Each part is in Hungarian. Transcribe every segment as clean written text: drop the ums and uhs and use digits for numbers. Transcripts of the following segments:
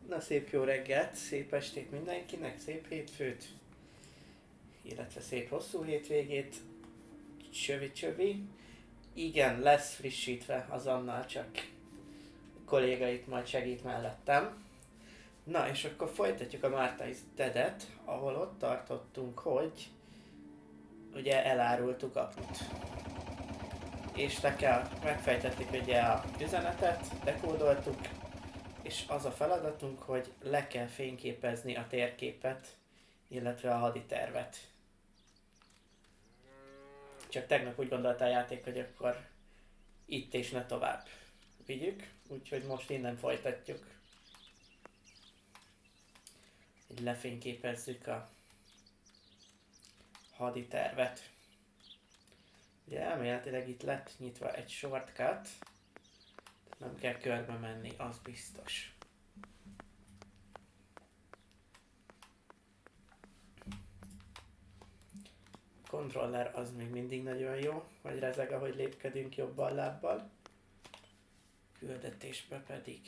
Na szép jó reggelt, szép estét mindenkinek, szép hétfőt, illetve szép hosszú hétvégét, csövi. Igen, lesz frissítve azonnal, csak a kollégait majd segít mellettem. Na és akkor folytatjuk a Martha is Dead-et, ahol ott tartottunk, hogy ugye elárultuk aput. És megfejtettük ugye a üzenetet, dekódoltuk, és az a feladatunk, hogy le kell fényképezni a térképet, illetve a haditervet. Csak tegnap úgy gondolta a játék, hogy akkor itt és ne tovább vigyük, úgyhogy most innen folytatjuk. Hogy lefényképezzük a haditervet. Ugye elméletileg itt lett nyitva egy shortcut, nem kell körbe menni, az biztos. A kontroller az még mindig nagyon jó, vagy rezeg, ahogy lépkedünk jobbal lábbal. Küldetésbe pedig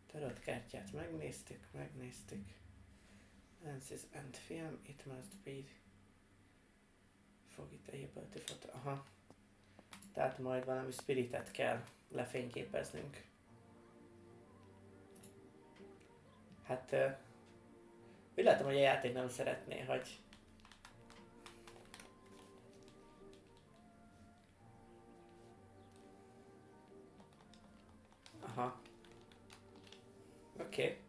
tarotkártyát megnéztük. Lenses and film, it must be fog it able to photo. Aha. Tehát majd valami spiritet kell lefényképeznünk. Hát úgy látom, hogy a játék nem szeretné, hogy aha. Oké.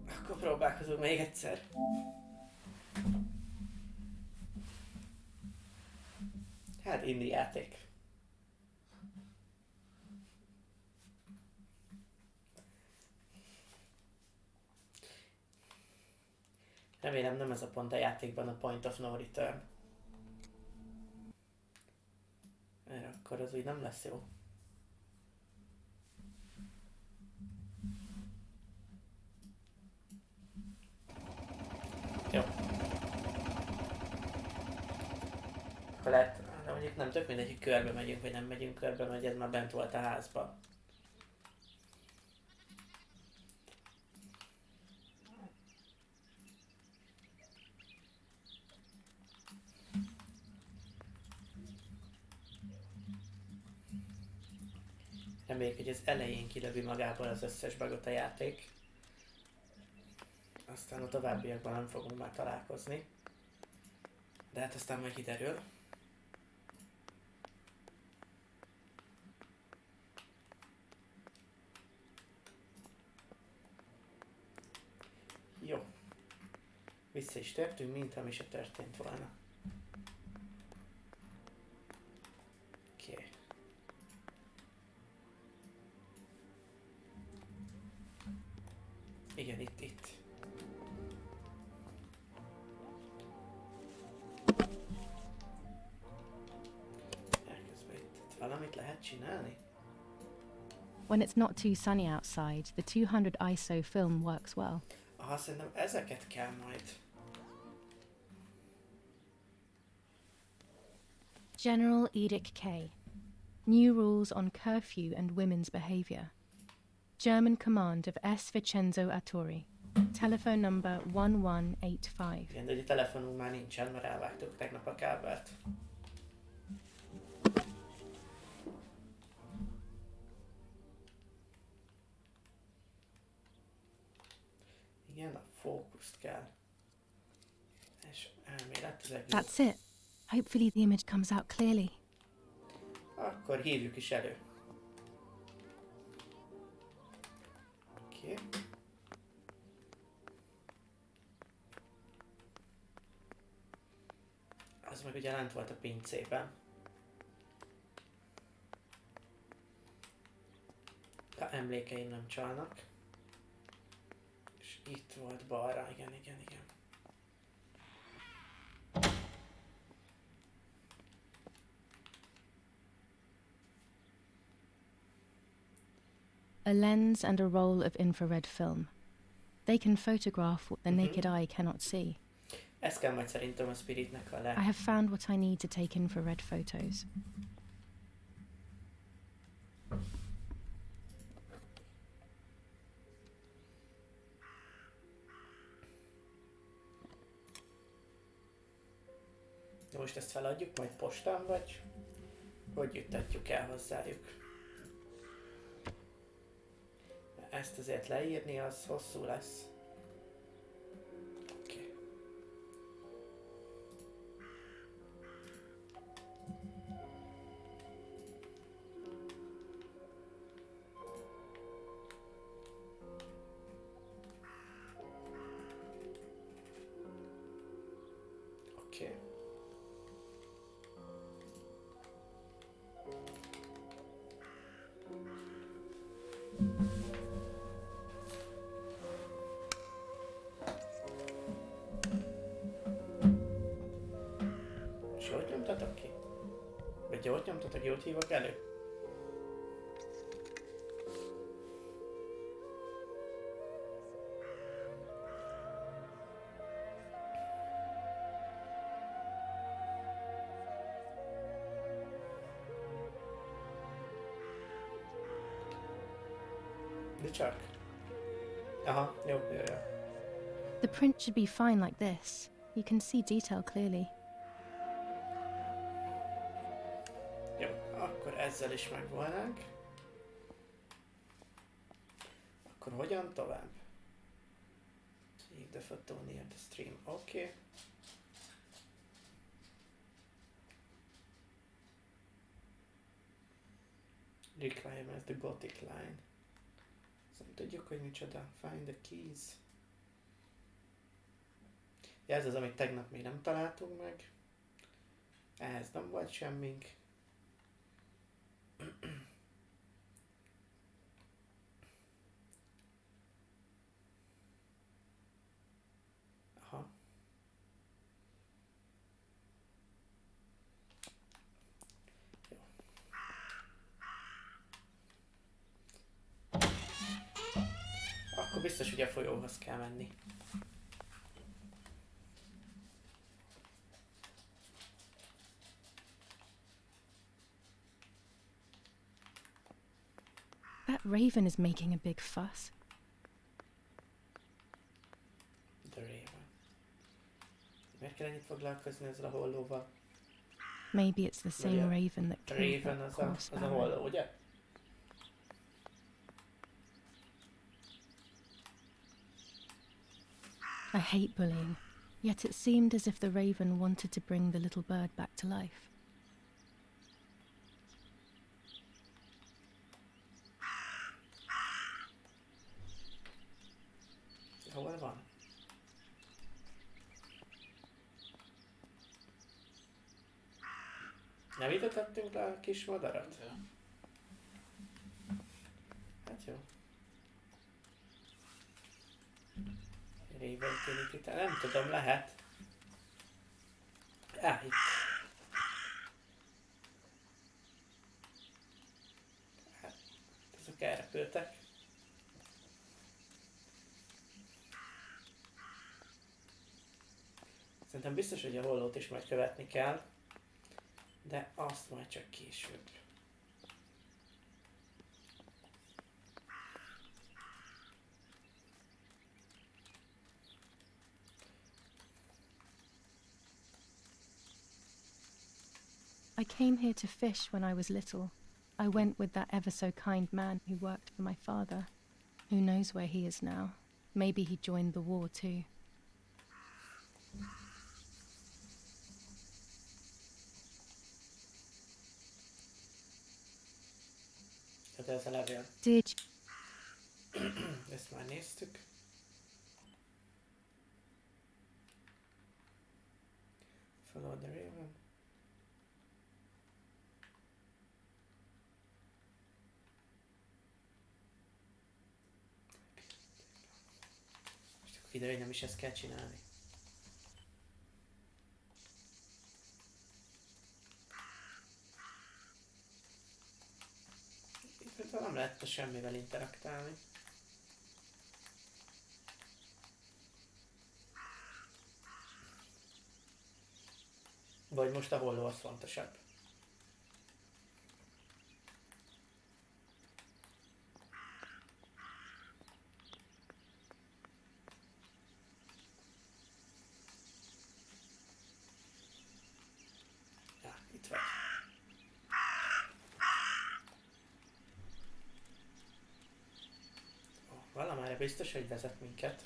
Akkor próbálkozunk még egyszer. Hát indie játék. Remélem nem ez a pont a játékban a point of no return. Mert akkor az úgy nem lesz jó. Jó. Akkor lehet, de mondjuk nem tök mindegy, hogy körbe megyünk, vagy nem megyünk körbe, mert ez már bent volt a házban. Reméljük, hogy az elején kilövi magából az összes bugot a játék. Aztán a továbbiakban nem fogunk már találkozni. De hát aztán majd kiderül. Jó. Vissza is tértünk, mintha mi se történt volna. Oké. Igen, itt. Elkezdve itt valamit lehet csinálni? When it's not too sunny outside, the 200 ISO film works well. Aha, szerintem ezeket kell majd. General Edict K. New rules on curfew and women's behavior. German command of S. Vincenzo Attori. Telephone number 1185. Igen, de ugye telefonunk már nincsen, mert elvágtuk tegnap a kábelt. Igen, a fókuszt kell. És elméletileg... That's it. Hopefully the image comes out clearly. Akkor hívjuk is elő. Oké. Az meg ugye lent volt a pincében. Ha emlékeim nem csalnak. És itt volt balra, igen. A lens and a roll of infrared film. They can photograph what the naked eye cannot see. Ez kell majd szerintem a Spiritnek a I have found what I need to take in for red photos. De most ezt feladjuk majd postán, vagy hogy juttatjuk el hozzájuk? Ezt azért leírni, az hosszú lesz. Oké. Oké. És jót nyomtatok ki? Vagy jót nyomtatok, jót hívok elő? De csak. Aha, jó. The print should be fine like this. You can see detail clearly. Jó, akkor ezzel is megvolnánk. Akkor hogyan tovább? Leave the photo near the stream. Oké. Requirements, the gothic line. Azt nem tudjuk, hogy micsoda. Find the keys. Ja, ez az, amit tegnap még nem találtunk meg. Ehhez nem volt semmink. Aha. Jó. Akkor biztos, hogy a folyóhoz kell menni. That raven is making a big fuss. The Raven. Miért kell ennyit foglalkozni ezzel a hollóval? Maybe it's the same Ugye, raven that killed Raven that az a poor sparrow. holló, ugye? I hate bullying, yet it seemed as if the raven wanted to bring the little bird back to life. Hol van? Nem ide tettünk le a kis madarat? Hát jó. Raven tűnik, nem tudom, lehet. Itt. Hát, azok elrepültek. Szerintem biztos, hogy a hollót is majd követni kell, de azt majd csak később. I came here to fish when I was little. I went with that ever so kind man who worked for my father. Who knows where he is now? Maybe he joined the war too. Hát ez a levél. Dear Ezt már néztük. Follow the Raven. Most akkor kiderül, hogy nem is ezt kell csinálni. Itt nem lehet semmivel interaktálni. Vagy most a holló az fontosabb? Ja, itt vagy. Ó, valamára biztos, hogy vezet minket.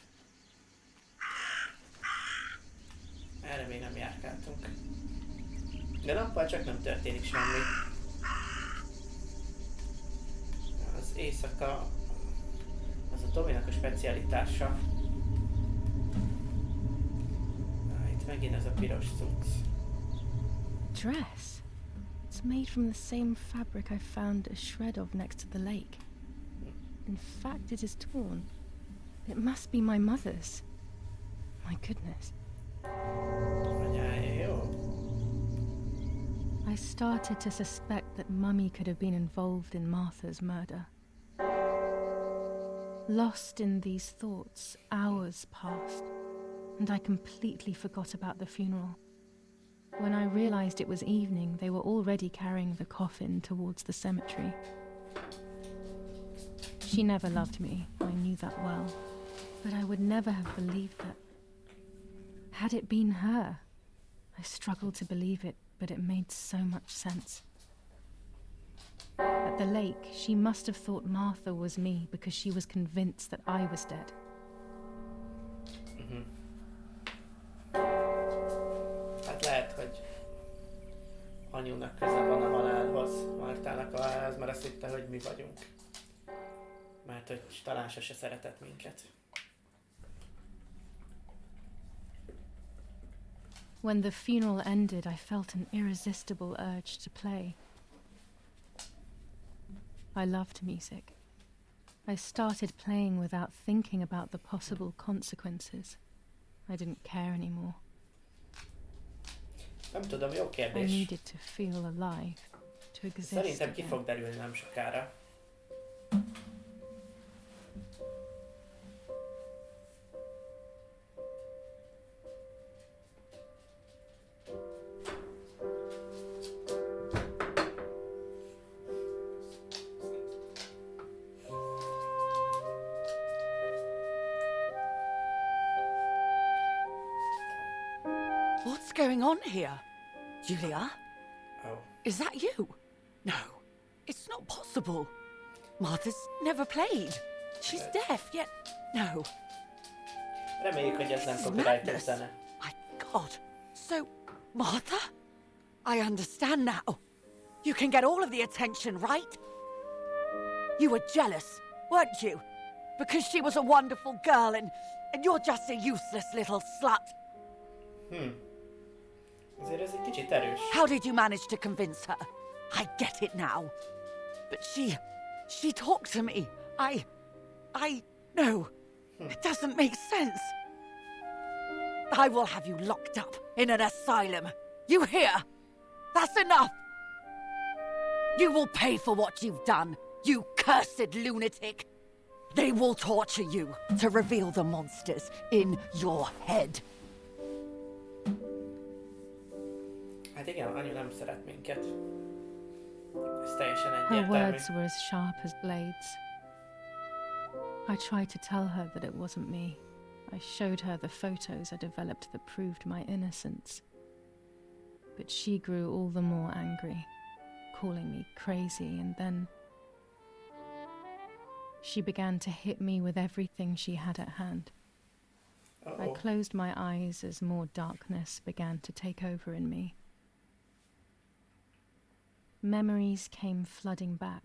Erre még nem járkáltunk. De nappal csak nem történik semmi. Az éjszaka az a Tominak a specialitása. Itt megint ez a piros cucc. Dress? It's made from the same fabric I found a shred of next to the lake. In fact, it is torn. It must be my mother's. My goodness. Anyája, jó? I started to suspect that Mummy could have been involved in Martha's murder. Lost in these thoughts, hours passed, and I completely forgot about the funeral. When I realized it was evening, they were already carrying the coffin towards the cemetery. She never loved me, I knew that well, but I would never have believed that. Had it been her? I struggled to believe it, but it made so much sense. At the lake, she must have thought Martha was me because she was convinced that I was dead. Hát lehet, hogy anyunak köze van a halálhoz, Martának a halálhoz, mert azt hitte, hogy mi vagyunk. Mert hogy talán sose szeretett minket. When the funeral ended, I felt an irresistible urge to play. I loved music. I started playing without thinking about the possible consequences. I didn't care anymore. Nem tudom, jó I kérdés. needed to feel alive, to exist Szerintem ki again. fog derülni nem sokára. What's going on here? Julia? Oh. Is that you? No, it's not possible. Martha's never played. She's deaf, yet... No. Reméljük, hogy ez nem This is copyrightos madness. zene. My God. So, Martha? I understand now. You can get all of the attention, right? You were jealous, weren't you? Because she was a wonderful girl and you're just a useless little slut. Azért ez egy kicsit erős. How did you manage to convince her? I get it now. But she talked to me. No. It doesn't make sense. I will have you locked up in an asylum. You hear? That's enough. You will pay for what you've done, you cursed lunatic. They will torture you to reveal the monsters in your head. Hát igen, anyu nem szeret minket. Ez teljesen Her egyértelmű. words were as sharp as blades. I tried to tell her that it wasn't me. I showed her the photos I developed that proved my innocence. But she grew all the more angry, calling me crazy, and then she began to hit me with everything she had at hand. I Uh-oh. closed my eyes as more darkness began to take over in me. Memories came flooding back.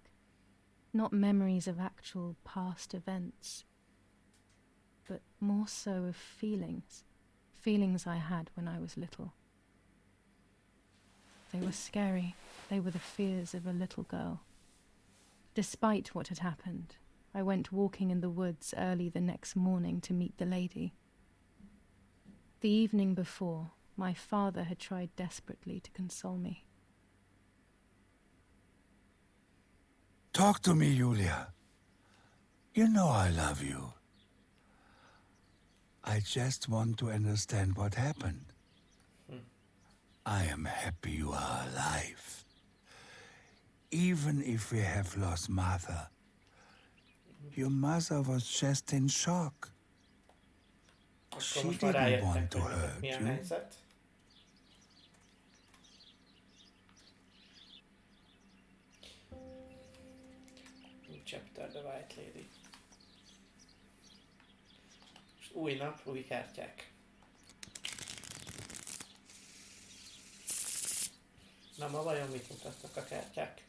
Not memories of actual past events, but more so of feelings. Feelings I had when I was little. They were scary. They were the fears of a little girl. Despite what had happened, I went walking in the woods early the next morning to meet the lady. The evening before, my father had tried desperately to console me. Talk to me, Julia. You know I love you. I just want to understand what happened. I am happy you are alive. Even if we have lost Mother, your mother was just in shock. Akkor She most már didn't want rájöttek, to hogy nekik hurt mi a you. helyzet. New chapter, the White Lady. Most új nap, új kártyák. Na ma vajon mit mutatnak a kártyák?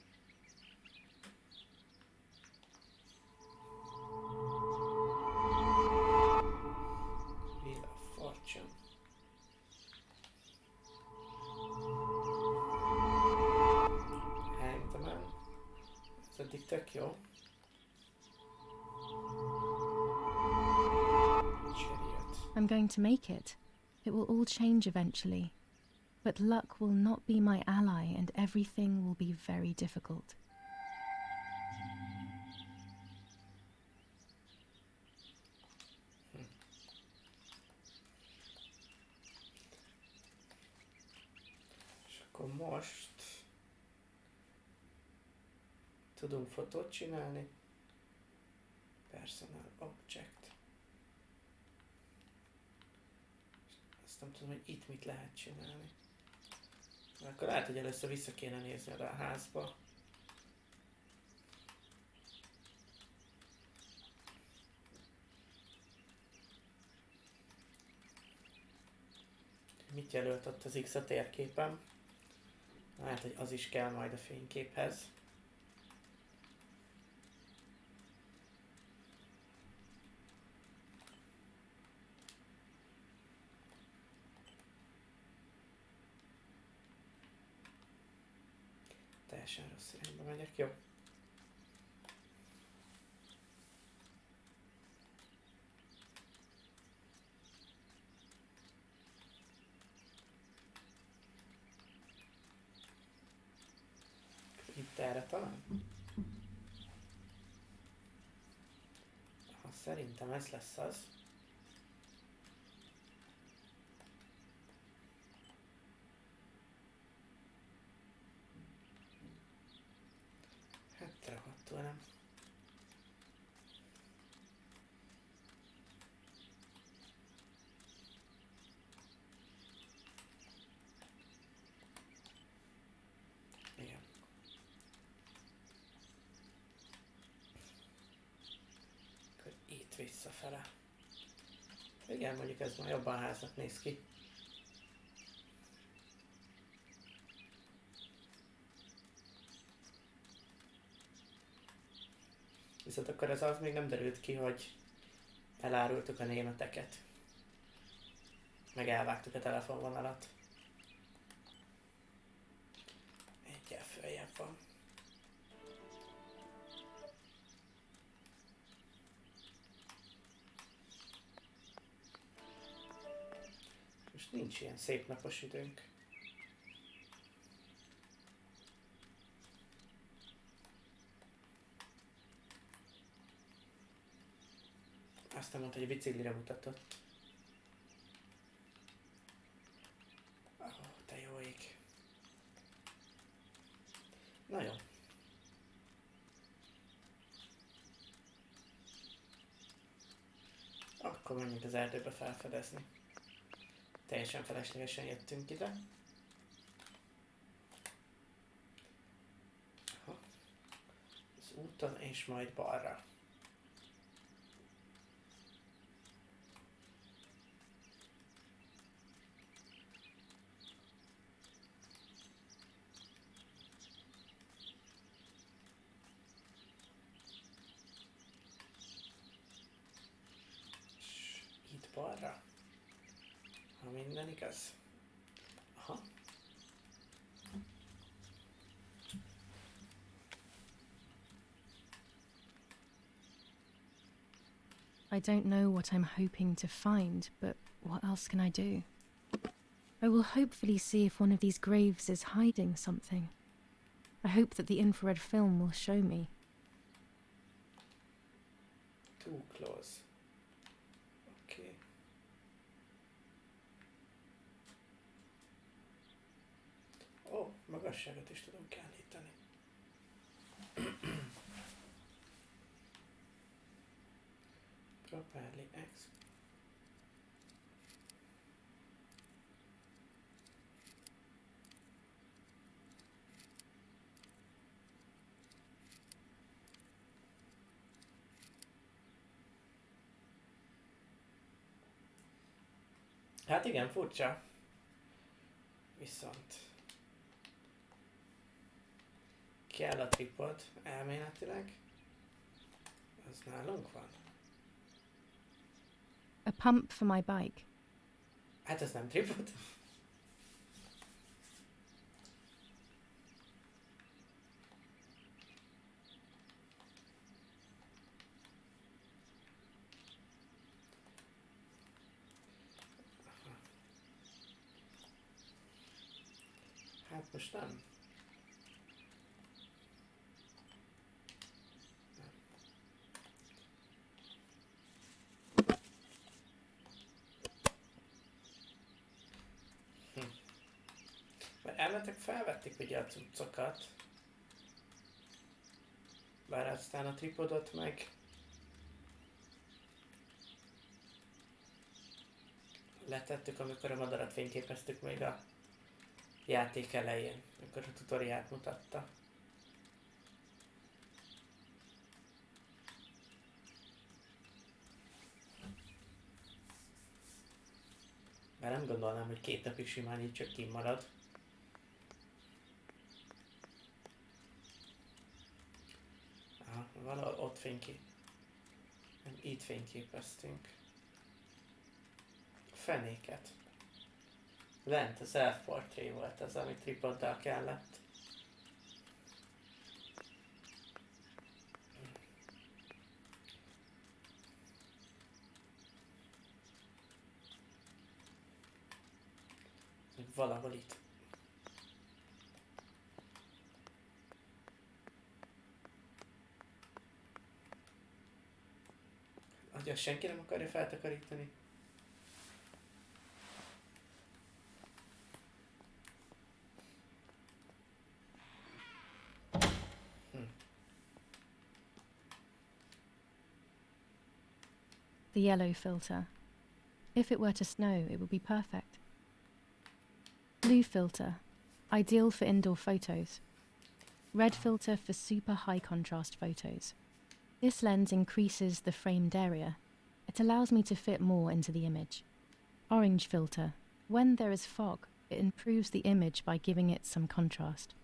Wheel of Fortune. Hanged Man. Ez eddig tök jó. Chariot. I'm going to make it. It will all change eventually. But luck will not be my ally and everything will be very difficult. És akkor most tudunk fotót csinálni. Personal object. Azt nem tudom, hogy itt mit lehet csinálni. Akkor lehet, hogy először vissza kéne nézni arra a házba. Mit jelölt ott az X a térképen? Lehet, hogy az is kell majd a fényképhez. Teljesen rossz irányba megyek, jó. Itt erre talán? Aha, szerintem ez lesz az. Hát rohadtul nem. Igen. Akkor itt visszafele. Igen, mondjuk ez már jobban háznak néz ki. Viszont akkor ez az még nem derült ki, hogy elárultuk a németeket. Meg elvágtuk a telefonvonalat. Egyel följebb van. Most nincs ilyen szép napos időnk. Azt nem mondta, hogy a biciklire mutatott. Ó, te jó ég. Na jó. Akkor menjünk az erdőbe felfedezni. Teljesen feleslegesen jöttünk ide. Aha. Az úton és majd balra. Itt balra. Ha minden igaz. Aha. I don't know what I'm hoping to find, but what else can I do? I will hopefully see if one of these graves is hiding something. I hope that the infrared film will show me. Too close. Okay. magasságot is tudunk állítani. Properly X. Hát igen, furcsa. Viszont kell a tripod elméletileg. Az nálunk van. A pump for my bike. Hát ez nem tripod. Hát most nem. Mert elmetek felvették ugye a cuccokat. Bár aztán a tripodot meg letettük, amikor a madarat fényképeztük még a játék elején, amikor a tutoriát mutatta. Már nem gondolnám, hogy 2 napig simán így csak kimarad. Aha, valahol ott nem, itt fényképeztünk. Fenéket. Lent a self-portrait volt az, ami tripoddal kellett. Valahol itt. Hogy senki nem akarja feltakarítani? The yellow filter. If it were to snow, it would be perfect. Blue filter. Ideal for indoor photos. Red filter for super high contrast photos. This lens increases the framed area. It allows me to fit more into the image. Orange filter. When there is fog, it improves the image by giving it some contrast.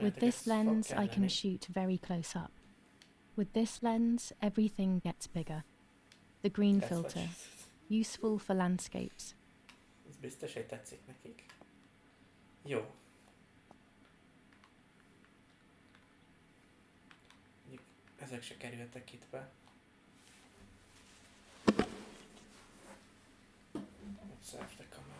With this lens, I can shoot very close up. With this lens, everything gets bigger. The green filter. Useful for landscapes. Ez biztos, hogy tetszik nekik. Jó. Ezek se kerültek itt be. Observe the camera.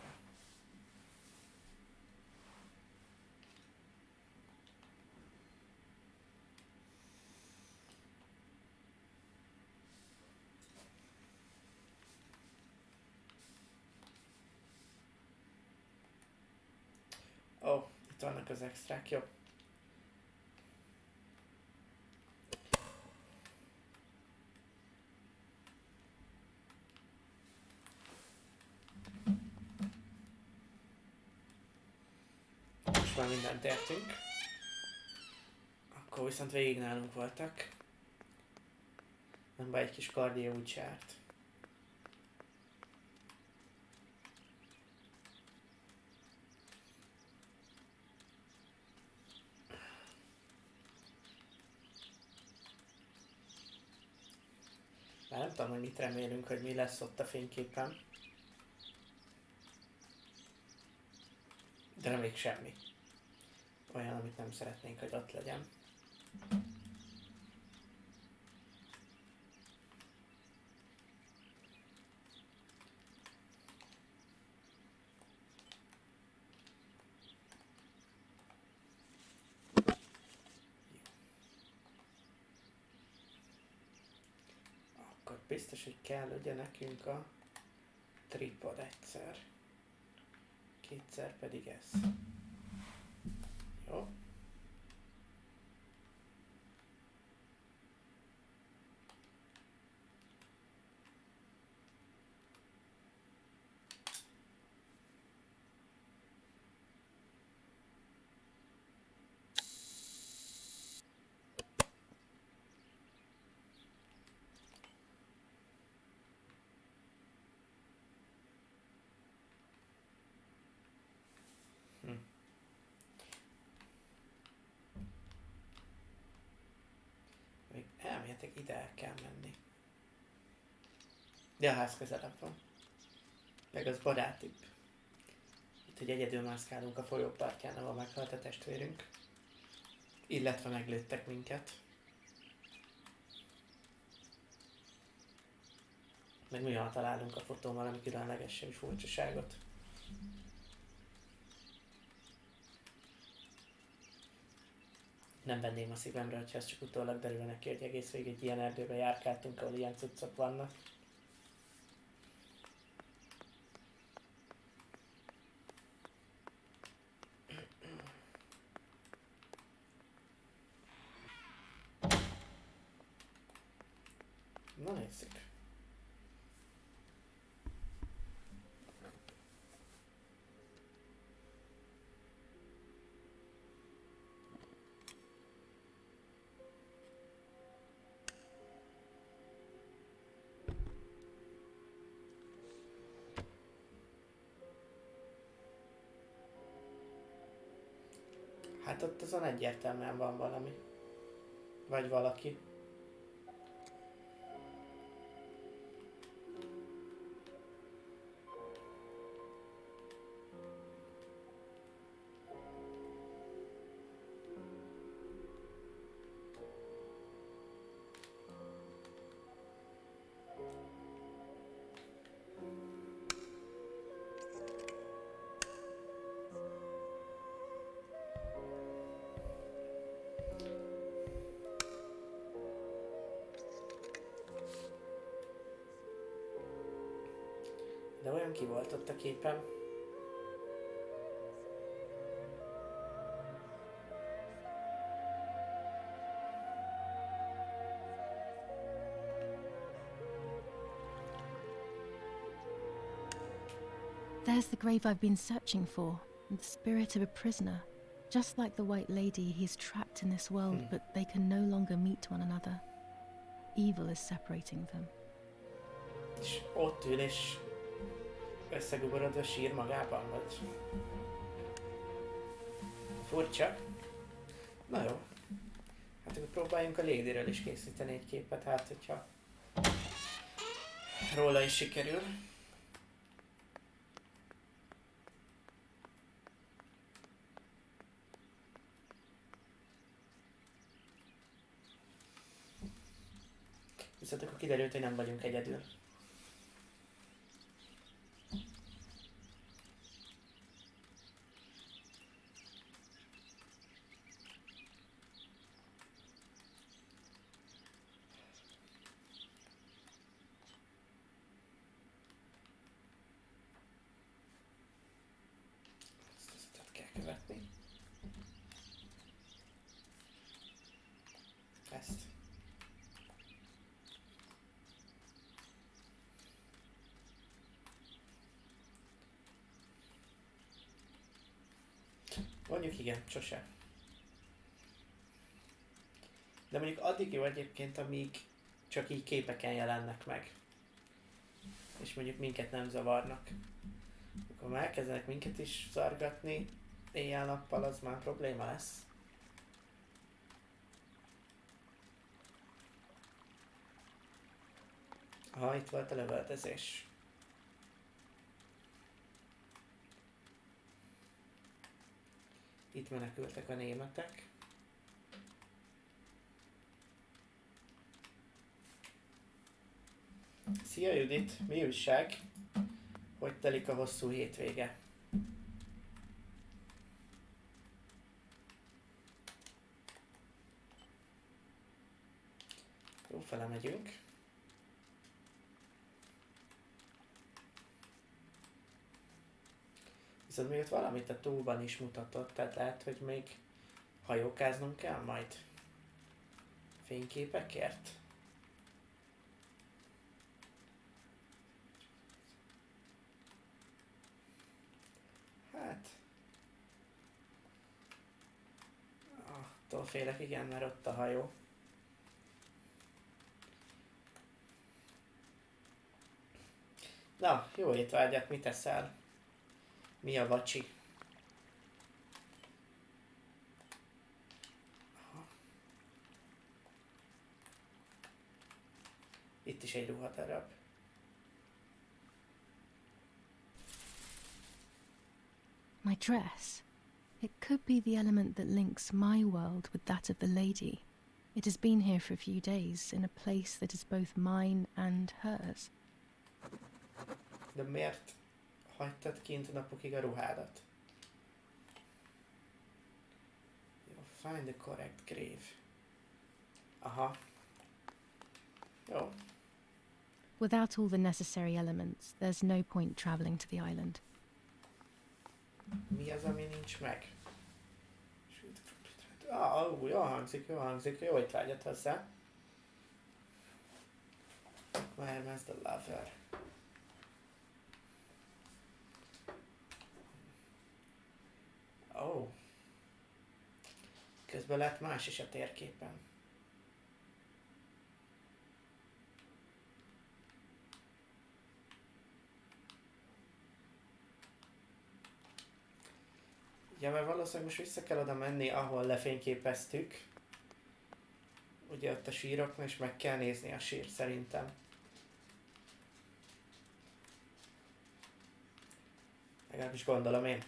Ó, itt vannak az extrák, jó. Most már mindent értünk. Akkor viszont végig nálunk voltak. Nem baj, egy kis kardió úgy sárt. Már nem tudom, hogy mit remélünk, hogy mi lesz ott a fényképen. De még semmi. Olyan, amit nem szeretnénk, hogy ott legyen. Akkor biztos, hogy kell ugye nekünk a tripod egyszer. Kétszer pedig ez. Jó. Még elméletek, ide el kell menni. De a ház közelebb van. Meg az barátibb. Itt, hogy egyedül mászkálunk a folyópartján, ahol meghalt a testvérünk. Illetve meglőttek minket. Meg mi találunk a fotón valami különleges és furcsaságot. Nem venném a szívemre, hogyha ez csak utólag derülne ki, hogy egész végig egy ilyen erdőbe járkáltunk, ahol ilyen cuccok vannak. Na nézzük. Hát ott azon egyértelműen van valami. Vagy valaki. De olyan ki volt ott a képen. There's the grave I've been searching for, the spirit of a prisoner. Just like the White Lady, he's trapped in this world, but they can no longer meet one another. Evil is separating them. És ott ül és összegugorodva sír magában, vagy... Furcsa. Na jó. Hát akkor próbáljunk a Ladyről is készíteni egy képet, hát hogyha róla is sikerül. Viszont akkor kiderült, hogy nem vagyunk egyedül. Ezt kell követni. Ezt. Mondjuk igen, sose. De mondjuk addig jó egyébként, amíg csak így képeken jelennek meg. És mondjuk minket nem zavarnak. Akkor már elkezdenek minket is zargatni éjjel-nappal, az már probléma lesz. Aha, itt volt a lövöldözés. Itt menekültek a németek. Szia Judit, mi újság? Hogy telik a hosszú hétvége? Jó, fele megyünk. Viszont még ott valamit a tóban is mutatott, tehát lehet, hogy még Hajókáznunk kell majd? Fényképekért? Hát... Attól félek, igen, mert ott a hajó. Na, jó étvágyat, mit eszel? Mi a vacsi? Aha. Itt is egy ruhadarab. My dress. It could be the element that links my world with that of the lady. It has been here for a few days, in a place that is both mine and hers. De miért hagytad kint napokig a ruhádat? Jó, find the correct grave. Aha. Jó. Without all the necessary elements, there's no point travelling to the island. Mi az, ami nincs meg? Jól hangzik, jó étvágyat hozzá. Where's the lover? Oh. Közben lett más is a térképen. Ja, mert valószínűleg most vissza kell oda menni, ahol lefényképeztük. Ugye ott a síroknál, és meg kell nézni a sírt szerintem. Legalábbis gondolom én.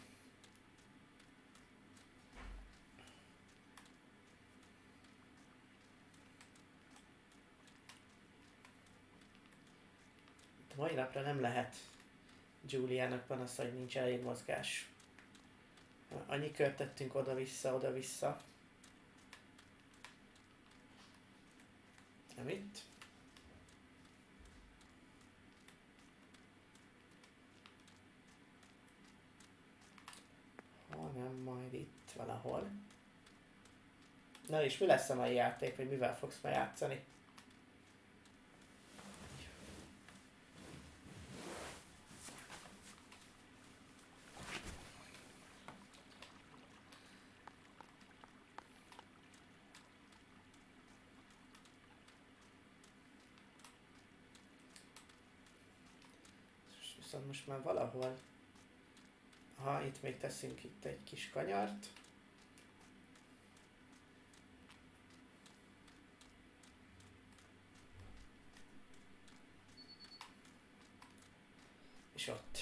A mai napra nem lehet Juliának panasz, hogy nincs elég mozgás. Annyi kört tettünk oda-vissza, oda-vissza. Nem itt? Hanem majd itt valahol. Na és mi lesz a mai játék, vagy mivel fogsz ma játszani? Viszont most már valahol... Aha, itt még teszünk itt egy kis kanyart. És ott.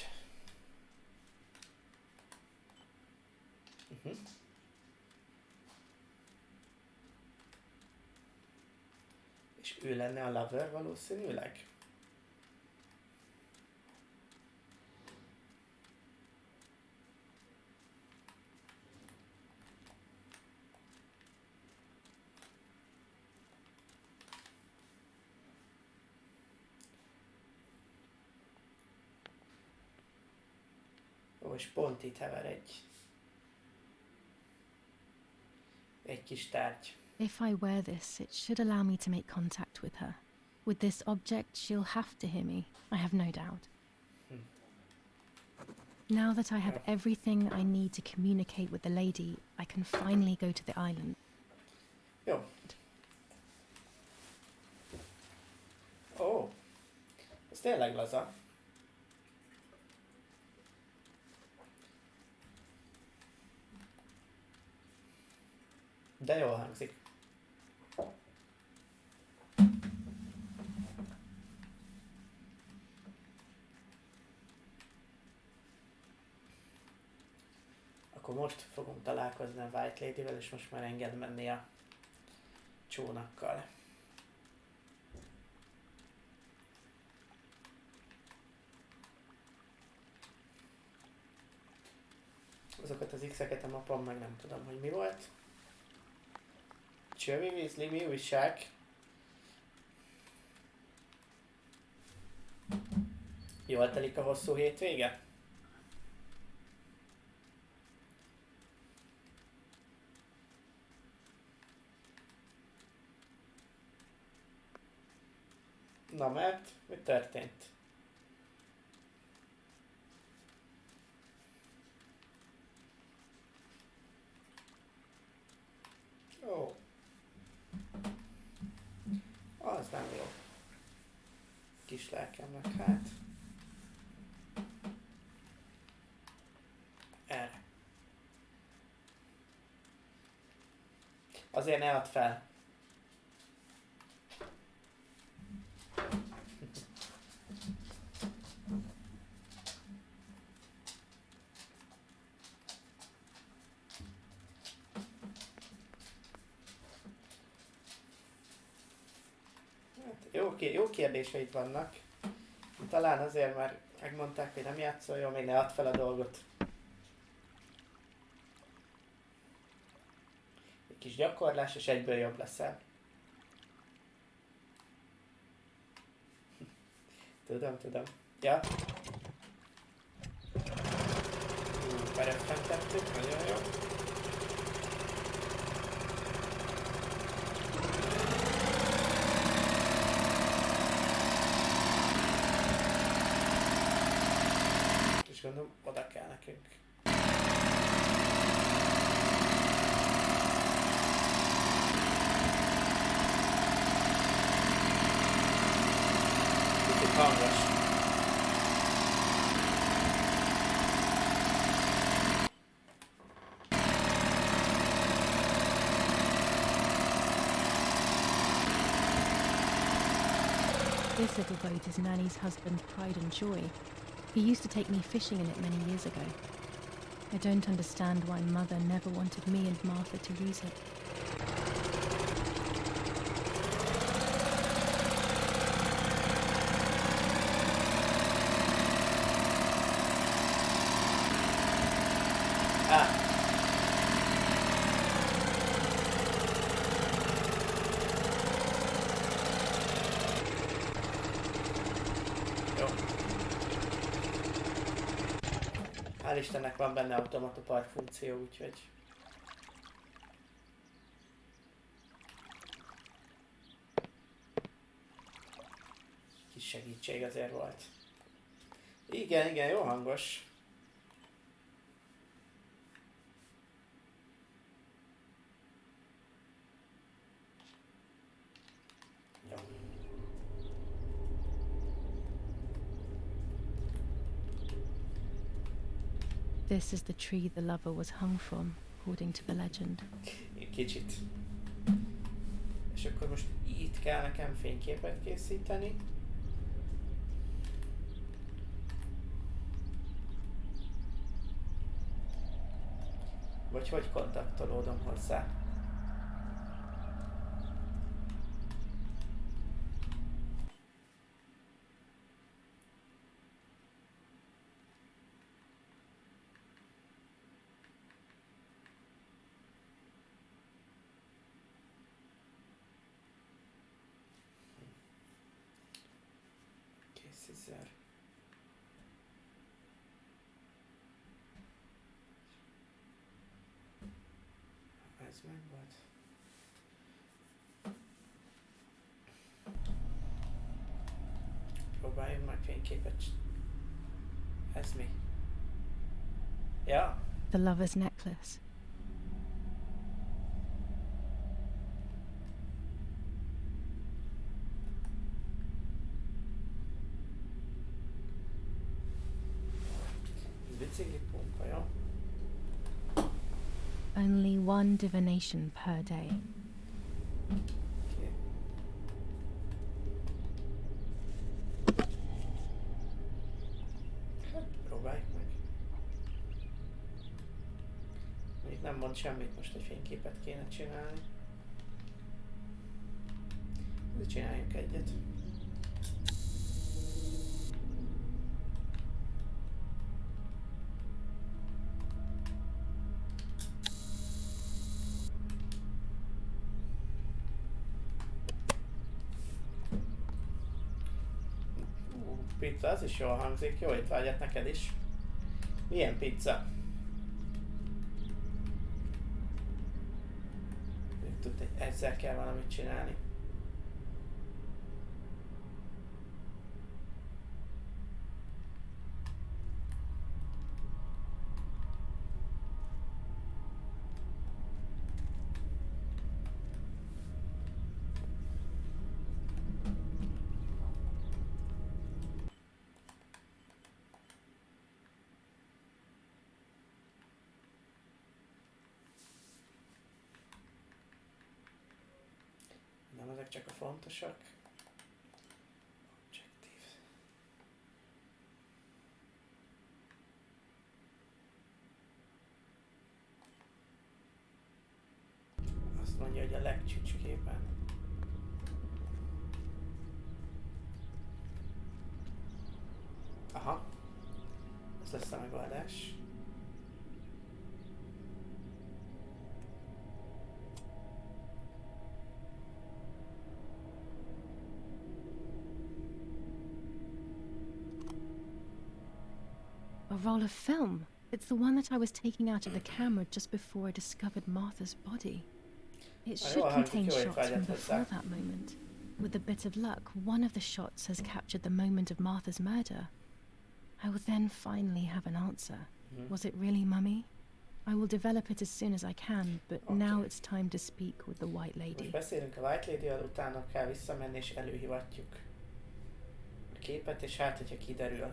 És ő lenne a lover valószínűleg? Ó, és pont itt hever egy kis tárgy. If I wear this, it should allow me to make contact with her. With this object, she'll have to hear me, I have no doubt. Now that I have everything I need to communicate with the lady, I can finally go to the island. Jó. Ó, ez tényleg laza. De jól hangzik. Akkor most fogunk találkozni a White Ladyvel, és most már enged menni a csónakkal. Azokat az X-eket a mapon meg nem tudom, hogy mi volt. Csövi vízli, mi újság? Jól telik a hosszú hétvége? Na mert, mi történt? Ó. Az nem jó. Kis lelkemnek, hát. Erre. Azért ne add fel. Jó kérdéseid vannak. Talán azért, mert megmondták, hogy nem játszol jól, még ne add fel a dolgot. Egy kis gyakorlás, és egyből jobb leszel. Tudom. Ja. Beröffentettük, nagyon jó. És gondolom, oda kell nekünk. Kicsit hangos. This little boat is Nanny's husband's pride and joy. He used to take me fishing in it many years ago. I don't understand why Mother never wanted me and Martha to use it. Hál' Istennek van benne automata park funkció, úgyhogy... Kis segítség azért volt. Igen, jó hangos. Jó. This is the tree the lover was hung from, according to the legend. Kicsit. És akkor most itt kell nekem fényképet készíteni. Vagy hogy kontaktolódom hozzá? Készítszer. Ez meg volt. Próbáljunk meg fényképet. Ez mi? Ja. The lover's necklace. Biciklipumpa, jó? Only one divination per day. Okay. Hát, próbáljuk meg. Még nem mond semmit, most egy fényképet kéne csinálni. De csináljunk egyet. Pizza, az is jól hangzik. Jó étvágyat neked is. Milyen pizza? Tudod, ezzel kell valamit csinálni. ezek csak a fontosak. Objective. Azt mondja, hogy a legcsücsképpen. Aha. Ez lesz a megoldás. A roll of film. It's the one that I was taking out of the camera just before I discovered Martha's body. It should contain shots from before that moment. With a bit of luck, one of the shots has captured the moment of Martha's murder. I will then finally have an answer. Was it really Mummy? I will develop it as soon as I can, but now it's time to speak with the White Lady. Most beszélünk a White Lady-vel, utána kell visszamenni és előhivatjuk a képet, és hát, hogyha kiderül,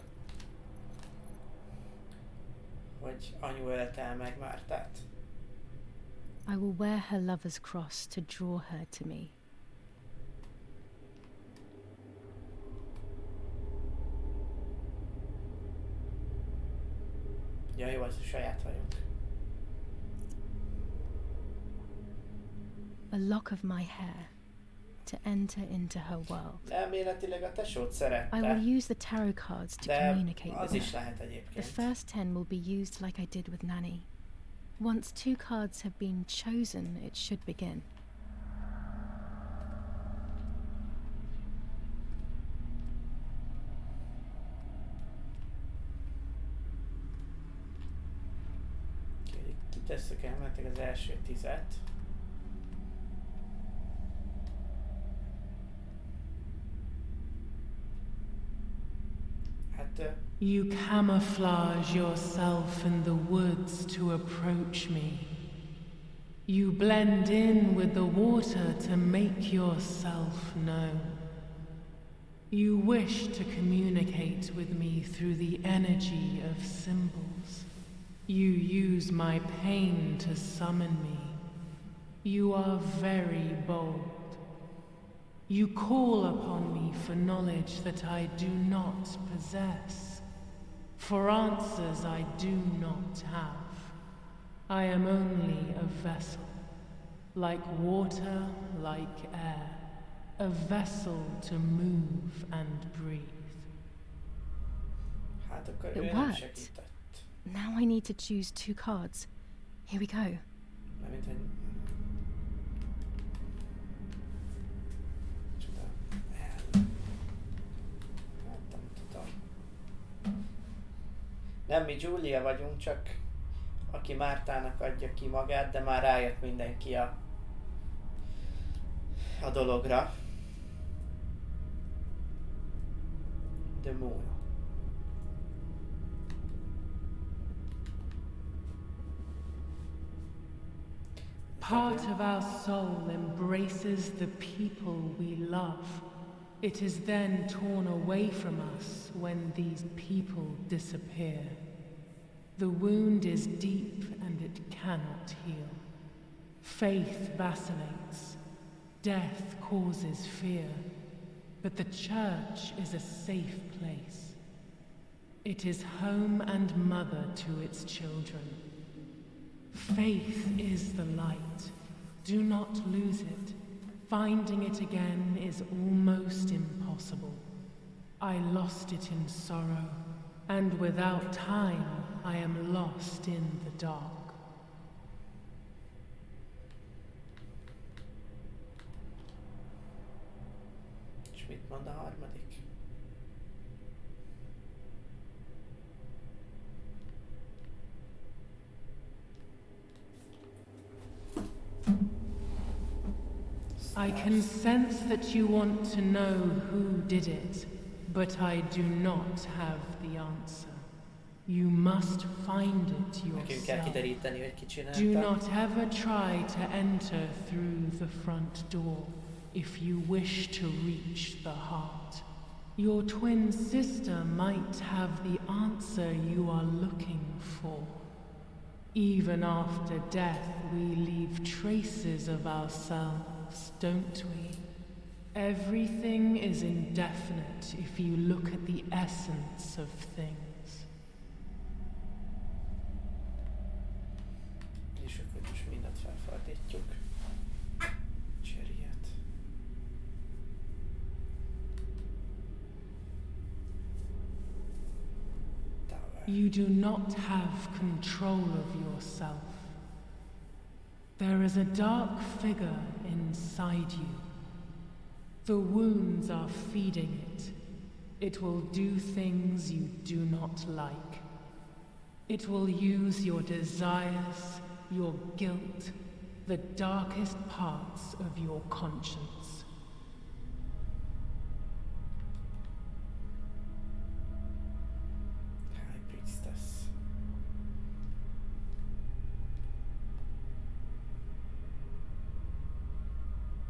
hogy anyu ölte el meg Mártát. I will wear her lover's cross to draw her to me. Ja, jó, ez a saját hajunk. A lock of my hair to enter into her world. Elméletileg a tesót I szerette, will use the tarot cards to de communicate az with is her. lehet The egyébként. first 10 will be used like I did with Nanny. Once 2 cards have been chosen, it should begin. Kitesszük elméletileg az első 10-et. Hát You camouflage yourself in the woods to approach me. You blend in with the water to make yourself known. You wish to communicate with me through the energy of symbols. You use my pain to summon me. You are very bold. You call upon me for knowledge that I do not possess, for answers I do not have. I am only a vessel, like water, like air, a vessel to move and breathe. hát akkor It ő nem worked. segített. Now I need to choose 2 cards. Here we go. Mármint, hogy... Csoda. Hát nem tudom. Nem, mi Julia vagyunk, csak aki Mártának adja ki magát, de már rájött mindenki a dologra. The Moon. Part of our soul embraces the people we love. It is then torn away from us when these people disappear. The wound is deep and it cannot heal. Faith vacillates. Death causes fear. But the church is a safe place. It is home and mother to its children. Faith is the light. Do not lose it. Finding it again is almost impossible. I lost it in sorrow, and without time, I am lost in the dark. És mit mond a harmadik? I can sense that you want to know who did it, but I do not have the answer. You must find it Nekünk kell yourself. kideríteni, hogy ki Do csinálta. not ever try to enter through the front door if you wish to reach the heart. Your twin sister might have the answer you are looking for. Even after death, we leave traces of ourselves, don't we? Everything is indefinite if you look at the essence of things. És akkor most mindent felfordítjuk. Cserét. You do not have control of yourself. There is a dark figure inside you. The wounds are feeding it. It will do things you do not like. It will use your desires, your guilt, the darkest parts of your conscience. High Priestess.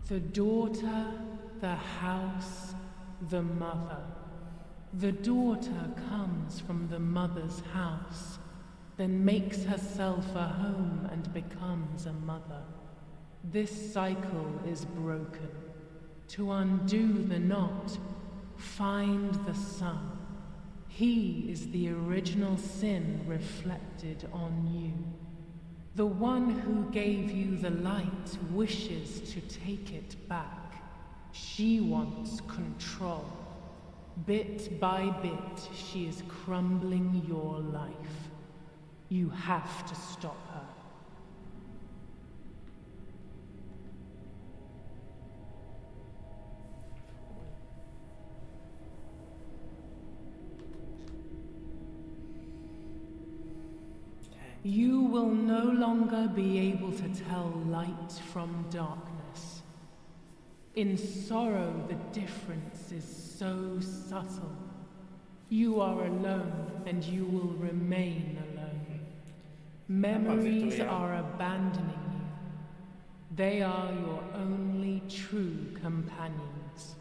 The daughter, the house, the mother. The daughter comes from the mother's house, then makes herself a home and becomes a mother. This cycle is broken. To undo the knot, find the sun. He is the original sin reflected on you. The one who gave you the light wishes to take it back. She wants control. Bit by bit, she is crumbling your life. You have to stop her. You will no longer be able to tell light from darkness. In sorrow, the difference is so subtle. You are alone, and you will remain alone. Memories are abandoning you. They are your only true companions.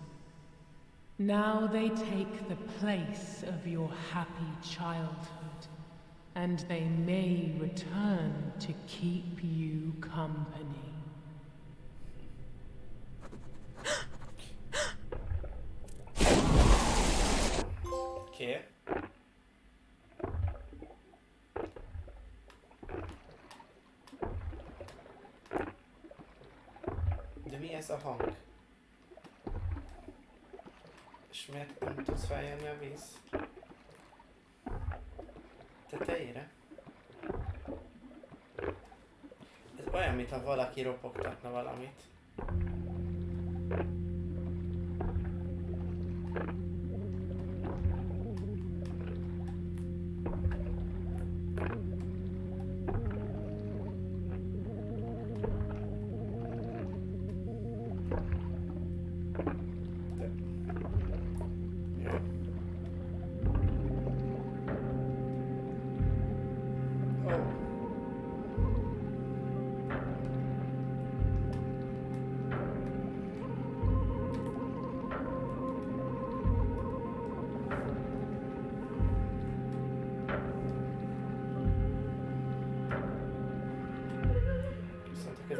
Now they take the place of your happy childhood, and they may return to keep you company. Oké. De mi ez a hang? És miért nem tudsz feljönni a víz tetejére? Ez olyan, mintha valaki ropogtatna valamit.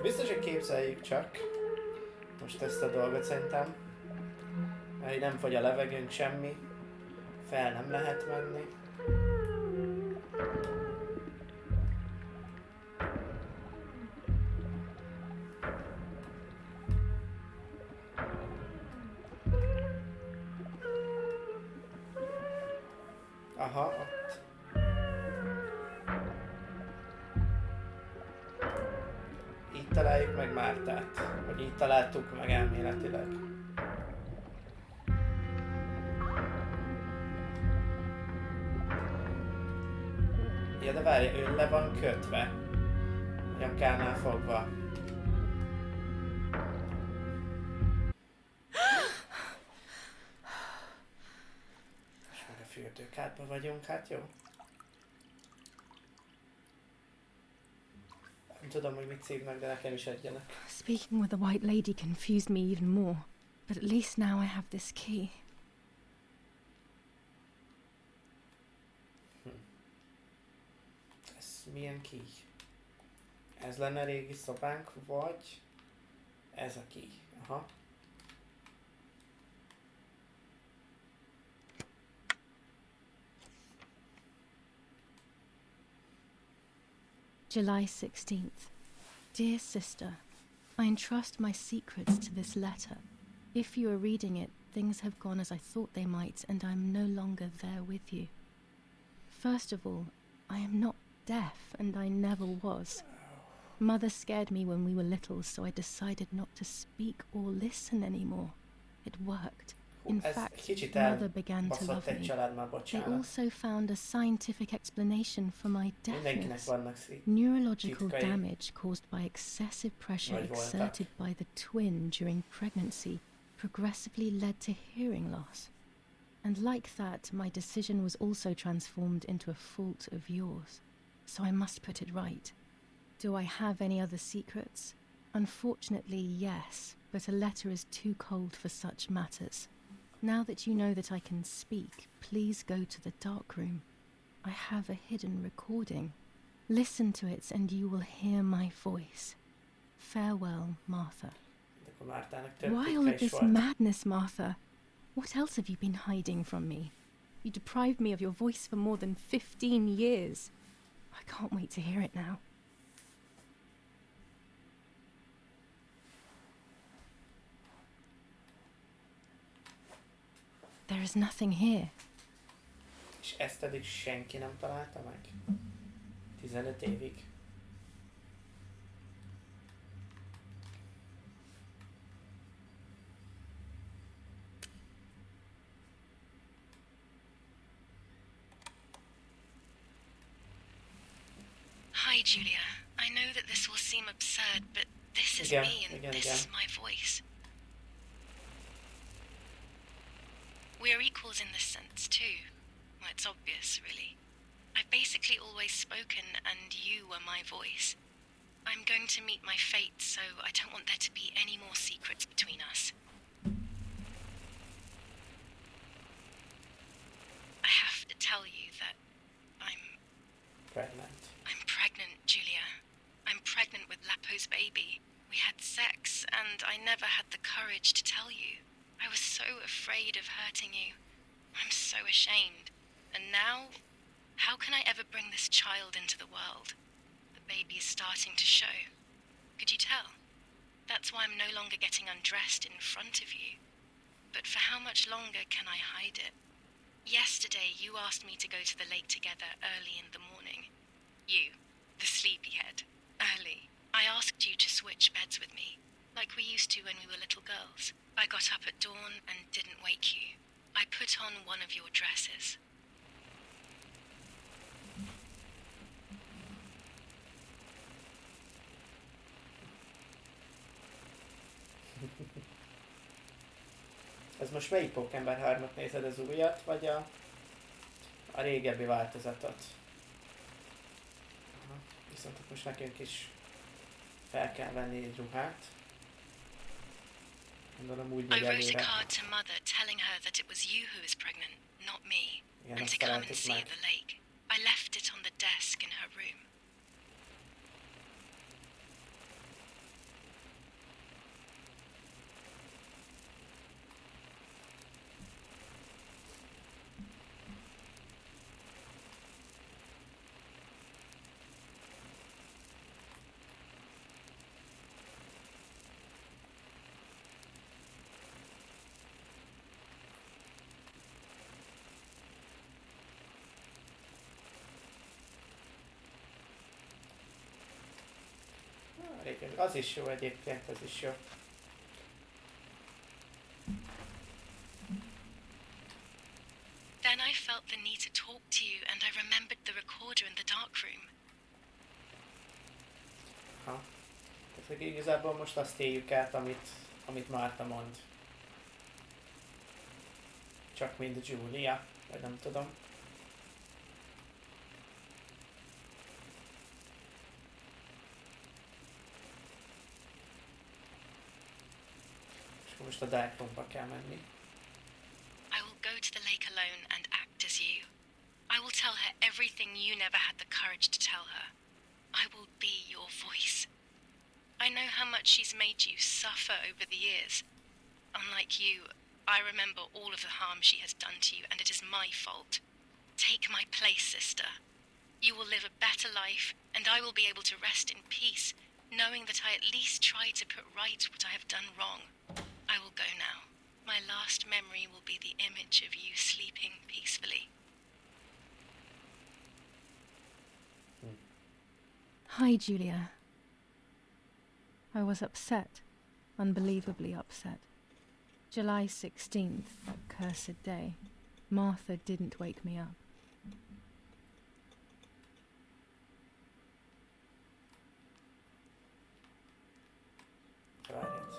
Biztos, hogy képzeljük csak most ezt a dolgot szerintem, mert nem fogy a levegőnk semmi, fel nem lehet menni. Aha, ott. Így találjuk meg Mártát, vagy így találtuk meg elméletileg. Ja, de várj, ő le van kötve. A nyakánál fogva. És meg a fürdőkádban vagyunk, hát jó. Nem tudom, hogy mit szívnak, de nekem is adjanak. Speaking with the White Lady confused me even more, but at least now I have this key. Ez milyen key? Ez lenne a régi szobánk, vagy ez a key? Aha. July 16th. Dear sister, I entrust my secrets to this letter. If you are reading it, things have gone as I thought they might, and I am no longer there with you. First of all, I am not deaf, and I never was. Mother scared me when we were little, so I decided not to speak or listen anymore. It worked. In Ez fact, kicsit Mother began to elbaszott love egy me. család, már They bocsánat. also found a scientific explanation for my Mindenkinek deafness. vannak Neurological titkai. damage caused by excessive pressure Vagy voltak. exerted by the twin during pregnancy progressively led to hearing loss. And like that, my decision was also transformed into a fault of yours. So I must put it right. Do I have any other secrets? Unfortunately, yes, but a letter is too cold for such matters. Now that you know that I can speak, please go to the dark room. I have a hidden recording. Listen to it and you will hear my voice. Farewell, Martha. De akkor Mártának több Why titka all of is this volt. madness, Martha? What else have you been hiding from me? You deprived me of your voice for more than 15 years. I can't wait to hear it now. There is nothing here. És ezt eddig senki nem találta meg? 15 évig. Hi, Julia. I know that this will seem absurd, but this is Igen, me and igen, this igen. is my voice. We are equals in this sense, too. Well, it's obvious, really. I've basically always spoken, and you were my voice. I'm going to meet my fate, so I don't want there to be any more secrets between us. I have to tell you that I'm Pregnant. pregnant, Julia. I'm pregnant with Lapo's baby. We had sex, and I never had the courage to tell you. I was so afraid of hurting you. I'm so ashamed. And now, how can I ever bring this child into the world? The baby is starting to show. Could you tell? That's why I'm no longer getting undressed in front of you. But for how much longer can I hide it? Yesterday, you asked me to go to the lake together early in the morning. You, the sleepyhead. Early. I asked you to switch beds with me, like we used to when we were little girls. I got up at dawn and didn't wake you. I put on one of your dresses. Ez most melyik Pókember 3-at nézed, az újat, vagy a régebbi változatot? Aha. Viszont most nekünk is fel kell venni egy ruhát. Gondolom úgy I megy wrote a előre. card to Mother telling her that it was you who was pregnant, not me, Igen, and azt to come and találtuk see meg. the lake. I left it on the desk in her room. Régen. Az is jó egyébként, az is jó. Then I felt the need to talk to you, and I remembered the recorder in the dark room. Ha. Tehát hogy igazából most azt éljük át, amit Márta mond. Csak mint Julia, vagy nem tudom. És akkor most a Dark Roomba kell menni. I will go to the lake alone and act as you. I will tell her everything you never had the courage to tell her. I will be your voice. I know how much she's made you suffer over the years. Unlike you, I remember all of the harm she has done to you, and it is my fault. Take my place, sister. You will live a better life, and I will be able to rest in peace, knowing that I at least tried to put right what I have done wrong. I will go now. My last memory will be the image of you sleeping peacefully. Hi, Julia. I was upset, unbelievably upset. July 16th, that cursed day. Martha didn't wake me up. Várját.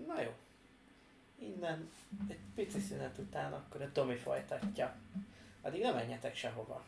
Na jó. Innen egy pici szünet után akkor a Tomi folytatja. Addig nem menjetek sehova.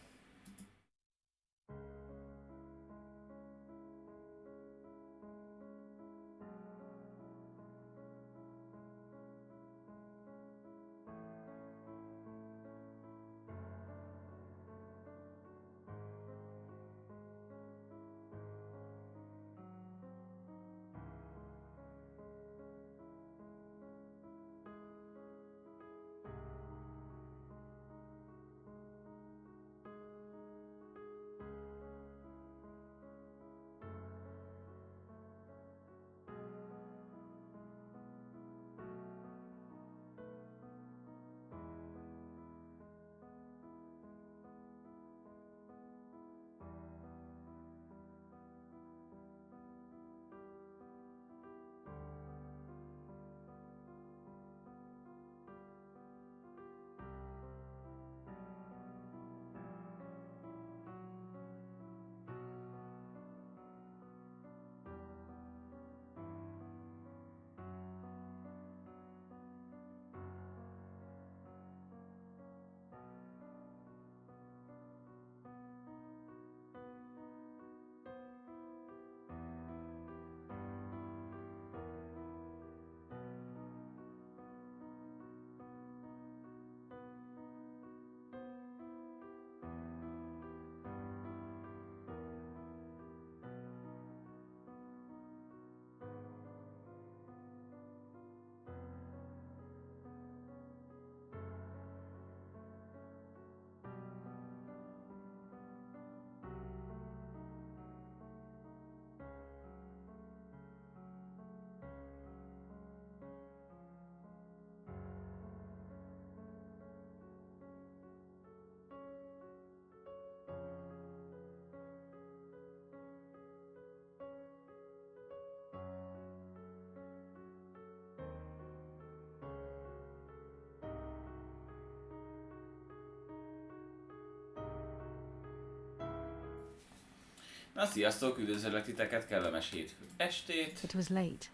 Na sziasztok, üdvözöllek titeket, kellemes hétfő estét. It was late.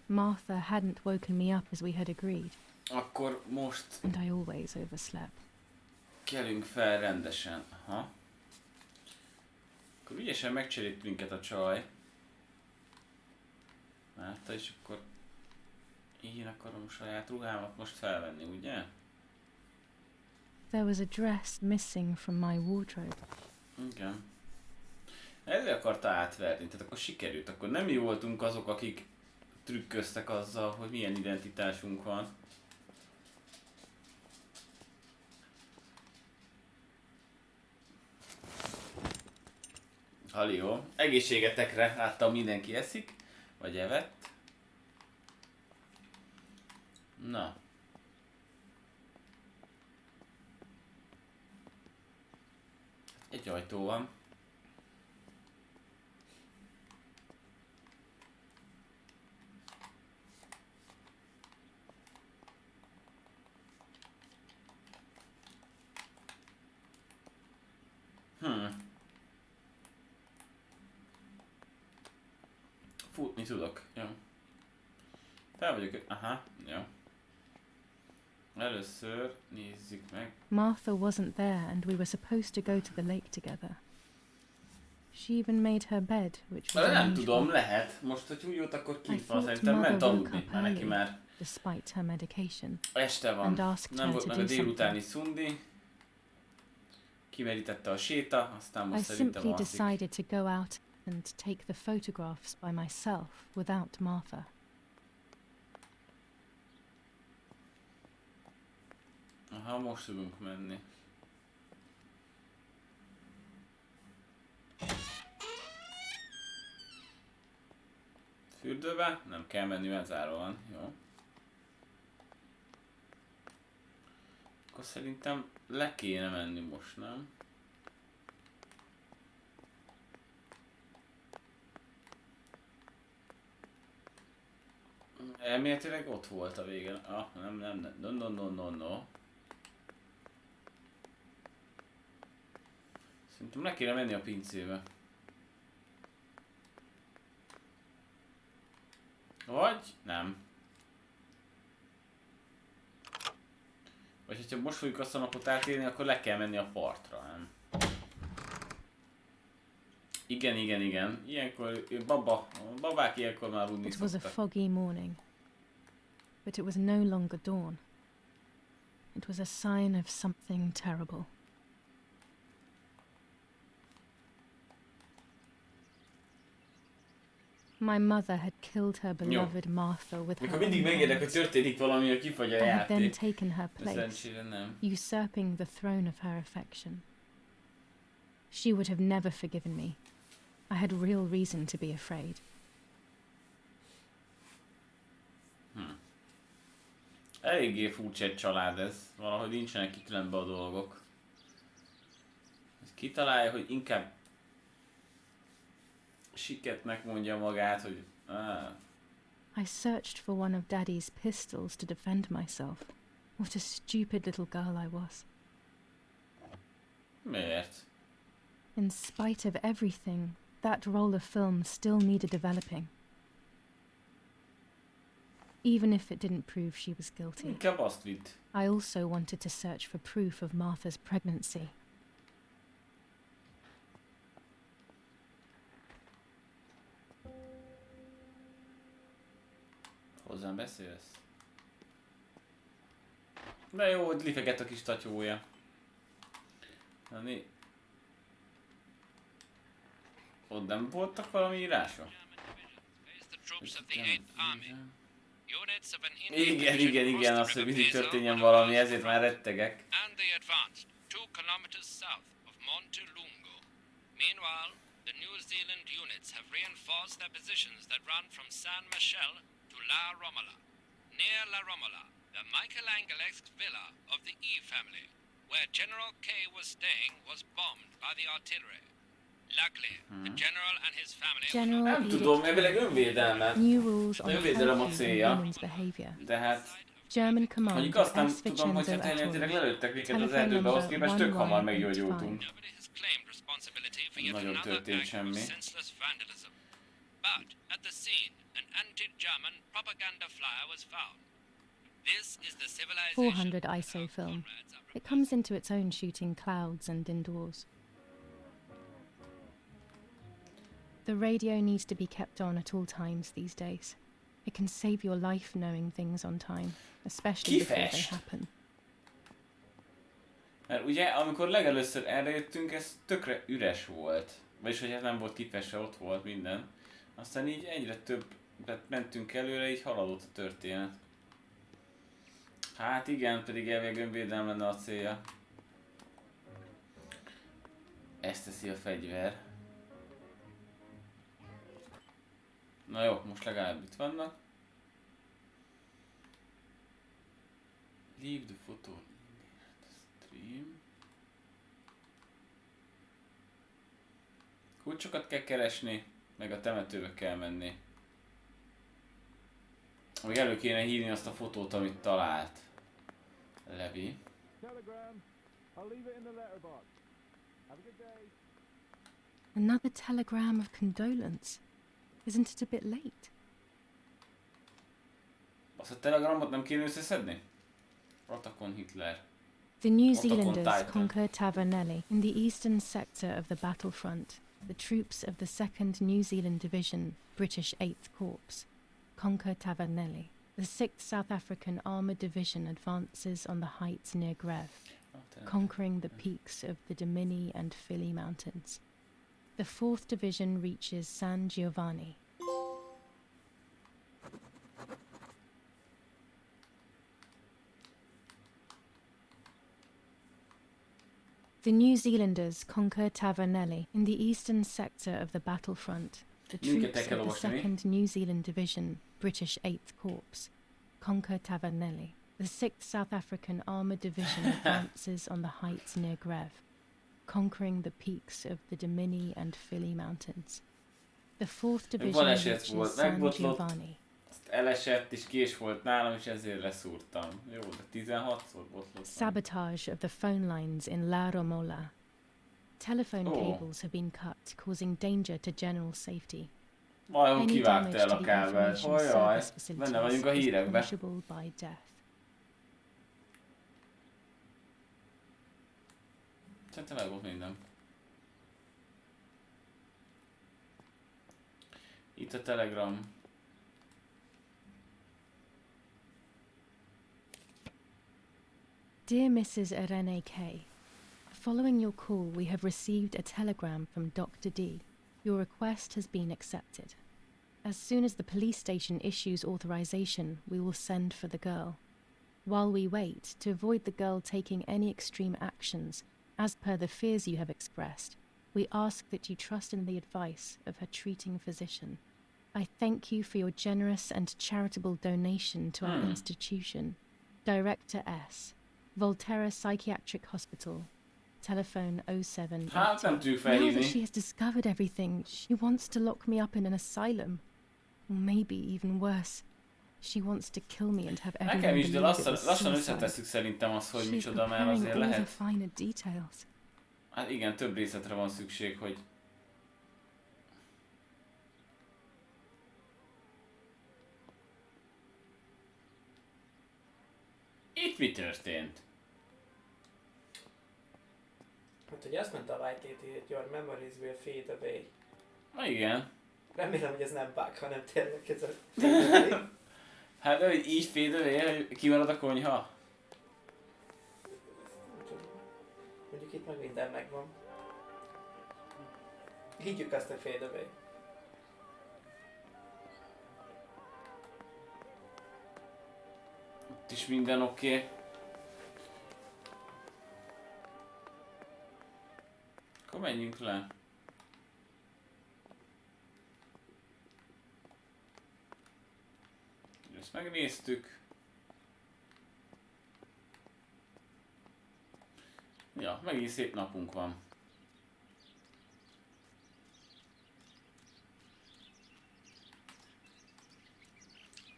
Martha hadn't woken me up as we had agreed. Akkor most And I always overslept. kelünk fel rendesen. Aha. Akkor ügyesen megcserélt minket a csaj. Látta, és akkor én akarom saját ruhámat most felvenni, ugye? There was a dress missing from my wardrobe. Igen. Ezzel akarta átverni, tehát akkor sikerült. Akkor nem mi voltunk azok, akik trükköztek azzal, hogy milyen identitásunk van. Halió. Egészségetekre, láttam mindenki eszik, vagy evett. Na. Egy ajtó van. Futni tudok, jó. Fel vagyok, aha, jó. Először nézzük meg. Martha wasn't there and we were supposed to go to the lake together. She even made her bed, which was Nem unusual. tudom, lehet. Most, hogy úgy jött, akkor I kint van. thought Szerintem ment Mother woke aludni, up mert neki early, már despite her medication. este van. And asked Nem her volt to meg a do délutáni szundi. Kimerítette a séta, aztán I most szerintem simply alszik. decided to go out and take the photographs by myself without Martha. Aha, most tudunk menni. Fürdőbe? Nem kell menni, mert zárva van. Jó. Akkor szerintem le kéne menni most, nem? Elméletileg ott volt a végén. Ah, nem. No. Szerintem le kéne menni a pincébe. Vagy nem. Vagy hogyha most fogjuk azt a napot átélni, akkor le kell menni a partra, nem? Igen. Ilyenkor, babák ilyenkor már aludni It was a szoktak. foggy morning, but it was no longer dawn. It was a sign of something terrible. My mother had killed her beloved Martha with her Mikor mindig own megérnek, hogy hands, történik valami, hogy kifagy a and had then játék. taken her De place, szerencsére nem. usurping the throne of her affection. She would have never forgiven me. I had real reason to be afraid. Eléggé furcsa egy család ez. Valahogy nincsenek kikülönbe a dolgok. Ez kitalálja, hogy inkább Siketnek mondja magát, hogy I searched for one of Daddy's pistols to defend myself. What a stupid little girl I was. miért? In spite of everything, that roll of film still needed developing. Even if it didn't prove she was guilty. Inkább azt vidd. I also wanted to search for proof of Martha's pregnancy. Hozzám beszélsz? De jó, hogy lifeget a kis tatyója. Ott nem voltak valami írások? Igen, az, hogy mindig történjen valami, ezért már rettegek. Meanwhile, the New Zealand units have reinforced their positions that run from San Michel to La Romola. Near La Romola, the Michelangelo-esque villa of the E family, where General K was staying, was bombed by the artillery. Luckily, the general and his family General Nem tudom, elvileg önvédelme. New rules on Önvédelem a curfew and célja. women's behavior. De hát, German command mondjuk of azt nem S. tudom, hogy Vincenzo hát elméletileg Attori. lelőttek minket az Telephone erdőbe, ahhoz number képest tök hamar 1185. meggyógyultunk. Nobody has claimed responsibility for yet Nagyon another történt act of semmi. senseless vandalism. But at the scene, an anti-German propaganda flyer was found. This is the civilization 400 ISO film. It comes into its own shooting clouds and indoors. The radio needs to be kept on at all times these days. It can save your life knowing things on time, especially before they Kifest. happen. Mert ugye, amikor legelőször erre jöttünk, ez tökre üres volt. Vagyis, hogy hát nem volt kifestve, ott volt minden. Aztán így egyre többet mentünk előre, így haladott a történet. Hát igen, pedig elvég önvédelem lenne a célja. Ezt teszi a fegyver. Na jó, most legalább itt vannak. Leave the photo in the stream. Kulcsokat kell keresni, meg a temetőbe kell menni. Még elő kéne hívni azt a fotót, amit talált. Levi. Another telegram of condolence. Isn't it a bit late? Azt a telegramot nem kéne összeszedni? Ratakon Hitler. The New What a Zealanders contact. conquered Tavernelli in the eastern sector of the battlefront. The troops of the 2nd New Zealand Division, British 8th Corps, conquer Tavernelli. The 6th South African Armoured Division advances on the heights near Greve, conquering the peaks of the Dimini and Philly Mountains. The 4th Division reaches San Giovanni. The New Zealanders conquer Tavernelli in the eastern sector of the battlefront. The Minket troops kell of the olvasni. 2nd New Zealand Division, British 8th Corps, conquer Tavernelli. The 6th South African Armoured Division advances on the heights near Greve, conquering the peaks of the Dimini and Philly Mountains. The 4th Division baleset reaches volt, San megbotlott. Giovanni. Azt elesett és kés volt nálam, és ezért leszúrtam. Jó, de 16-szor botlottam. Sabotage of the phone lines in La Romola. Telephone cables have been cut, causing danger to general safety. Majom Any kivágta damage el to a the kábelt. information Hajjaj, service benne vagyunk a facilities is hírekben. punishable by death. Szerintem meg volt minden. Itt a Telegram. Dear Mrs. Irene K., following your call, we have received a telegram from Dr. D. Your request has been accepted. As soon as the police station issues authorization, we will send for the girl. While we wait, to avoid the girl taking any extreme actions, as per the fears you have expressed, we ask that you trust in the advice of her treating physician. I thank you for your generous and charitable donation to our institution. Director S. Volterra Psychiatric Hospital. Telephone 07. Hát nem tudjuk Now that felhívni. she has discovered everything, she wants to lock me up in an asylum. Or maybe even worse. She wants to kill me and have everyone Nekem is, de believe it was lassan suicide. összetesszük szerintem azt, hogy She is micsoda, mert preparing azért all the lehet. finer details. Hát igen, több részletre van szükség, hogy... Itt mi történt? Hát ugye azt mondta a White Lady, hogy your memories will fade away. Na igen. Remélem, hogy ez nem bug, hanem tényleg ez a fade away. Hát de hogy így féldelé, hogy kimarad a konyha? Mondjuk itt meg minden megvan. Higgyük azt, hogy fade away. Itt is minden oké. Akkor menjünk le. Ezt megnéztük. Ja, megint szép napunk van.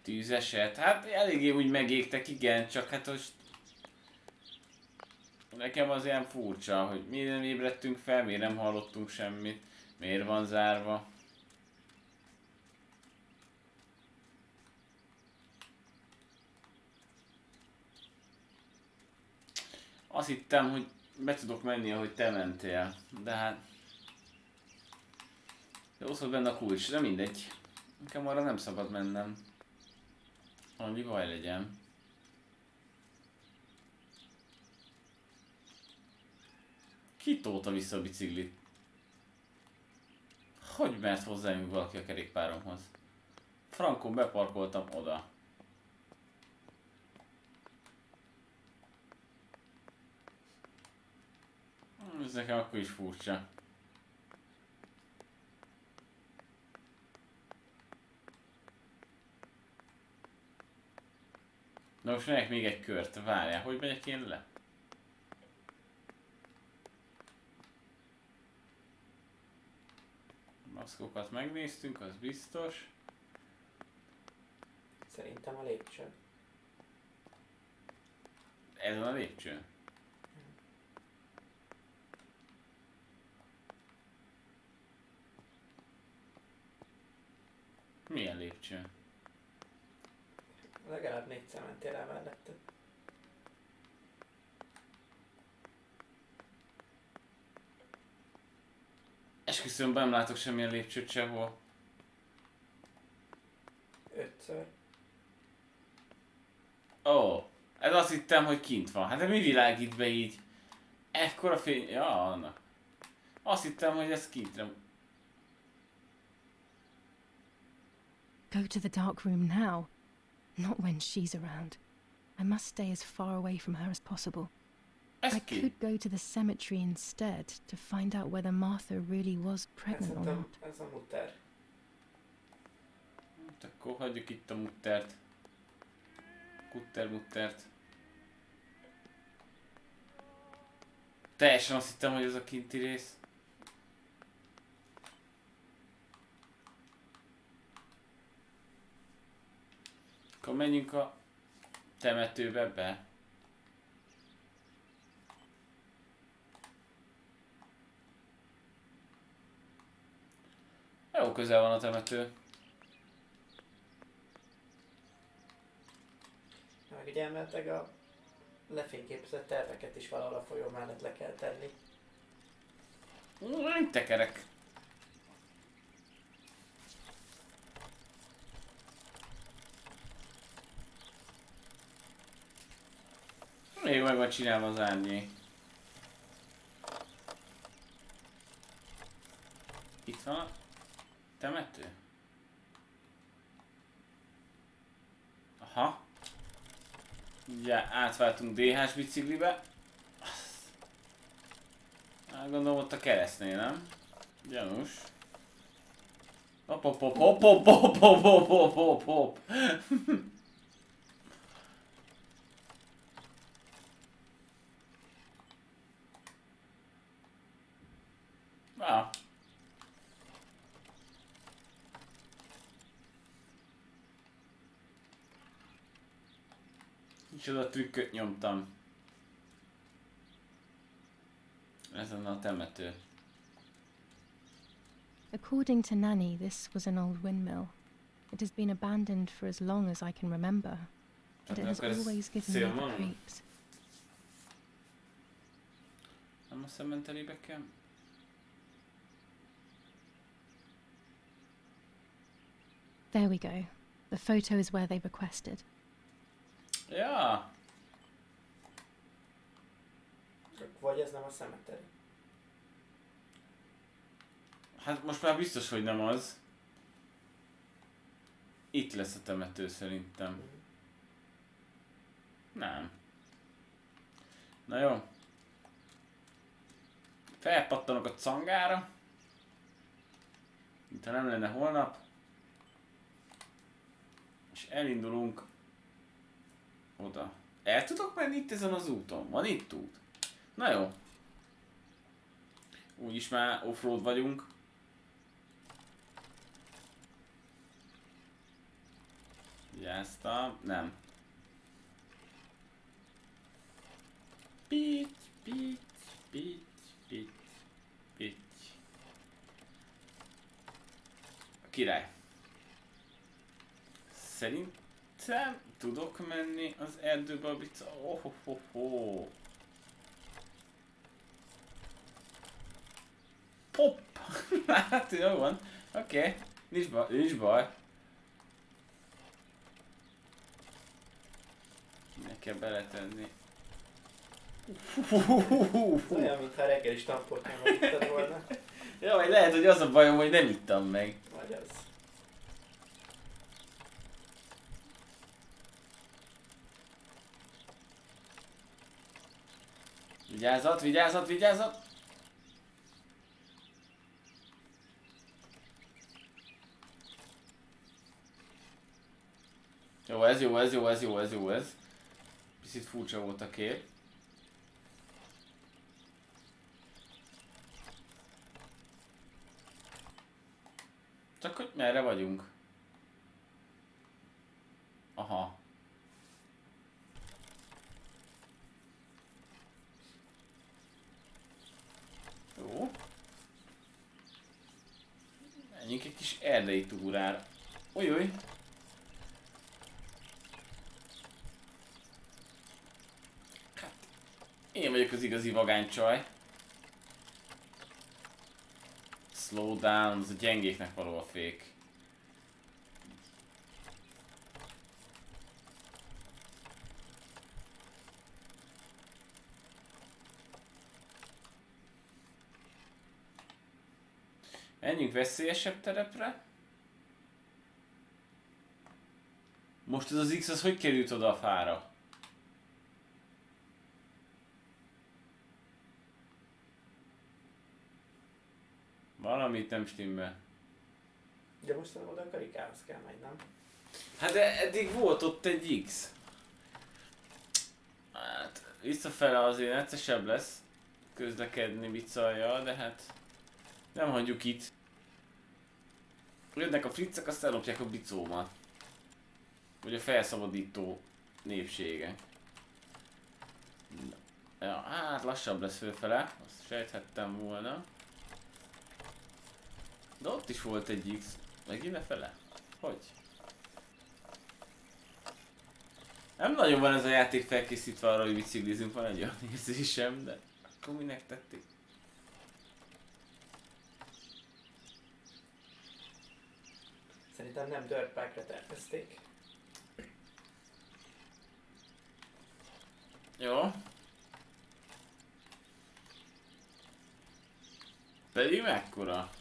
Tűzeset, hát eléggé úgy megégtek, igen, csak hát most... Nekem az ilyen furcsa, hogy miért nem ébredtünk fel, miért nem hallottunk semmit, miért van zárva. Azt hittem, hogy be tudok menni, ahogy te mentél, de hát... De ott volt benne a kulcs, de mindegy. Nekem arra nem szabad mennem. Annyi baj legyen. Ki tolta vissza a biciklit? Hogy mert hozzájönk valaki a kerékpáromhoz? Frankon beparkoltam oda. Ez nekem akkor is furcsa. Na most megyek még egy kört, várjál, hogy megyek én le? Maszkokat megnéztünk, az biztos. Szerintem a lépcsőn. Ezen a lépcsőn? Milyen lépcsőn? Legalább 4 mentél el mellette. Esküszöm, nem látok semmilyen lépcsőt sehol. 5-ször. Ó, ez azt hittem, hogy kint van. Hát de mi világít be így? Ekkora fény... Ja, annak. Azt hittem, hogy ez kintre... Go to the dark room now. Not when she's around. I must stay as far away from her as possible. Ez I ki? could go to the cemetery instead to find out whether Martha really was Hát pregnant or szerintem not. ez a mutter. Hát akkor hagyjuk itt a muttert. Muttert. Teljesen azt hittem, hogy ez a kinti rész. Akkor menjünk a temetőbe be. Jó közel van a temető. Meg ugye elméletileg a lefényképezett terveket is valahol a folyó mellett le kell tenni. Nem tekerek. Még meg van csinálva az árnyék. Itt van a temető? Aha. Ugye átváltunk DH-s biciklibe. Hát gondolom ott a keresztnél, nem? Gyanús. Hopp. Ah. Micsoda trükköt nyomtam. Ezen a temető. According to Nanny, this was an old windmill. It has been abandoned for as long as I can remember, but it has Akkor ez always given me szél the van? creeps. Nem a cementerébe kell? There we go. The photo is where they requested. Ja. Vagy ez nem a cemetery. Hát most már biztos, hogy nem az. Itt lesz a temető szerintem. Nem. Na jó. Felpattanok a cangára. Mintha nem lenne holnap. És elindulunk oda. El tudok menni itt ezen az úton? Van itt út? Na jó. Úgyis már offroad vagyunk. Vigyáztam. Nem. Pitty. A király. Szerintem tudok menni az erdőbe a bica. Oh. Pop! Hát jó van. Oké. Nincs baj. Ne kell beletenni. Olyan, mintha reggel is tampót nem ittad volna. Ja, vagy lehet, hogy az a bajom, hogy nem ittam meg. Vagy az. Vigyázat! Jó, ez. Picit furcsa volt a kép. Csak hogy merre vagyunk? Aha. Jó. Menjünk egy kis erdei túrára. Ujjj! Hát, én vagyok az igazi vagánycsaj. Slow down, az a gyengéknek való a fék. Menjünk veszélyesebb terepre. Most ez az X az hogy került oda a fára? Valamit nem stimmel. De most nem oda a karikához kell megy, nem? Hát de eddig volt ott egy X. Hát visszafele azért neccesebb lesz közlekedni bicajjal, de hát nem hagyjuk itt. Jönnek a fricek, azt ellopják a bicómat. Vagy a felszabadító népsége. Ja, hát lassabb lesz fölfele, azt sejthettem volna. De ott is volt egy X. Megint lefele? Hogy? Nem nagyon van ez a játék felkészítve arra, hogy biciklizünk, van egy olyan érzésem, de akkor minek tették? Szerintem nem dirtbike-re tervezték. Jó. Pedig mekkora?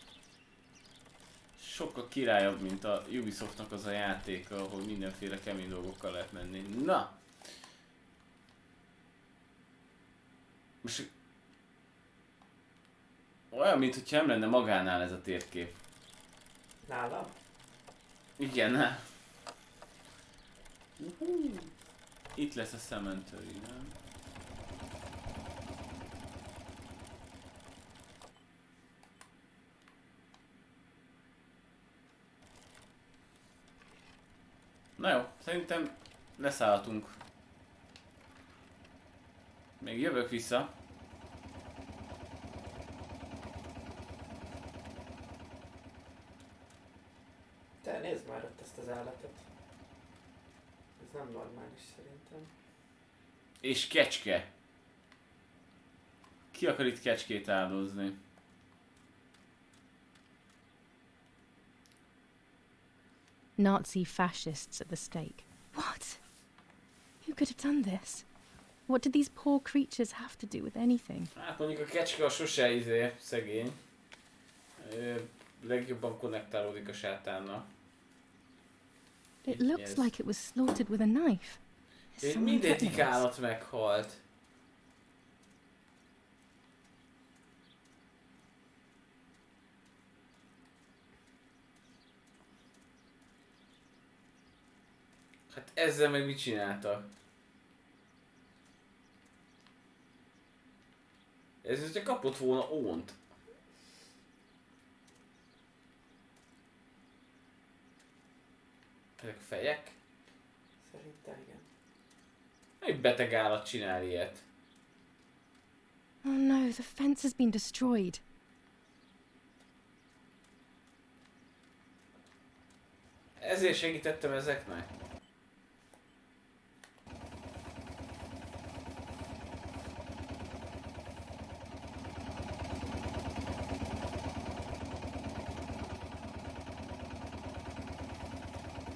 Sokkal királyabb, mint a Ubisoftnak az a játéka, ahol mindenféle kemény dolgokkal lehet menni. Na! Most... Olyan, mintha nem lenne magánál ez a térkép. Nálam? Igen, ne? Itt lesz a cemetery, nem? Na jó, szerintem leszállhatunk. Még jövök vissza. Te nézd már ott ezt az állatot. Ez nem normális szerintem. És kecske. Ki akar itt kecskét áldozni? Nazi fascists at the stake. What? Who could have done this? What did these poor creatures have to do with anything? Hát mondjuk a kecske a sose szegény. Legjobban konnektálódik a sátánnal. It looks like it was slaughtered with a knife. Is someone Mindegyik getting this? állat meghalt. Hát ezzel meg mit csináltak? Ez hogyha kapott volna ónt. Ezek fejek? Szerintem igen. Egy beteg állat csinál ilyet. Oh no, the fence has been destroyed. Ezért segítettem ezeknek.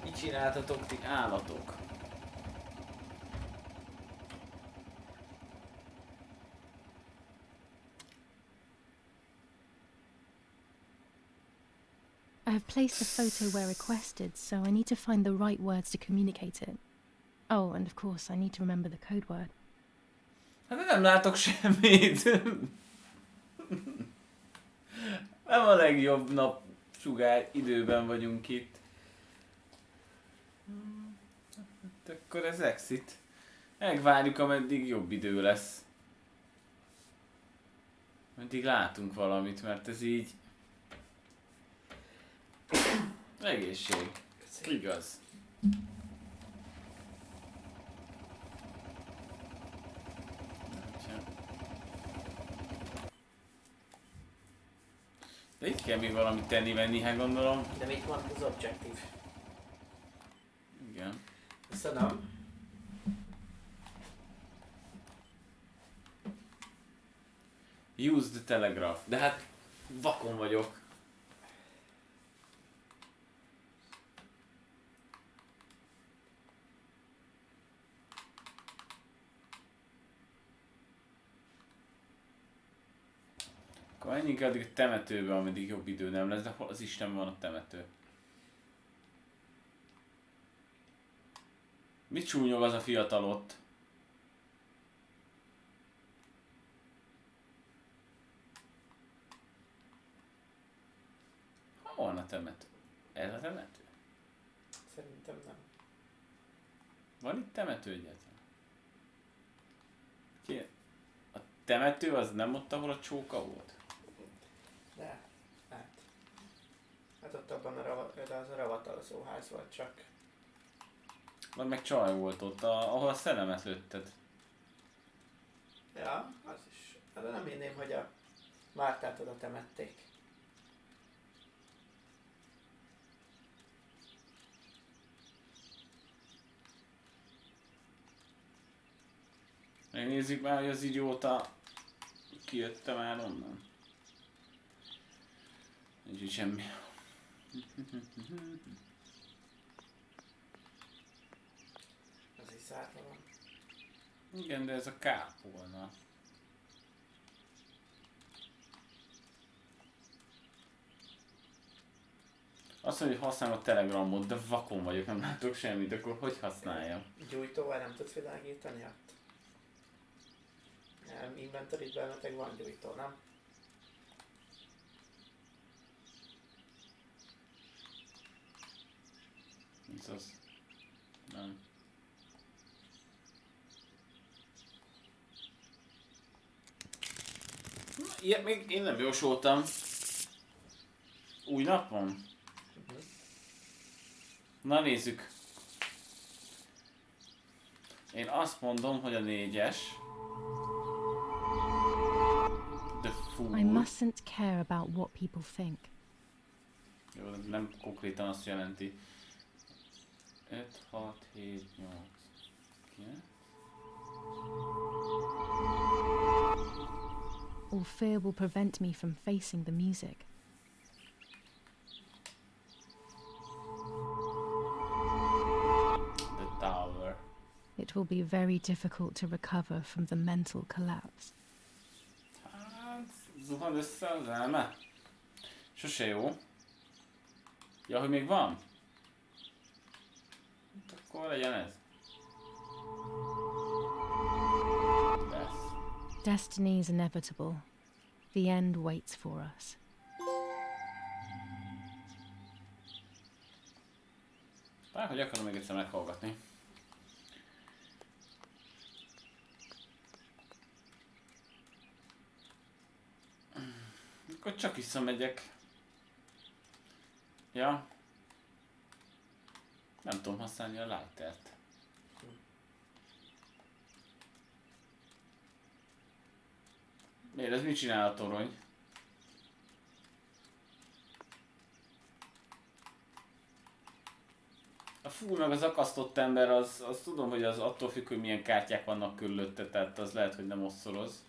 Mit csináltatok ti állatok? I have placed the photo where requested, so I need to find the right words to communicate it. Oh, and of course, I need to remember the code word. Hát nem látok semmit. Nem a legjobb napsugár időben vagyunk itt. Hát akkor ez exit. Megvárjuk, ameddig jobb idő lesz. Ameddig látunk valamit, mert ez így... Egészség. Igaz. De itt kell még valamit tenni-venni, hát gondolom. De még van az objektív. Igen. Köszönöm. Use the telegraph. De hát vakon vagyok. Akkor menjünk addig a temetőbe, ameddig jobb idő nem lesz, de hol az Isten van a temető? Mit csúnyog az a fiatal ott? Hol van a temető? Ez a temető? Szerintem nem. Van itt temető egyáltalán? Ki? A temető az nem ott, ahol a csóka volt? De, hát. Hát ott abban az a ravatalozóház volt csak. Vagy meg csaj volt ott, ahol a szellemet lőtted. Ja, az is. De nem hinném, hogy a Mártát oda temették. Megnézzük már, hogy az idióta kijötte már onnan. Nincs itt semmi. Az is zárva van. Igen, de ez a kápolna. Azt mondja, hogy használom a telegramot, de vakon vagyok, nem látok semmit, akkor hogy használjam? Gyújtóval nem tudsz világítani? Hát. Inventory-ben meg van gyújtó, nem? Ez az. Nem. Ilyet még én nem jósoltam. Új nap van? Na nézzük. Én azt mondom, hogy a 4-es. The Fool. I mustn't care about what people think. Jó, nem konkrétan azt jelenti. 5, 6, 7, 8, 9. All fear will prevent me from facing the music. The Tower. It will be very difficult to recover from the mental collapse. Hát, zuhan össze az elme. Sose jó. Ja, hogy még van? Hát akkor legyen ez. Lesz. Destiny is inevitable. The end waits for us. Talán, hogy akarom még egyszer meghallgatni. Akkor csak visszamegyek. Ja. Nem tudom használni a lightert. Miért ez mit csinál a torony? A fú, meg az akasztott ember, az tudom, hogy az attól függ, hogy milyen kártyák vannak körülötte, tehát az lehet, hogy nem osszoroz.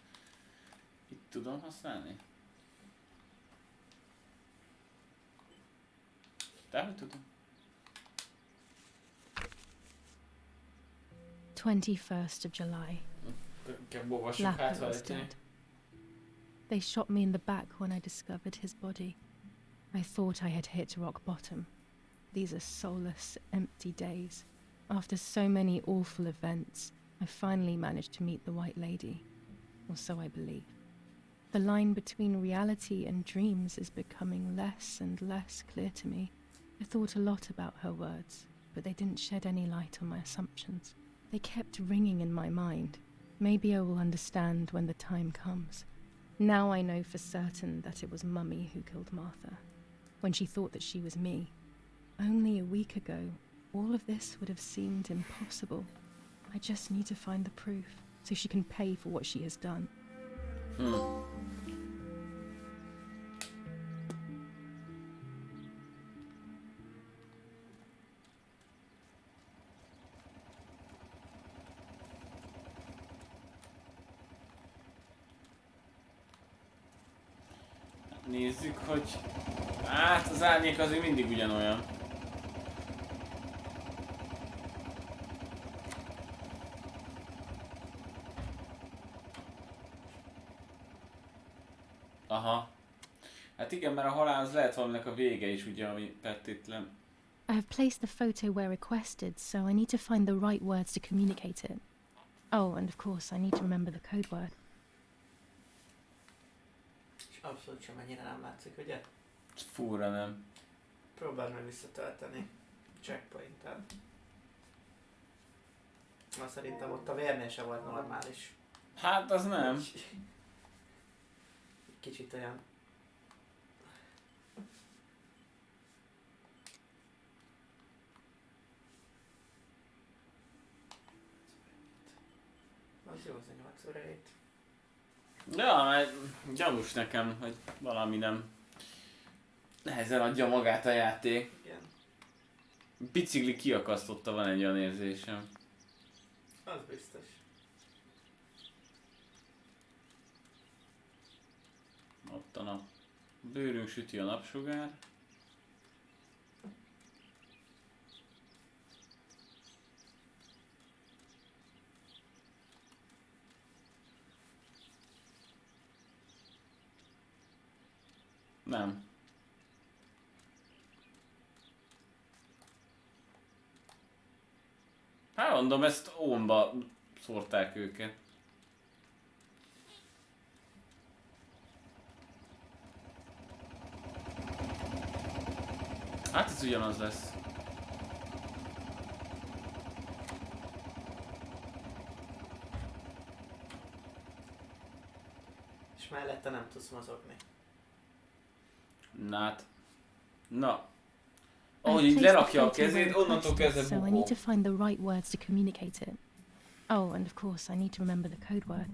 Itt tudom használni? De hogy tudom? 21st of July. Inkább olvassuk hát, Lappo ha was lehetne. dead. They shot me in the back when I discovered his body. I thought I had hit rock bottom. These are soulless, empty days. After so many awful events, I finally managed to meet the White Lady. Or so I believe. The line between reality and dreams is becoming less and less clear to me. I thought a lot about her words, but they didn't shed any light on my assumptions. They kept ringing in my mind. Maybe I will understand when the time comes. Now I know for certain that it was Mummy who killed Martha, when she thought that she was me. Only a week ago, all of this would have seemed impossible. I just need to find the proof, so she can pay for what she has done. Nézzük, hogy... Hát az árnyék azért mindig ugyanolyan. Aha. Hát igen, mert a halál az lehet valaminek a vége is, ugye, ami feltétlen. I have placed the photo where requested, so I need to find the right words to communicate it. Oh, and of course, I need to remember the code word. És abszolút sem ennyire nem látszik, ugye? Fúra nem. Próbáld meg visszatölteni checkpointen. Na szerintem ott a vérnél se volt normális. Hát az nem. Kicsit olyan... Az jó, az a 8 óra 7. Ja, mert gyanús nekem, hogy valami nem nehezen adja magát a játék. Igen. Bicikli kiakasztotta, van egy olyan érzésem. Az biztos. Ott a nap. Bőrünk süti a napsugár. Nem. Hát mondom, ezt ómba szórták őket. Hát ez ugyanaz lesz. És mellette nem tudsz mozogni. Na hát. Na. I Ahogy így placed the lerakja a photo where kezét, onnantól requested, kezdve so I need bukó. to find the right words to communicate it. Oh, and of course, I need to remember the code word.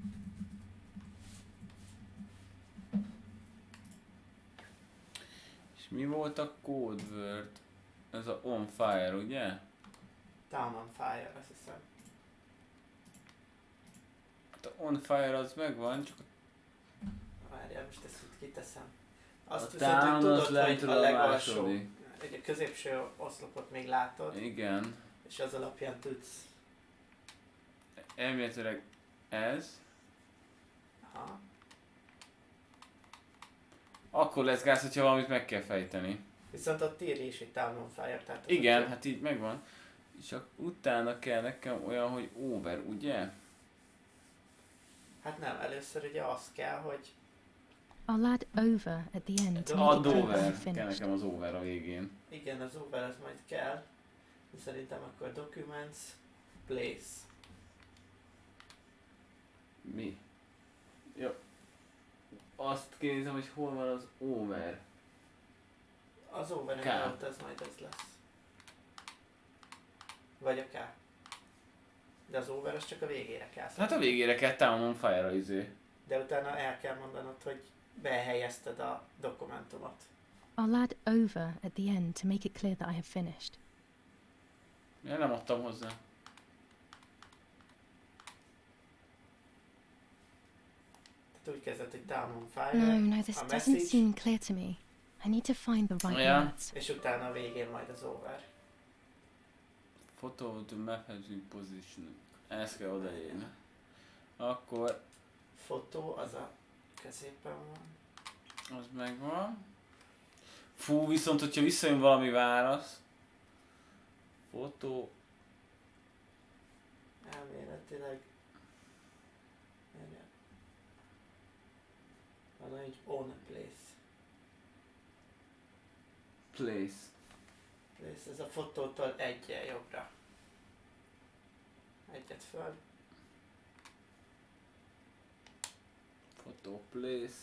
És mi volt a code word? Ez a on fire, ugye? Down on fire, azt hiszem. Hát a on fire az megvan, csak Várjál, most ezt itt kiteszem. a Azt viszont, hogy down az tudod, hogy lentről a a legalsó, második. a középső oszlopot még látod, Igen. és az alapján tudsz. Elméletileg ez. Aha. Akkor lesz gáz, hogyha valamit meg kell fejteni. Viszont ott írja is, hogy down on fire, tehát... az Igen, ott- hát így megvan. Csak utána kell nekem olyan, hogy over, ugye? Hát nem, először ugye az kell, hogy... I'll add over at the end to A make it clear that over. you've Kell finished. nekem az over a végén. Igen, az over az majd kell. De szerintem akkor documents, place. Mi? Jó. Azt kérdezem, hogy hol van az over. Az over K. előtt az majd ez lesz. Vagy a K. De az over az csak a végére kell. Hát a végére kell down on fire izé. De utána el kell mondanod, hogy behelyezted a dokumentumot. I'll add over at the end to make it clear that I have finished. Én nem adtam hozzá. Tehát úgy kezdett, hogy down on fire, No, this a doesn't message, seem clear to me. I need to find the right Yeah. words. és utána a végén majd az over. Photo of the map has been positioned. Ezt kell odaírni. Akkor Fotó az a középen van. az megvan. Fú, viszont hogyha visszajön valami válasz. Fotó. Elméletileg. Várjál. Van egy on place. Place. Place. Ez a fotótól egyel jobbra. Egyet föl. Photo place.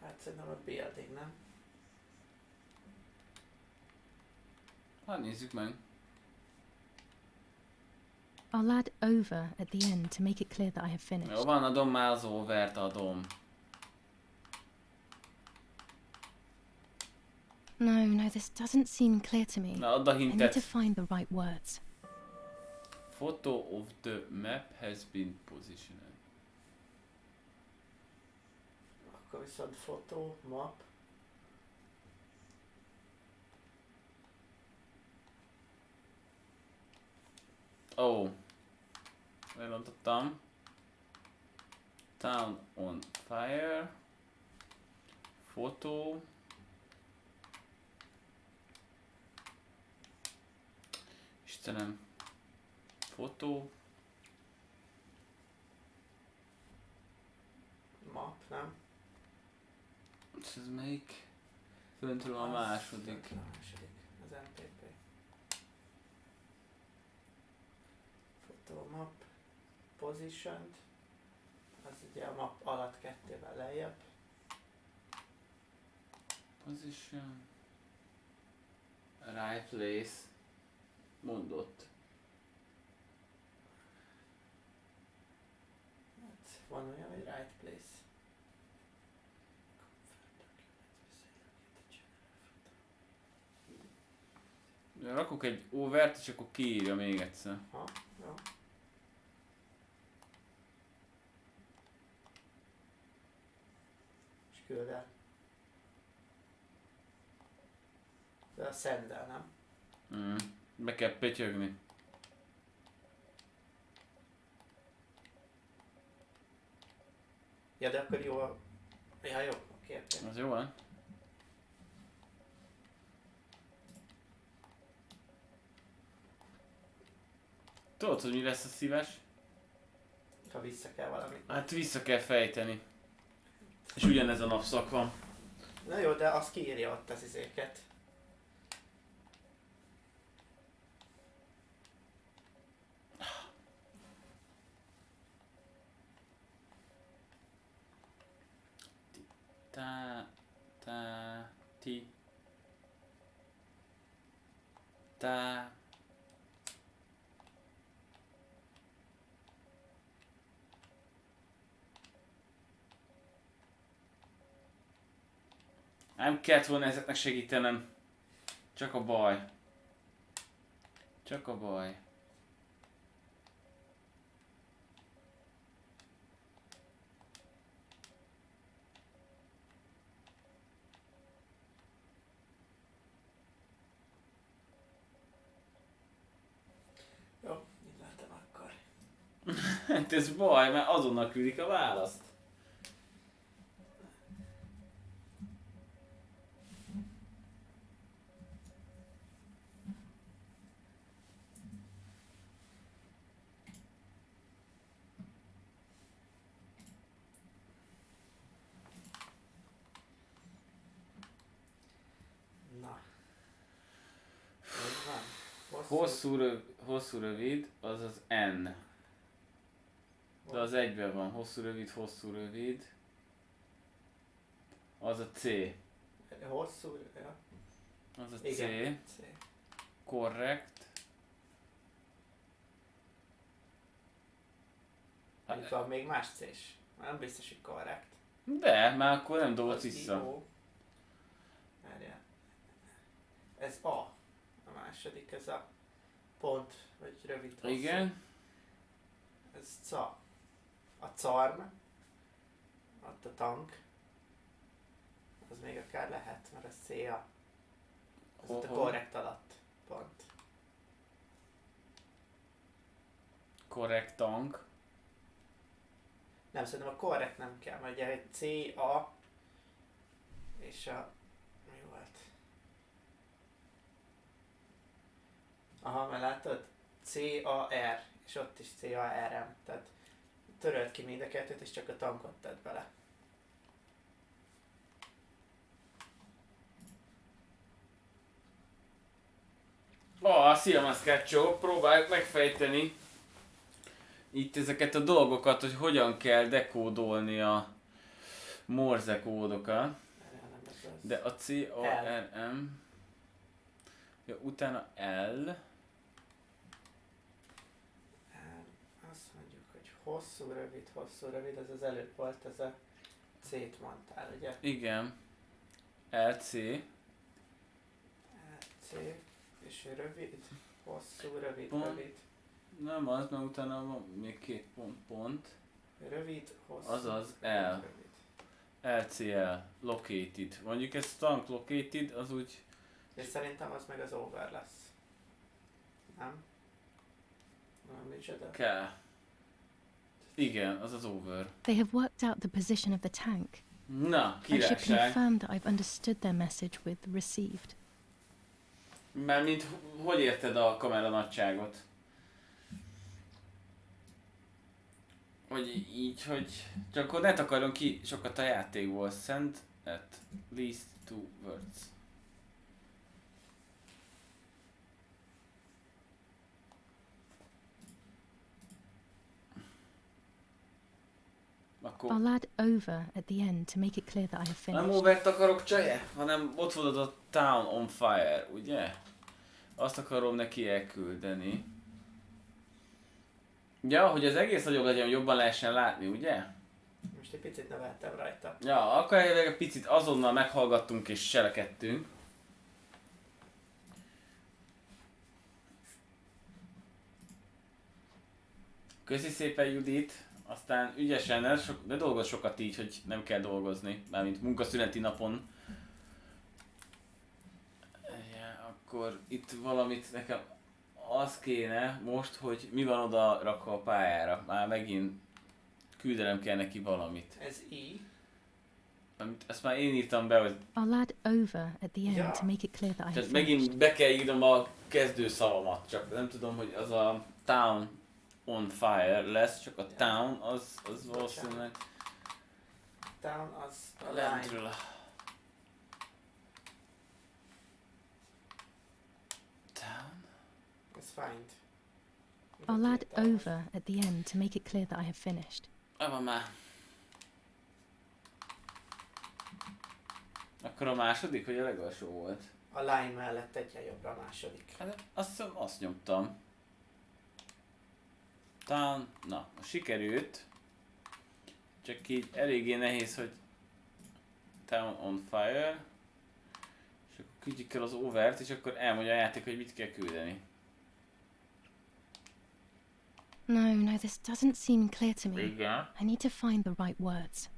Hát szerintem a building, nem? Hát nézzük meg. I'll add over at the end to make it clear that I have finished. Jó van, adom már az overt, adom. No, this doesn't seem clear to me. Na, add a I need to hintet. find the right words. Photo of the map has been positioned. Akkor viszont fotó, map. Ó. Elrontottam. Town on fire. Photo. Istenem. Photo. map, nem? És ez melyik? Föntről a második. A második, az MPP. Photo map, positioned, az ugye a map alatt kettővel lejjebb. Position. Right place. Mondott. Hát van olyan, hogy right place. Rakok egy overt, és akkor kiírja még egyszer. Ha, jó. És küld el. De a send-el, nem? Be kell pötyögni. Ja, de akkor jó. Ja, jó, oké. Az jó, van? Tudod, hogy mi lesz a szíves? Ha vissza kell valamit. Hát vissza kell fejteni. És ugyanez a napszak van. Na jó, de az kiírja ott az izéket. Ti. Ta. Nem kellett volna ezeknek segítenem. Csak a baj. Csak a baj. Jó, így látom akkor. Hát ez baj, mert azonnal küldik a választ. Na. Így van. Hosszú rövid, az az N. De az egyben van. Hosszú rövid. Az a C. Hosszú, ja. Az a C. Igen. C. Korrekt. Itt van még más C is. Már nem biztos, hogy korrekt. De, már akkor nem dobott Az vissza. IO. Várjál. Ez A. A második, ez a pont, vagy rövid hosszú. Igen. Ez CA. A CARM. Ott a tank. Az még akár lehet, mert ez CA. Ez ott a korrekt alatt. Pont. Korrekt tank. Nem, szerintem a korrekt nem kell, mert ugye egy CA és a... mi volt? Aha, mert látod? CAR, és ott is CARM, tehát törölt ki mind a kettőt, és csak a tankot tett bele. Szia Maszkácsó, próbáljuk megfejteni itt ezeket a dolgokat, hogy hogyan kell dekódolni a morze kódokat. De a C-A-R-M... Ja, utána L... Azt mondjuk, hogy hosszú, rövid, ez az előbb volt, ez a C-t mondtál, ugye? Igen. LC. C, és rövid, hosszú, rövid. Nem az, mert utána van még két pont. Rövid, hosszú, Azaz, rövid, L. LCL. Located. Mondjuk ez tank located, az úgy... És szerintem az meg az over lesz. Nem? Nem, micsoda? Kell. Igen, az az over. They have worked out the position of the tank. Na, I should királyság. confirm that I've understood their message with received. Mert mint hogy érted a kamera nagyságot? Hogy így, hogy csak akkor ne takarjon ki sokat a játékból. Send at least 2 words. Akkor I'll add over at the end to make it clear that I have nem finished. overt akarok csaje, hanem ott volt a town on fire, ugye? Azt akarom neki elküldeni. Ja, hogy az egész nagyobb legyen, jobban lehessen látni, ugye? Most egy picit neveltem rajta. Ja, akkor egy picit azonnal meghallgattunk és selekedtünk. Köszi szépen, Judit! Aztán ügyesen, ne dolgozz sokat így, hogy nem kell dolgozni, mármint munkaszüneti napon. Ja, akkor itt valamit nekem az kéne most, hogy mi van oda rakva a pályára. Már megint küldenem kell neki valamit. Ez I. Ezt már én írtam be, hogy I'll add over at the end Ja. to make it clear that I have tehát finished. megint be kell írnom a kezdőszavamat, csak nem tudom, hogy az a town on fire lesz, csak a town az valószínűleg Town az a line. lentről. Town? Ez find. I'll add over at the end to make it clear that I have finished. Van már. Akkor a második, vagy a legalsó volt? A line mellett egyre jobbra a második. Hát azt hiszem azt nyomtam. Town, na, sikerült. Csak így eléggé nehéz, hogy Town on fire. És akkor küldjük el az overt, és akkor elmondja a játék, hogy mit kell küldeni. No, this doesn't seem clear to me. Igen. I need to find the right words.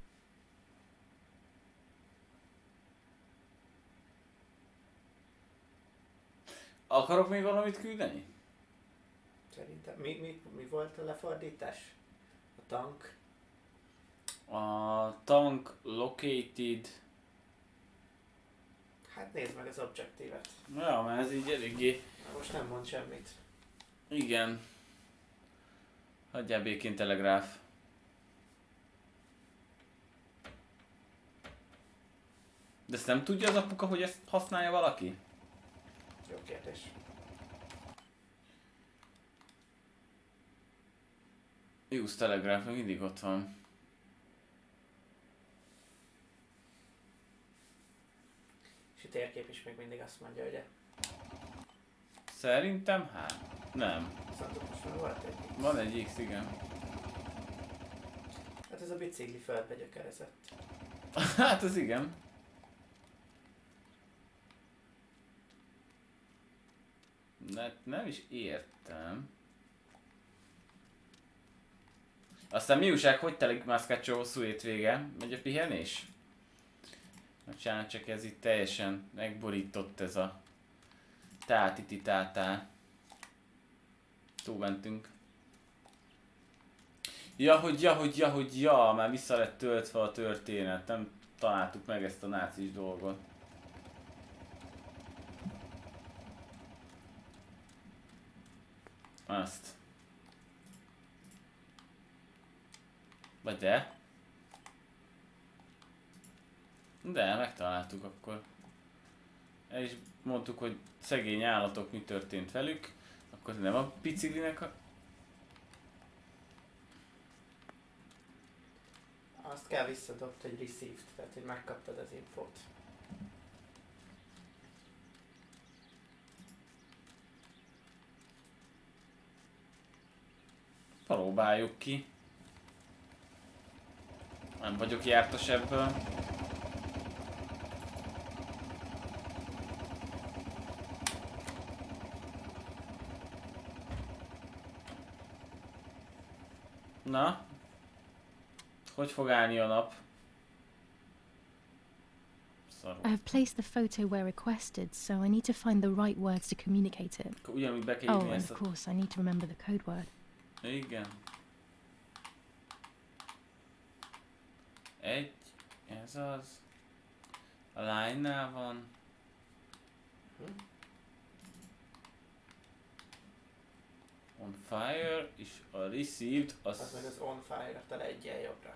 Akarok még valamit küldeni? Szerintem mi volt a lefordítás? A tank. A tank located... Hát nézd meg az objektívet. Ja, mert ez így eléggé... Most nem mond semmit. Igen. Hagyjál békén, telegráf. De ezt nem tudja az apuka, hogy ezt használja valaki? Jó kérdés. Use telegráf, még mindig ott van. És a térkép is még mindig azt mondja, ugye? Szerintem hát nem. Szóval most már volt egy X. Van egy X, igen. Hát ez a bicikli földbe gyökerezett. Hát az igen. Nem is értem. Aztán mi újság, hogy telik Mászkácsó hosszú hétvége? Megy a pihenés? Bocsánat, csak ez itt teljesen megborított ez a tátiti tátá. Túlmentünk. Ja, már vissza lett töltve a történet. Nem találtuk meg ezt a nácis dolgot. Azt. Vagy de? De, megtaláltuk akkor. El is mondtuk, hogy szegény állatok, mi történt velük. Akkor nem a biciklinek a... Azt kell visszadobd, hogy received, tehát hogy megkaptad az infót. Próbáljuk ki. Nem vagyok jártas ebből. Na? Hogy fog állni a nap? Szarul. I have placed the photo where requested, so I need to find the right words to communicate it. Akkor ugyanúgy be kell Oh, írni and ezt of a... course, I need to remember the code word. Igen. Egy, ez az. A line-nál van. On fire, és a received Az meg az on fire-tal egyen jobbra.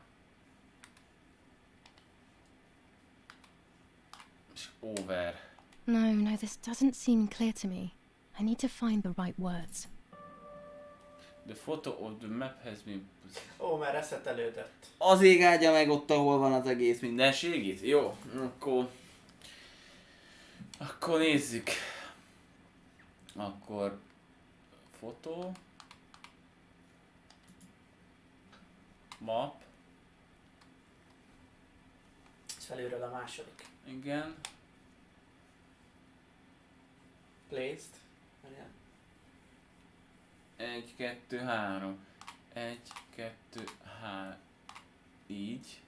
és over. No, this doesn't seem clear to me. I need to find the right words. The photo of the map has been... Ó, már reszetelődött. Az ég áldja meg ott, ahol van az egész mindenségét? Jó, akkor nézzük. Akkor fotó, map, Ez felülről a második. igen, Placed. Várjál. 1, 2, 3, 1, 2, 3, így,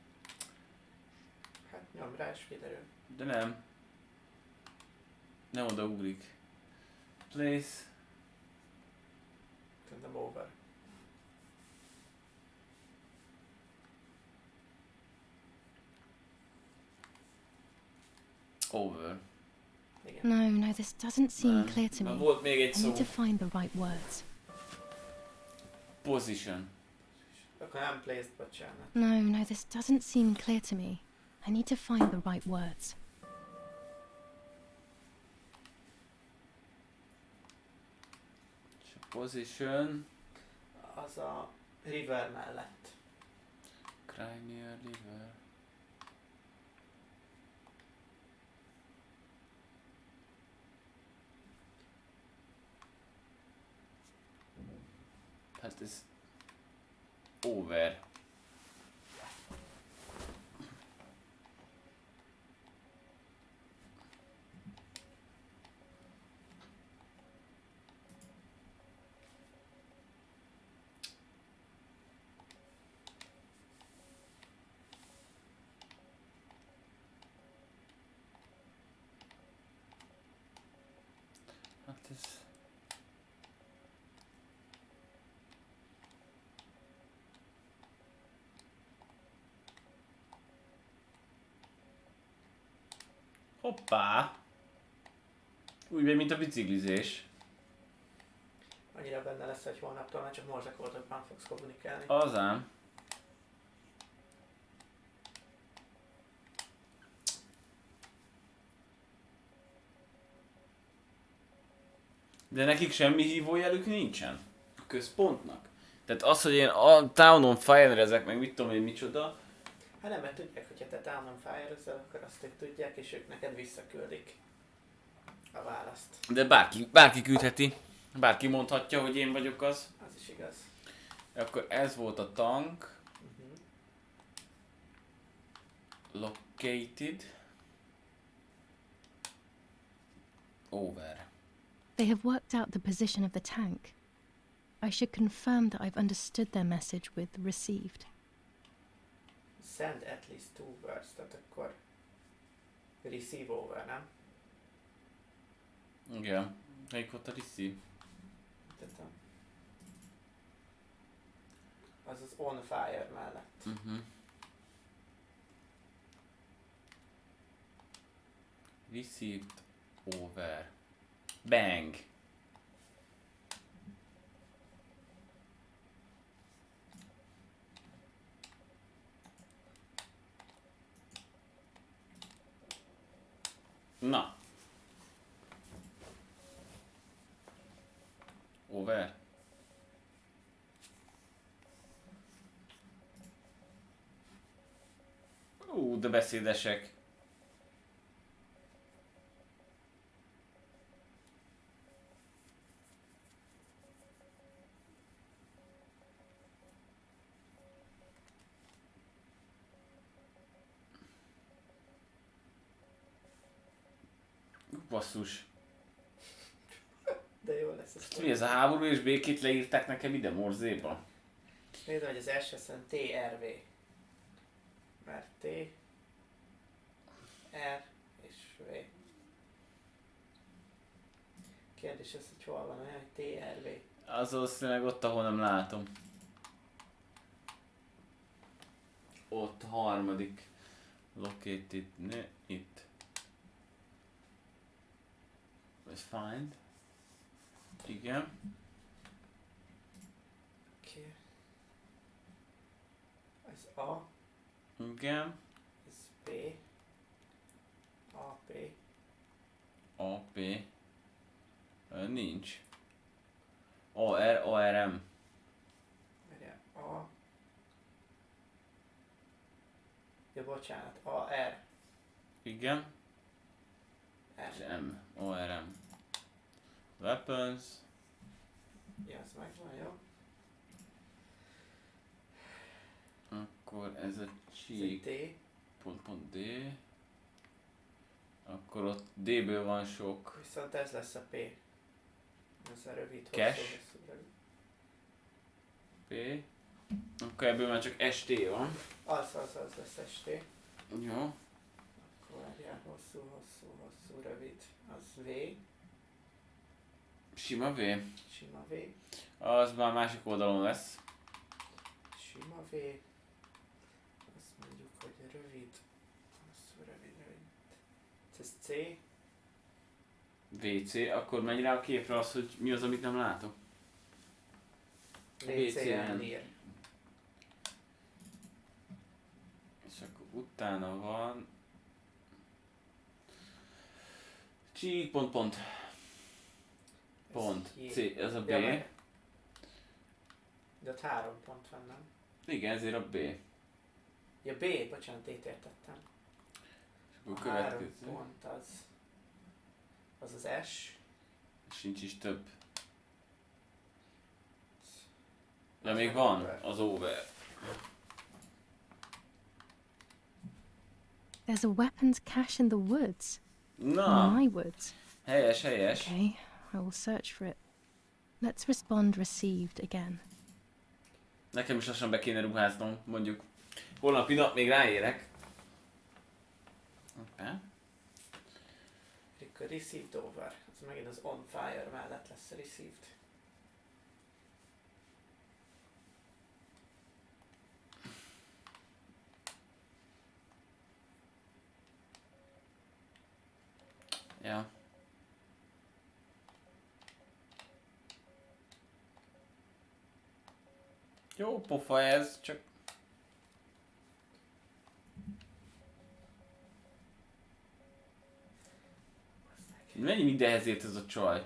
Hát nyom rá és kiderül. de nem oda ugrik. Place, Szerintem over. over. Igen. No, this doesn't seem clear to Na, me. volt még egy I need szó. to find the right words. Position. Akkor nem placed, bocsánat. No, this doesn't seem clear to me. I need to find the right words. Position. Az a river mellett. Crimea River. Hát ez over. Hát ez... Hoppá! Úgy vagy, mint a biciklizés. Annyira benne lesz, hogy holnaptól már csak morzsakódokban fogsz kommunikálni. Az ám. De nekik semmi hívójelük nincsen? A központnak? Tehát az, hogy én a Town on Fire-ezek, meg mit tudom én micsoda. Hát nem, mert tudják, hogyha te Town on Fire-özel, akkor azt ők tudják, és ők neked visszaküldik a választ. De bárki küldheti. Bárki mondhatja, hogy én vagyok az. Az is igaz. Akkor ez volt a tank. Located. Over. They have worked out the position of the tank. I should confirm that I've understood their message with received. Send at least 2 words, tehát akkor receive over, nem? Igen. Melyik volt a receive? Tehát az az on fire mellett. Received over. Bang. Na. Over. De beszédesek. Basszus. De jó lesz ez. Mi ez a háború és békét leírták nekem ide morzéba? Nézd, hogy az első szem TRV. Mert T, R és V. Kérdés az, hogy hol van olyan, hogy TRV. Az valószínűleg ott, ahol nem látom. Ott harmadik. Located, ne, itt. Vagy find. Igen. A, Igen. ez P, A, P, AP. Nincs. AR, ARM. várjál, A, ja bocsánat, A, R, Igen. És R, M. ARM. Weapons. ja, ez megvan, jó? Akkor ez a Ez egy csík. D, Pont D. Akkor ott D-ből van sok. viszont ez lesz a P. Ez a rövid, Cash. hosszú, rövid. P. Akkor ebből már csak ST van. Az lesz ST. Jó. Akkor várjál, hosszú, rövid. Az V, Sima V. sima V, Az már másik oldalon lesz. sima V. Azt mondjuk, hogy rövid, hosszú, rövid. Ez C, WC. Akkor menj rá a képre az, hogy mi az, amit nem látok. VCN ír. És akkor utána van... Csík, pont. Pont. J. C, ez a B. Ja, de ott 3 pont van, nem? Igen, ezért a B. És Ja, B, bocsánat, itt értettem. akkor A 3 következő. pont az az S. Sincs is több. De még van az over. There's a weapons cache in the woods. Na, My woods. helyes. Okay, I will search for it. Let's respond received again. Nekem is lassan be kéne ruháznom, mondjuk. Holnapi nap még ráérek. Hoppá. Akkor received over. Ez megint az on fire mellett lesz received. Ja. Jó pofa ez, csak... Mennyi mindenhez ért ez a csaj?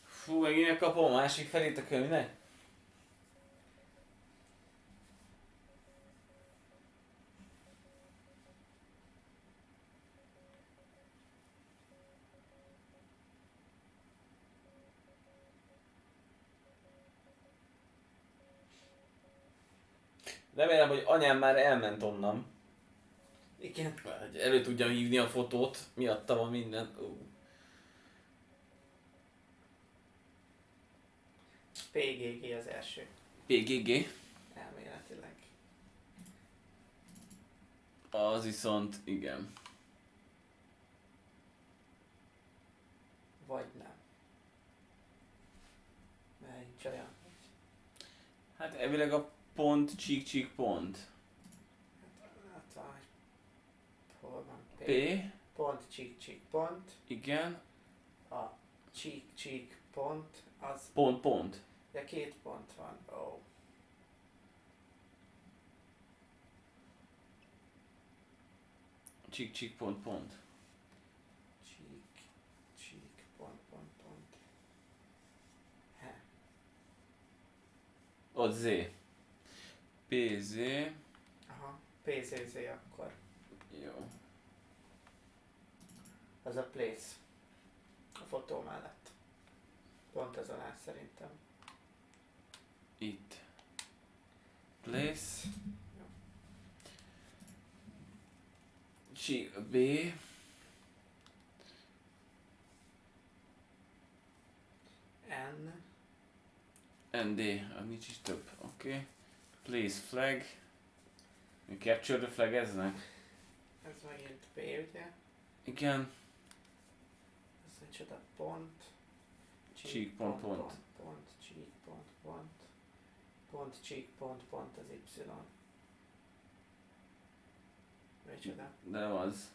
Fú, megint megkapom a másik felét a könyvnek? Remélem, hogy anyám már elment onnan. Igen. Hogy elő tudjam hívni a fotót, miatta van minden. PGG az első. PGG. Elméletileg. Az viszont igen. Vagy nem. Mert nincs olyan. Hát elvileg a pont, csík, pont. Hát van, hogy hol van P. P. Pont, csík, pont. Igen. A csík, pont. Az, Pont. de 2 pont van. Oh. Csík, pont. Csík, pont. He. Ott Z. PZ. Aha. PZZ akkor. Jó. Az a place. A fotó mellett. Pont ez alá szerintem. Itt. Place. Csík, B. N. ND. Nincs is több. Oké. Okay. Place flag. Capture the flag eznek? Ez megint P, ugye? Igen. Ez micsoda pont. Csík, pont. Pont, csík, pont. Pont, csík, pont az Y. Micsoda? De nem az.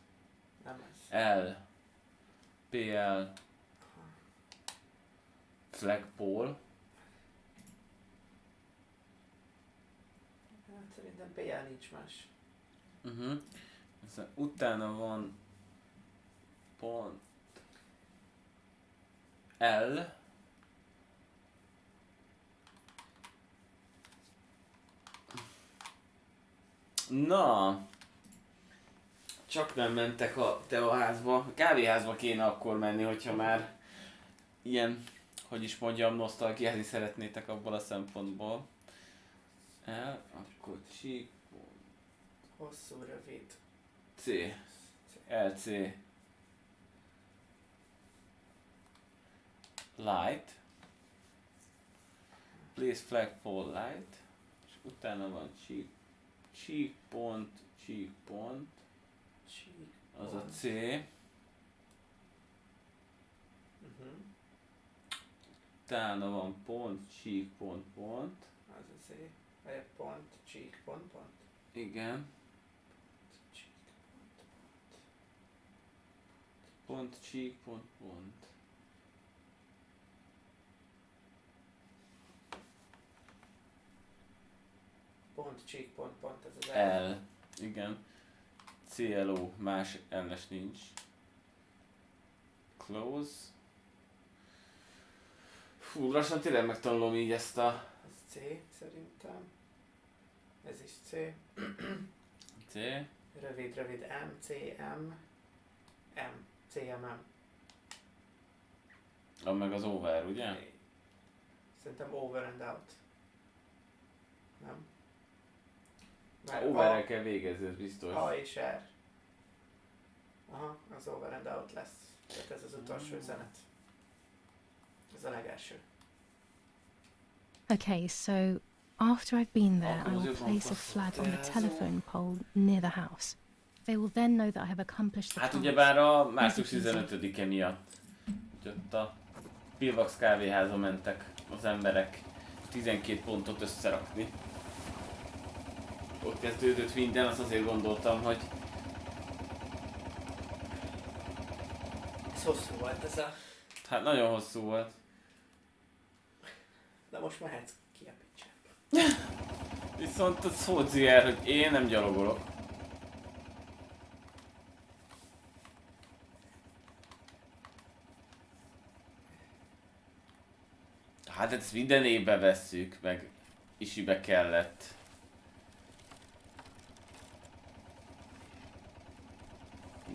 Nem ez. L. PL. Flagpole. Hát szerintem Szerintem PL nincs más. Aztán utána van pont L. Na, csak nem mentek a teaházba. A kávéházba kéne akkor menni, hogyha már ilyen, hogy is mondjam, nosztalgiázni szeretnétek abból a szempontból. Akkor csík, Hosszú, rövid. C, LC, light, place flagpole light, és utána van cheek pont, az a C, utána van pont, cheek pont, Az a C. Vagy pont, cheek, pont. igen, Cheek, pont, cheek pont. Pont, cheek, pont, ez az L, igen, CLO, más L-es nincs. Close. Fú, lassan tényleg megtanulom így ezt a... Ez C szerintem. Ez is C. C. Rövid, M, C, M. C, M. Meg az over, ugye? Szerintem over and out. Nem? Overrel kell végezni, ez biztos. A és R. Aha, az over and out lesz. Tehát ez az utolsó üzenet. Ez a legelső. Okay, so after I've been there, I will place a flag on the telephone pole near the house. They will then know that I have accomplished the Hát task. ugyebár a március 15-e miatt. Hogy ott a Pilvax kávéházon mentek az emberek 12 pontot összerakni. Ott kezdődött minden, azt azért gondoltam, hogy... Ez hosszú volt ez a... Hát nagyon hosszú volt. De most mehetsz ki a picsába. Viszont a szódzier, hogy én nem gyalogolok. Hát ezt minden évbe vesszük, meg isibe kellett.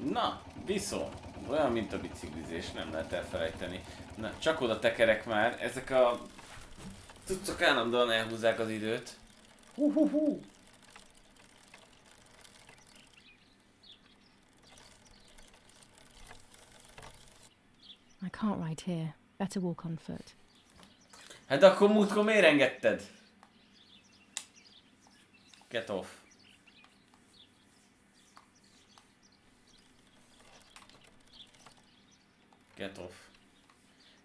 Na, viszont olyan, mint a biciklizés, nem lehet elfelejteni. Na, csak oda tekerek már, ezek a cuccok állandóan elhúzzák az időt. I can't ride here. Better walk on foot. Hát akkor múltkor miért engedted? Get off. Get off.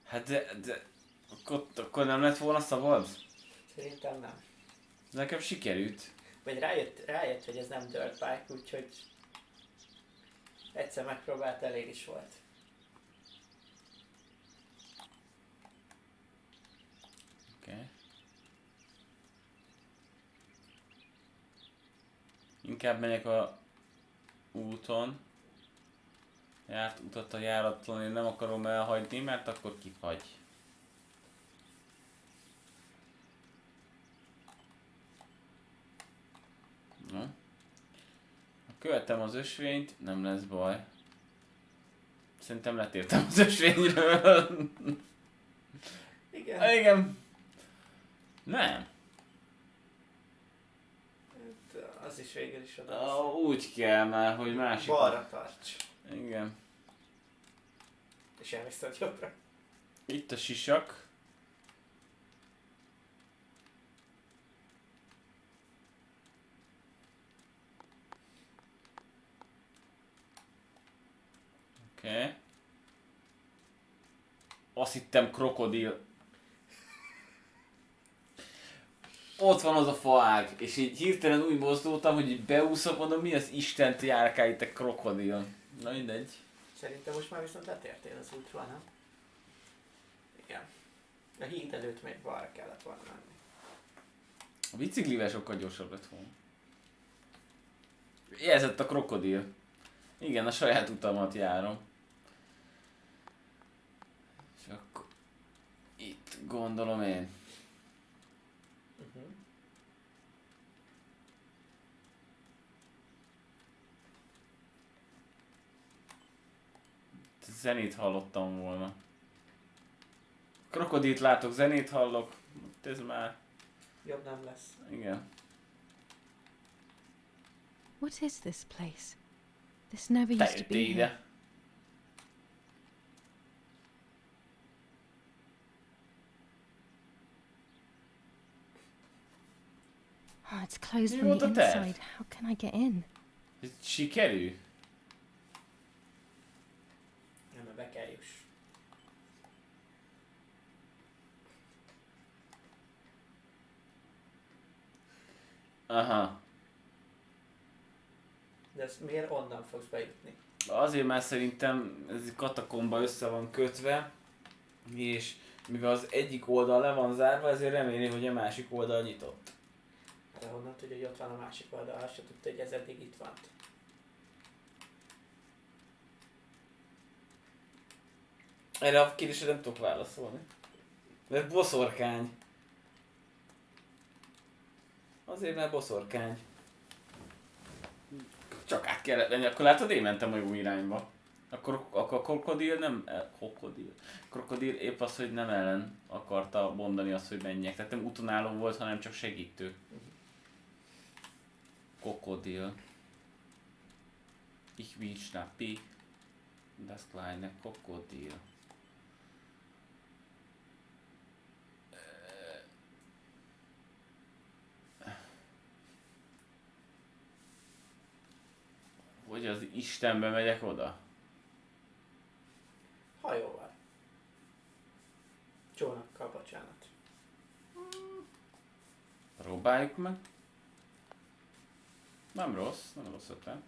Hát de akkor nem lett volna szabad? Szerintem nem. Nekem sikerült. Vagy rájött, hogy ez nem dirt bike, úgyhogy egyszer megpróbált, elég is volt. Okay. Inkább megyek a úton. Járt utat a járatlan, én nem akarom elhagyni, mert akkor kifagy. Na. Követem az ösvényt, nem lesz baj. Szerintem letértem az ösvényről. Igen. Igen. Nem. Az is végül is oda. Úgy kell már, hogy másik. Balra tarts. Igen. És elviszed jobbra. Itt a sisak. Oké. Okay. Azt hittem krokodil. Ott van az a faág, és így hirtelen úgy mozdultam, hogy így beúszok, mondom, mi az Istent járkál itt a krokodil. Na mindegy. Szerintem most már viszont letértél az útról, nem? Igen. A híd előtt még balra kellett volna menni. A biciklivel sokkal gyorsabb lett volna. Jelzett a krokodil. Igen, a saját utamat járom. És akkor... Itt gondolom én. Zenét hallottam volna. Krokodilt látok, zenét hallok. Ez már... Jobb nem lesz. Igen. What is this place? This never Te used to be jöttél here. ide. Oh, it's closed Mi from volt the a terv? inside. How can I get in? Ez sikerül? Nem, be kell juss. Aha. De ezt miért onnan fogsz bejutni? Azért már szerintem ez katakomba össze van kötve, és mivel az egyik oldal le van zárva, ezért reméli, hogy a másik oldal nyitott. De honnan tudja, hogy ott van a másik oldal, azt se tudta, hogy ez eddig itt van. Erre a kérdésre nem tudok válaszolni. Mert boszorkány. Azért mert boszorkány. Csak át kellett menni, akkor látod, én mentem a jó irányba. Akkor a krokodil nem... Krokodil épp az, hogy nem ellen akarta mondani azt, hogy menjek. Tehát nem utonáló volt, hanem csak segítő. Krokodil. Ich bin Schnappi. Das kleine Krokodil. Hogy az Istenbe megyek oda? Hajóval. Csónakkal, bocsánat. Próbáljuk meg. Nem rossz ötlet.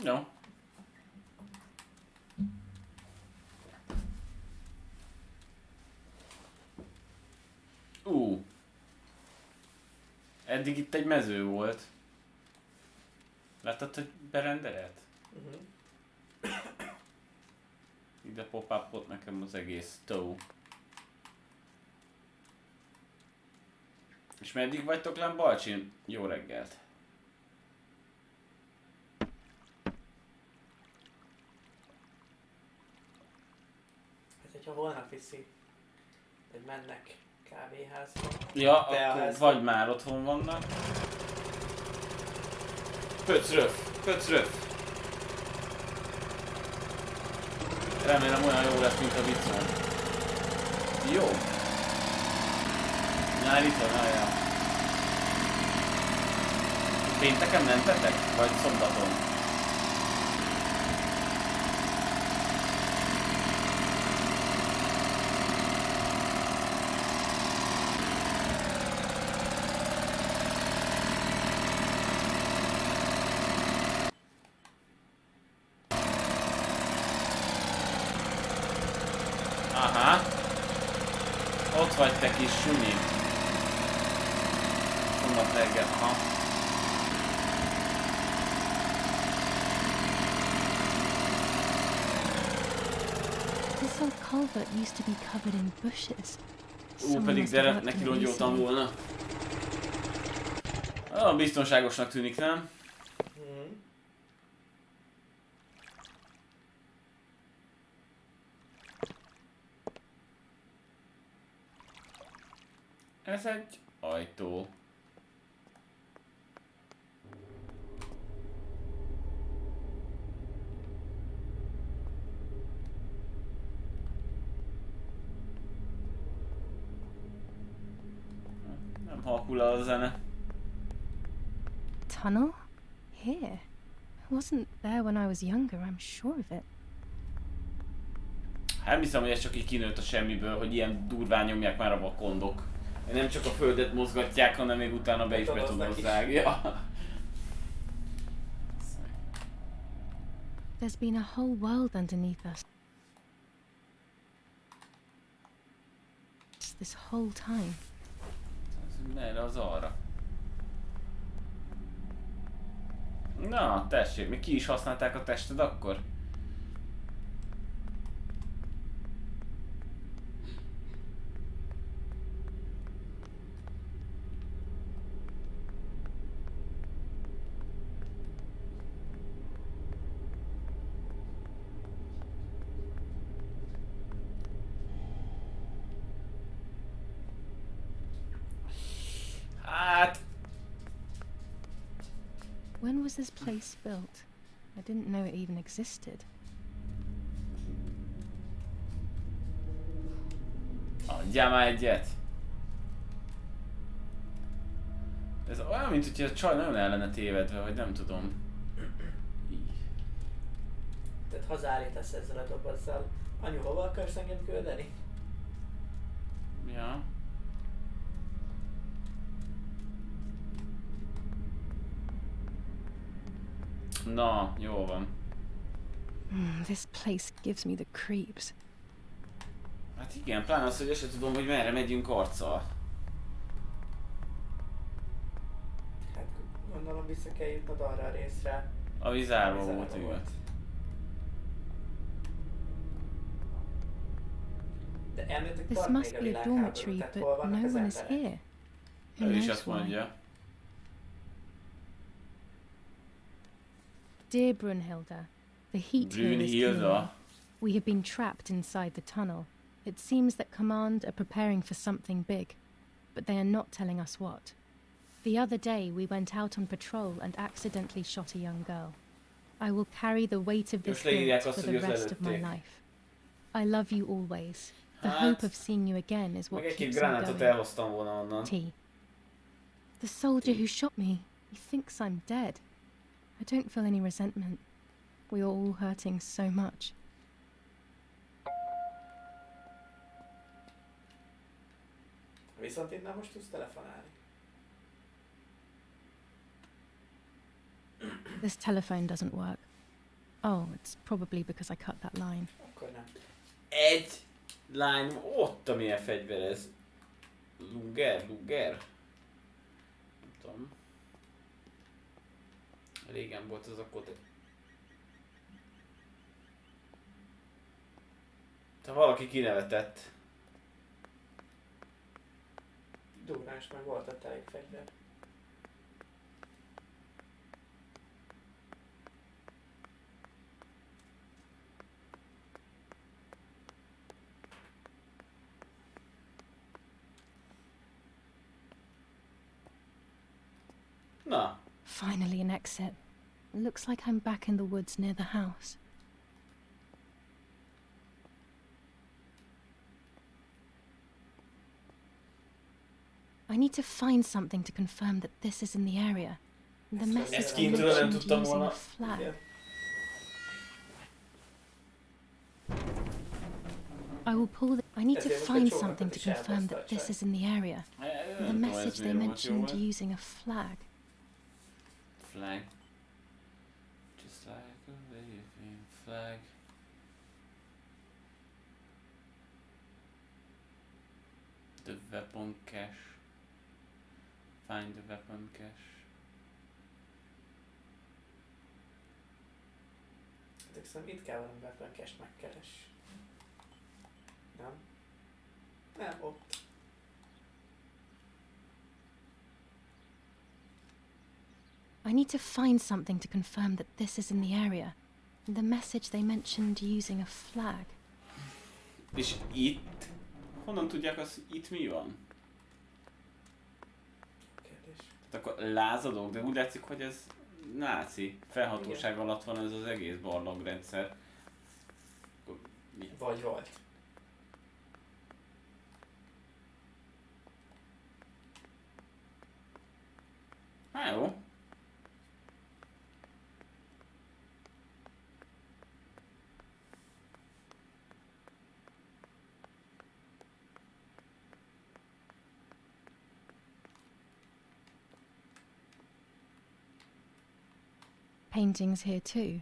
Jó. Eddig itt egy mező volt. Láttad, hogy berendelhet? Ide pop-upot nekem az egész tó. És meddig vagytok lenn, Balcsin? Jó reggelt! Ha holnap viszi, hogy mennek kávéházba. Ja, akkor vagy már otthon vannak. Pöcröf! Remélem olyan jó lesz, mint a viccom. Jó. Nyári tanája. Pénteken mentetek? Vagy szombaton? Vagy te kis sunyi. Szombat reggel, aha. This old culvert used to be covered in bushes. Pedig de neki rongyoltam volna. Olyan biztonságosnak tűnik, nem? Ez egy ajtó. Nem halkul a zene. Tunnel? Here. I wasn't there when I was younger, I'm sure of it. Hát hiszem, hogy ez csak így kinőtt a semmiből, hogy ilyen durván nyomják már a vakondok. Nem csak a földet mozgatják, hanem még utána be is betonozzák. Ja. There's been a whole world underneath us. This whole time. Merre az arra? Na, tessék, még ki is használták a tested akkor? Hát... When was this place built? I didn't know it even existed. Adjál már egyet! Ez olyan, mint hogyha a csaj nagyon el lenne tévedve, vagy nem tudom. Tehát hazállítasz ezzel a dobozzal. Anyu, hova akarsz engem küldeni? Ja. Na, jó van. This place gives me the creeps. Hát igen, pláne az, hogy ezt sem tudom, hogy merre megyünk arccal. Hát gondolom vissza kell jutnod arra a részre. Ami zárva volt, igen. De elméletek This tart must még a be a világháború, dormitory, tehát but hol vannak no az one is emberek? here. Who Ő is knows azt why? mondja. Dear Brunhilde, the heat here is killing me. Brunhilde. We have been trapped inside the tunnel. It seems that Command are preparing for something big, but they are not telling us what. The other day we went out on patrol and accidentally shot a young girl. I will carry the weight of this Most leírják guilt azt, for hogy the rest of my özlelődték. life. I love you always. The Hát, hope of seeing you again is what Meg egy-két keeps me gránátot going. elhoztam volna onnan. T. The soldier who shot me, he thinks I'm dead. I don't feel any resentment. We are all hurting so much. Viszont innen most tudsz telefonálni. This telephone doesn't work. Oh, it's probably because I cut that line. Akkor nem. Egy lány, ott a milyen fegyver ez. Luger? Nem tudom. Régen volt az a kote. Te valaki kinevetett. Durrás, meg volt a elég fegyver. Na, Finally, an exit. Looks like I'm back in the woods near the house. I need to find something to confirm that this is in the area. The message Ezt they kintről nem mentioned tudtam using volna. a flag. Igen. I will pull the... I need to Ezért most find a something to csónakot is confirm that elhozta a this csaj. is in the area. nem The tudom, ez message they miért volt mentioned jól. using a flag. Flag. Just like a waving flag. The weapon cache. Find the weapon cache. Hát szerintem itt kell valami weapon cache megkeres. Nem? Nem, ott. I need to find something to confirm that this is in the area. The message they mentioned using a flag. És itt? Honnan tudják azt, hogy itt mi van? Kérdés. Tehát akkor lázadók, de úgy látszik, hogy ez náci. Felhatóság alatt van ez az egész barlangrendszer. Akkor mi? Vagy volt. Hát jó. paintings here too.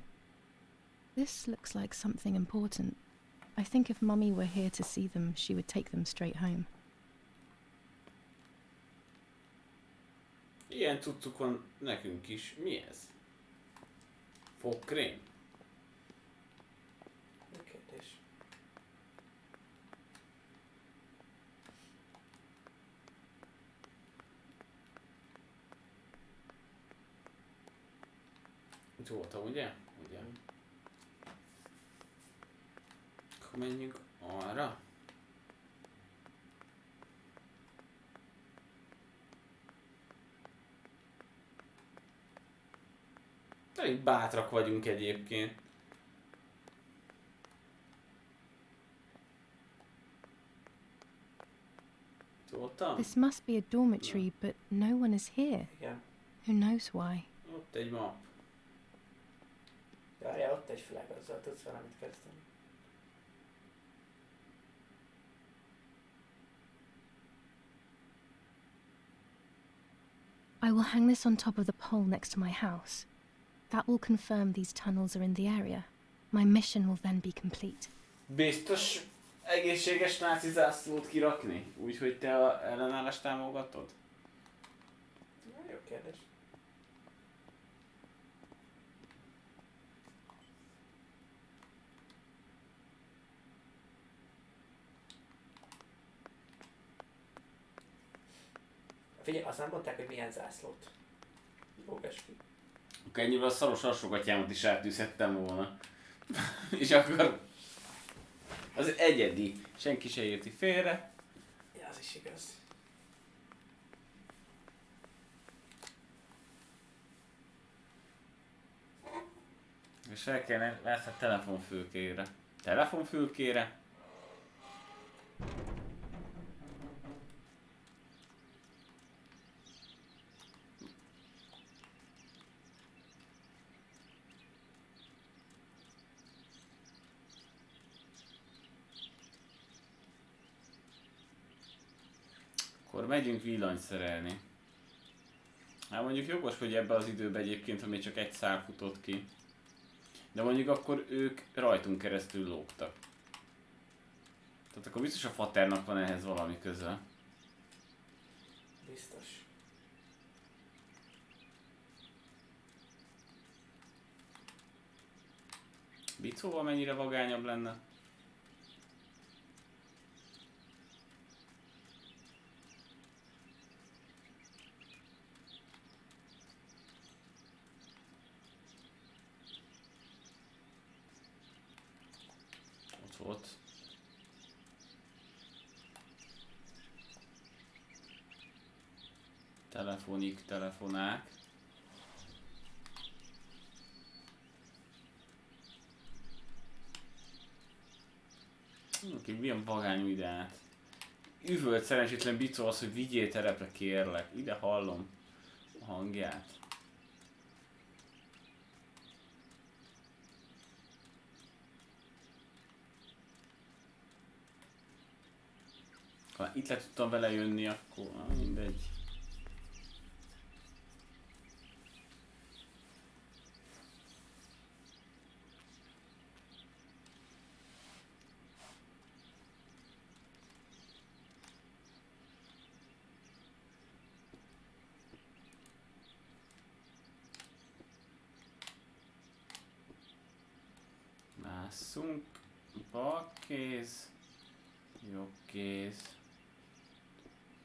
This looks like something important. I think if Mummy were here to see them, she would take them straight home. Ilyen cuccuk van nekünk is. Mi ez? Fogkrém? Jó kérdés. Itt voltam, ugye? Ugye? Akkor menjünk arra. Elég bátrak vagyunk egyébként. Itt voltam? This must be a dormitory, but no one is here. Igen. Who knows why? Ott egy map. Várjál, ott egy flag, azzal tudsz valamit kezdeni. I will hang this on top of the pole next to my house. That will confirm these tunnels are in the area. My mission will then be complete. Biztos egészséges náci zászlót kirakni? Úgyhogy te a ellenállást támogatod? Jó kérdés. Figyelj, azt nem mondták, hogy milyen zászlót lógass ki. Akkor ennyivel a szaros alsógatyámat is átűzhettem volna. És akkor... Az egyedi. Senki se érti félre. Ja, az is igaz. És fel kellene lesz a telefonfülkére. Telefonfülkére? Akkor megyünk villanyt szerelni. Hát mondjuk jogos, hogy ebbe az időben egyébként, ha még csak egy szál futott ki. De mondjuk akkor ők rajtunk keresztül lógtak. Tehát akkor biztos a faternak van ehhez valami köze. Biztos. Bicóval mennyire vagányabb lenne? Ott volt. Telefonik, telefonák. Milyen vagányú ideát. Üvölt szerencsétlen Bicó az, hogy vigyél terepre, kérlek. Ide hallom a hangját. Ha itt le tudtam vele jönni, akkor mindegy. Másszunk. Bal kéz. Jobb kéz.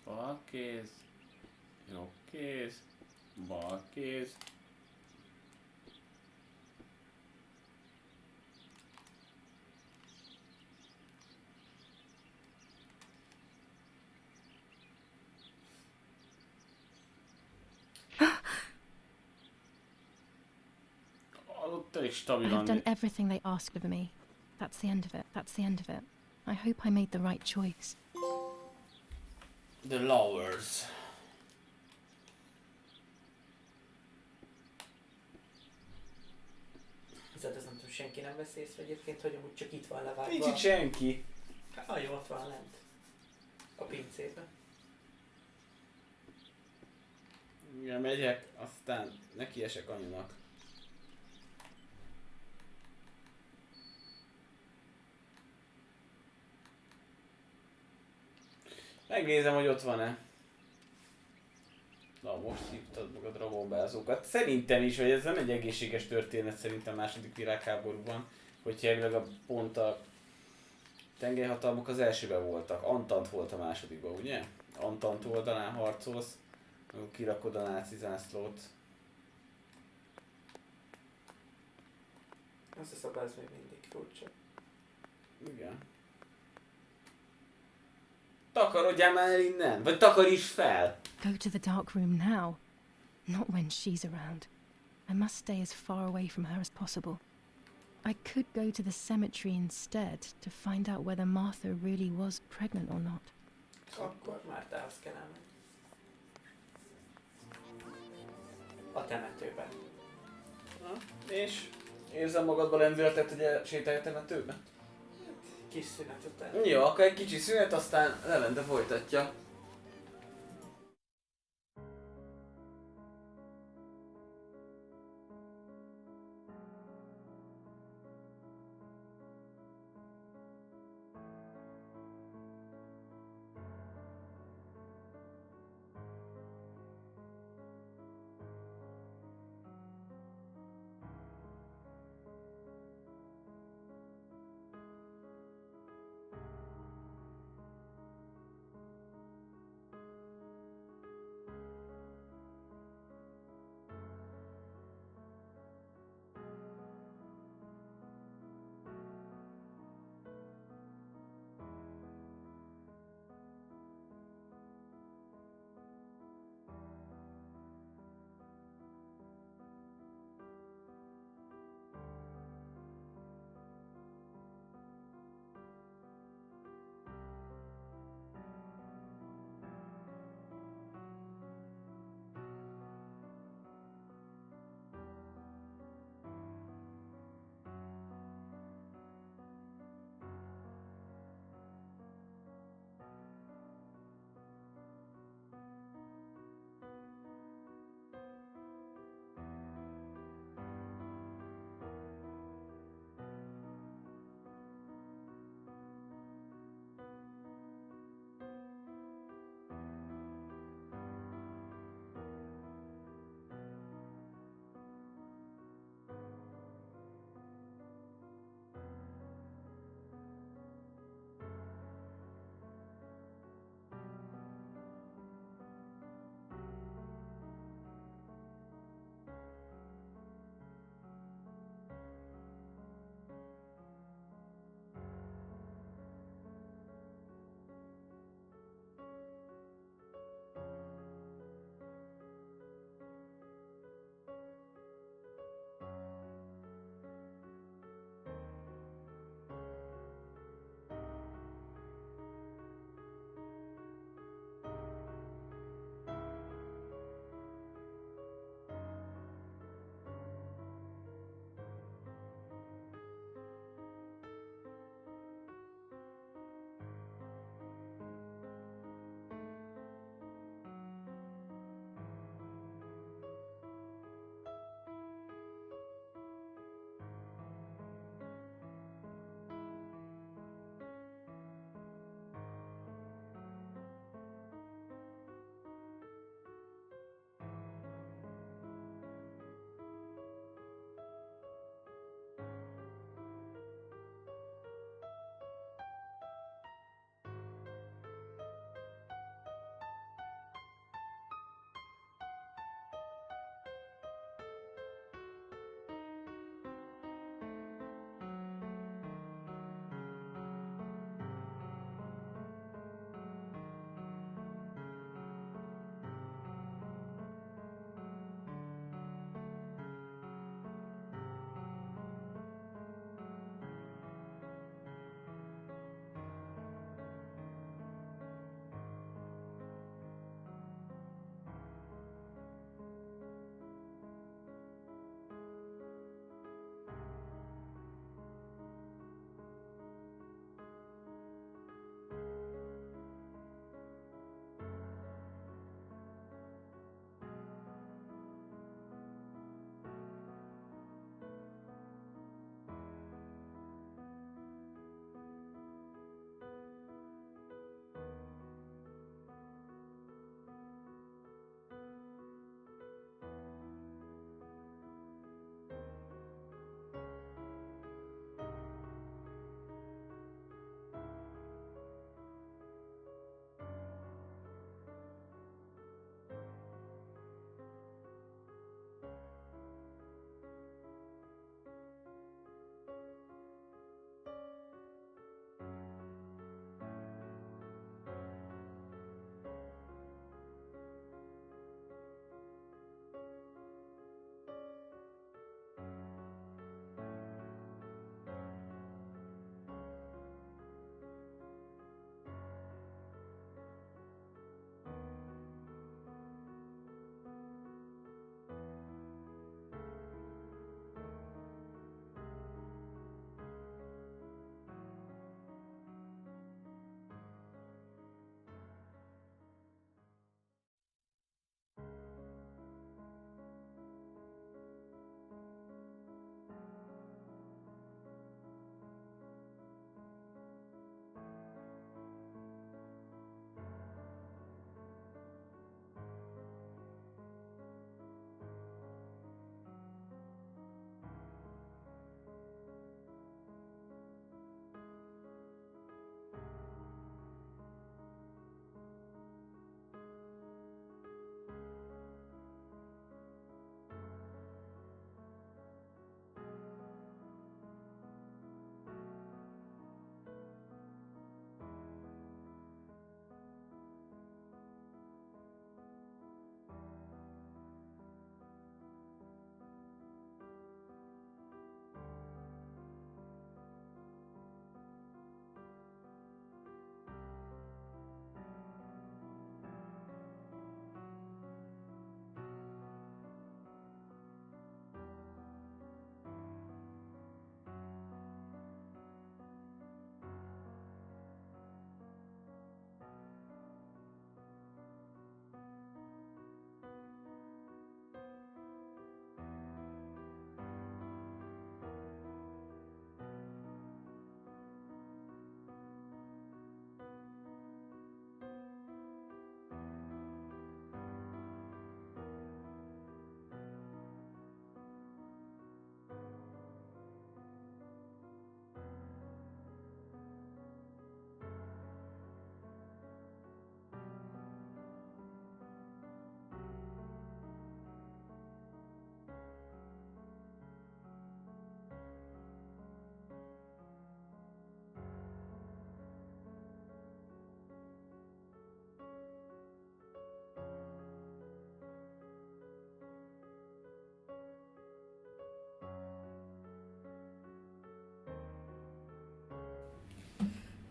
Bal kéz. Jobb kéz. Bal kéz. Ott elég I have stabilan. done everything they asked of me. That's the end of it. That's the end of it. I hope I made the right choice. The Lovers. Viszont ez nem tudom, senki nem vesz észre egyébként, hogy amúgy csak itt van levágva. Nincs itt senki. Hát, jó, ott van lent. A pincében. Igen, megyek, aztán nekiesek anyunak. Megnézem, hogy ott van-e. Na, most hívtad magadra a bombázókat. Szerintem is, hogy ez nem egy egészséges történet szerintem a második világháborúban. Hogyha elvileg pont a tengelyhatalmak az elsőben voltak. Antant volt a másodikban, ugye? Antant oldalán harcolsz, akkor kirakod a náci zászlót. Az a szabály még mindig furcsa. Igen. Takarodjál már el innen! Vagy takaríts fel! Go to the dark room now. Not when she's around. I must stay as far away from her as possible. I could go to the cemetery instead to find out whether Martha really was pregnant or not. Akkor már távsz kell elmenni. A temetőben. Na, és érzem magadban lendületet, hogy sétálj a temetőbe? Kis szünet után. Jó, akkor egy kicsi szünet, aztán Levente folytatja.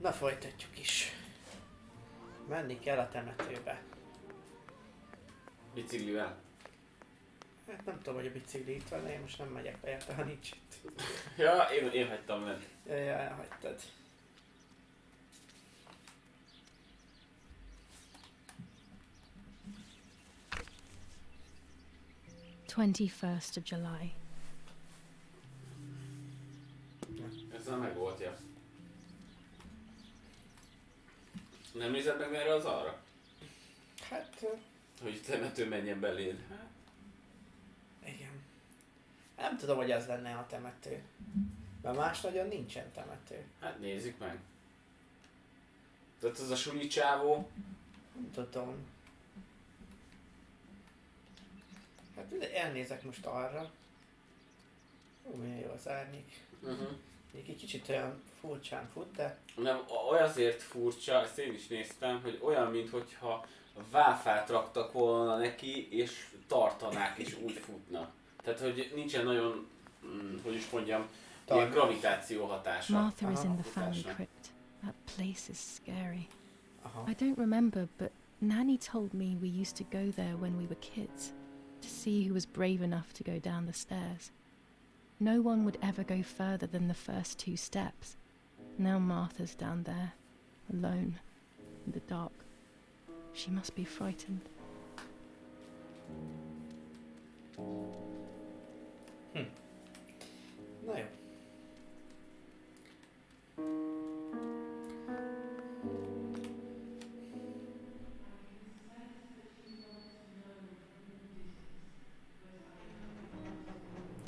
Na, folytatjuk is. Menni kell a temetőbe. Biciklivel? Hát nem tudom, hogy a bicikli itt van, én most nem megyek be érte, ha nincs itt. Ja, én hagytam meg. Ja, elhagytad. "21st of July. Ezzel meg volt, ja. Nem nézed meg erre az arra? Hát... Hogy temető menjen beléd. Hát, igen. Nem tudom, hogy az lenne a temető. Mert más nagyon nincsen temető. hát nézzük meg. Tehát az a suli csávó. Nem tudom. Hát elnézek most arra. Ó, milyen jó az árnyék. Egy kicsit olyan furcsán fut, de... Nem, azért furcsa, ezt én is néztem, hogy olyan, mintha váfát raktak volna neki, és tartanák, és úgy futna. Tehát, hogy nincsen nagyon, hogy is mondjam, ilyen gravitáció hatása. Martha is in the futásnak. family crypt. That place is scary. Aha. I don't remember, but Nanny told me we used to go there when we were kids to see who was brave enough to go down the stairs. No one would ever go further than the first 2 steps. Now Martha's down there, alone, in the dark. She must be frightened. Na jó.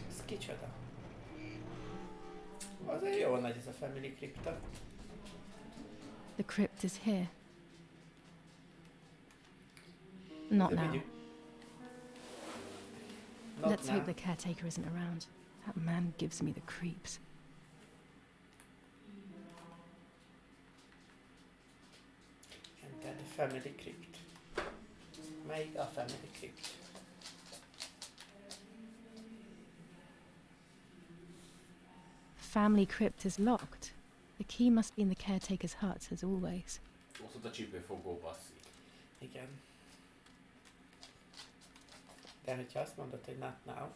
Ez kicsoda? Azért jó nagy ez a family crypta. The crypt is here. Not De now. vigyük. Not Let's now. hope the caretaker isn't around. That man gives me the creeps. Enter the family crypt. Melyik a family crypt? Family crypt is locked. The key must be in the caretaker's hut, as always. Ott a csípőfogó basszi. Igen. De hogyha azt mondod, hogy not now,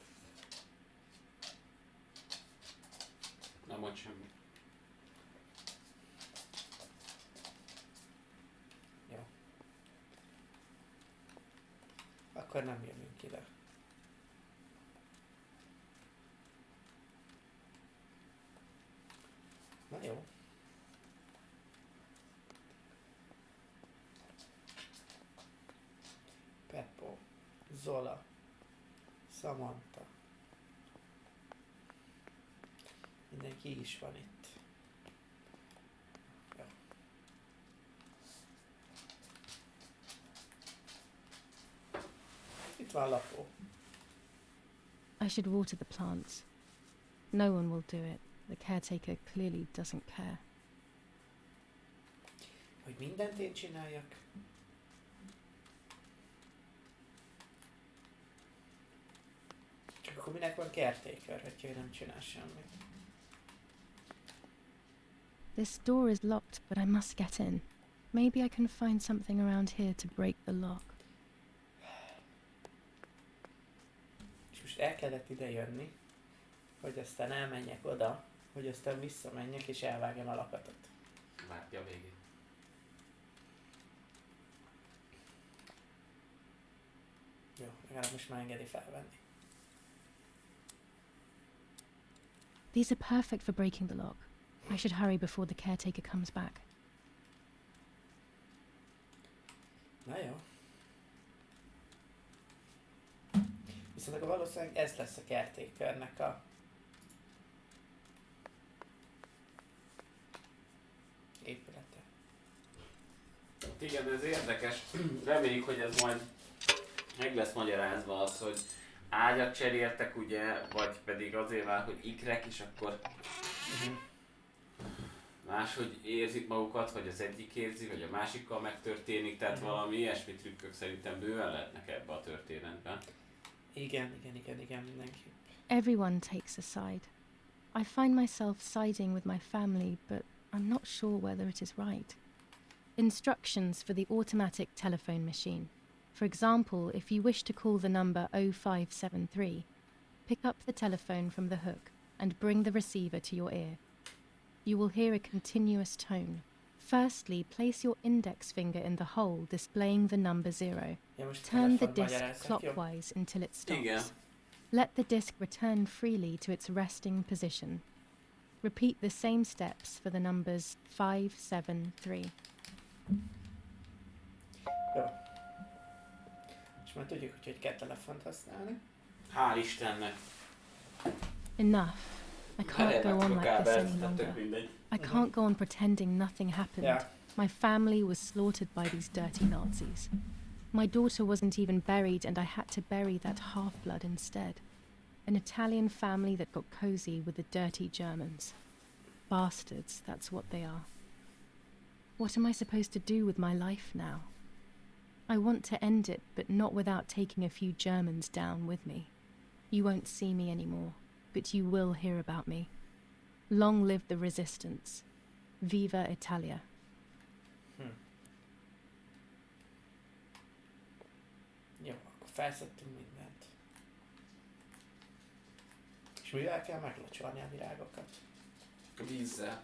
Nem mond semmi. jó. Akkor nem jövünk ide. Na jó. Peppo, Zola, Samantha. Mindenki is van itt. Jó. Itt van lapó. I should water the plants. No one will do it. The caretaker clearly doesn't care. Hogy mindent én csináljak. Csak akkor minek van caretaker, hogyha ő nem csinál semmit. This door is locked, but I must get in. Maybe I can find something around here to break the lock. És most el kellett ide jönni, hogy aztán elmenjek oda, hogy aztán visszamenjek és elvágjam a lakatot. Várja a végét. Jó, legalább most már engedi felvenni. These are perfect for breaking the lock. I should hurry before the caretaker comes back. Na jó. Viszont akkor valószínűleg ez lesz a caretakernek a épülete. Igen, ez érdekes. Reméljük, hogy ez majd meg lesz magyarázva az, hogy ágyat cseréltek, ugye, vagy pedig azért van, hogy ikrek, és akkor máshogy érzik magukat, vagy az egyik érzi, vagy a másikkal megtörténik, tehát valami ilyesmi trükkök szerintem bőven lehetnek ebbe a történetben. Igen, mindenki. Everyone takes a side. I find myself siding with my family, but I'm not sure whether it is right. Instructions for the automatic telephone machine. For example, if you wish to call the number 0573, pick up the telephone from the hook and bring the receiver to your ear. You will hear a continuous tone. Firstly, place your index finger in the hole displaying the number 0. Ja, most Turn the telefont disc magyarázzák, jobb? clockwise until it stops. Igen. Let the disc return freely to its resting position. Repeat the same steps for the numbers 573. Jó. És már tudjuk, hogy kell telefont használni. Hál' Istennek. Enough. I can't go on like this any Tök longer. mindegy. I can't go on pretending nothing happened. Yeah. My family was slaughtered by these dirty Nazis. My daughter wasn't even buried, and I had to bury that half-blood instead. An Italian family that got cozy with the dirty Germans. Bastards, that's what they are. What am I supposed to do with my life now? I want to end it, but not without taking a few Germans down with me. You won't see me anymore, but you will hear about me. Long live the resistance. Viva Italia. Jó, akkor felszedtünk mindent. És mivel kell meglocsolni a virágokat? A vízzel.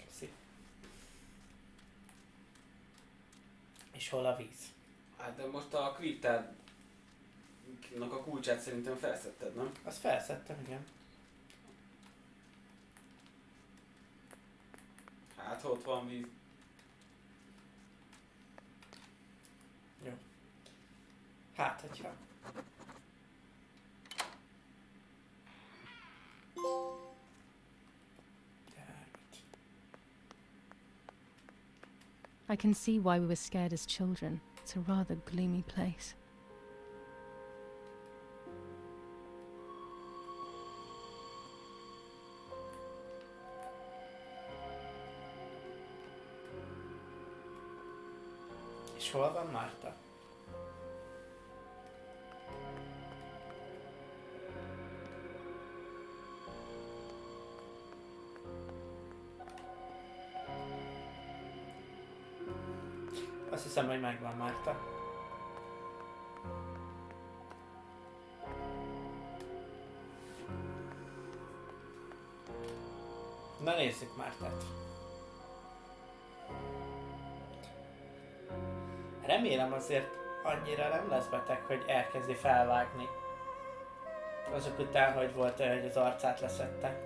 Köszi. És hol a víz? Hát de most a kriptádnak a kulcsát szerintem felszedted, nem? Azt felszedtem, igen. Hát ha ott van víz. Jó. Hát, hogyha... I can see why we were scared as children. It's a rather gloomy place. És hol van Márta? Azt hiszem, hogy megvan Márta. Na nézzük Mártát. Remélem azért annyira nem lesz beteg, hogy elkezdi felvágni. Azok után, hogy volt olyan, hogy az arcát leszette.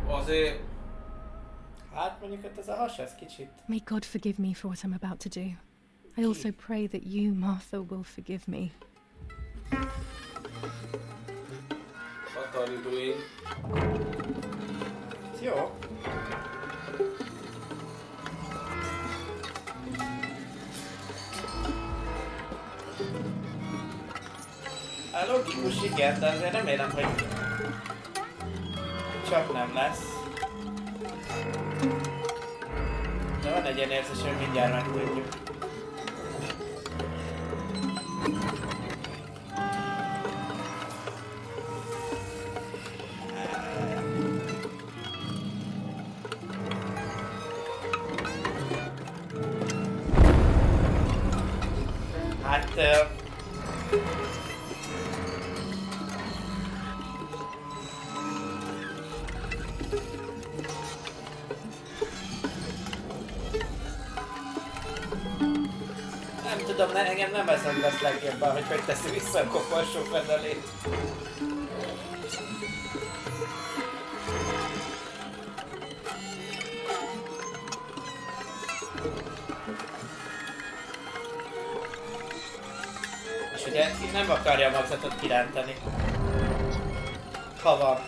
Azért... Hát mondjuk ott ez a has, ez kicsit... May God forgive me for what I'm about to do. I also pray that you, Martha, will forgive me. What are you doing? Jó. A logikus igen, de azért remélem, hogy csak nem lesz. De van egy ilyen érzés, hogy mindjárt megtudjuk. Hát... nem tudom, engem nem ezen lesz legjobban, hogy teszi vissza a koporsó fedelét. És ugye nem akarja a magzatot kirántani. Ha van.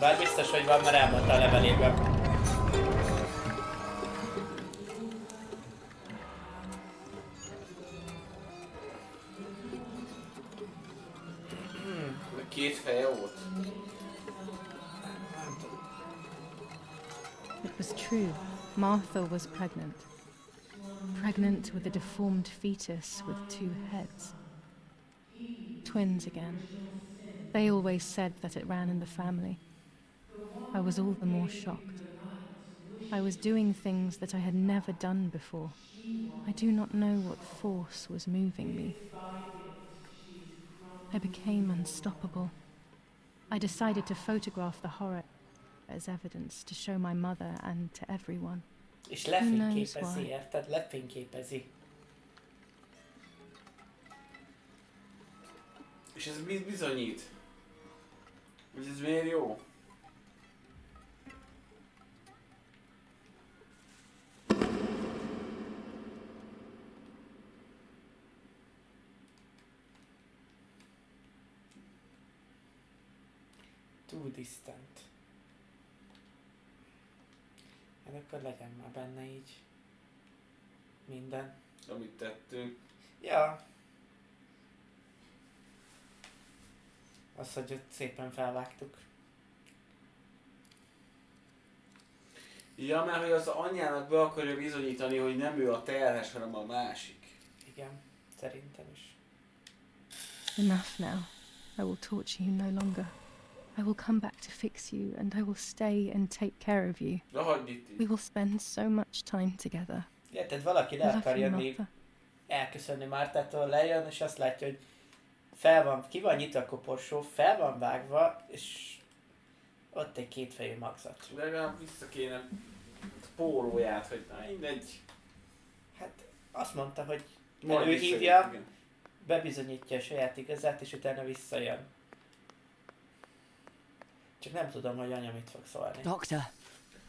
Bár biztos, hogy van, mert elmondta a levelében. Két feje volt. It was true. Martha was pregnant. Pregnant with a deformed fetus with 2 heads. Twins again. They always said that it ran in the family. I was all the more shocked. I was doing things that I had never done before. I do not know what force was moving me. I became unstoppable. I decided to photograph the horror as evidence to show my mother and to everyone. És Who knows lefényképezi, why? érted? Lefényképezi. És ez mit bizonyít? Hogy ez miért jó? Too distant. Hát akkor legyen már benne így minden. Amit tettünk. Ja. Az, hogy ott szépen felvágtuk. Ja, mert hogy az anyjának be akarja bizonyítani, hogy nem ő a terhes, hanem a másik. Igen, szerintem is. Enough now. I will torture you no longer. I will come back to fix you, and I will stay and take care of you. De hagyd itt We is. will spend so much time together. Érted, valaki I le love akar you, jönni, Martha. elköszönni Mártától, lejön, és azt látja, hogy ki van nyitva a koporsó, fel van vágva, és ott egy kétfejű magzat. Legalább vissza kéne a pólóját, hogy na mindegy. Hát azt mondta, hogy Majd előhívja, visszajött, igen. bebizonyítja a saját igazát, és utána visszajön. Csak nem tudom, hogy anya mit fog szólni. Doctor,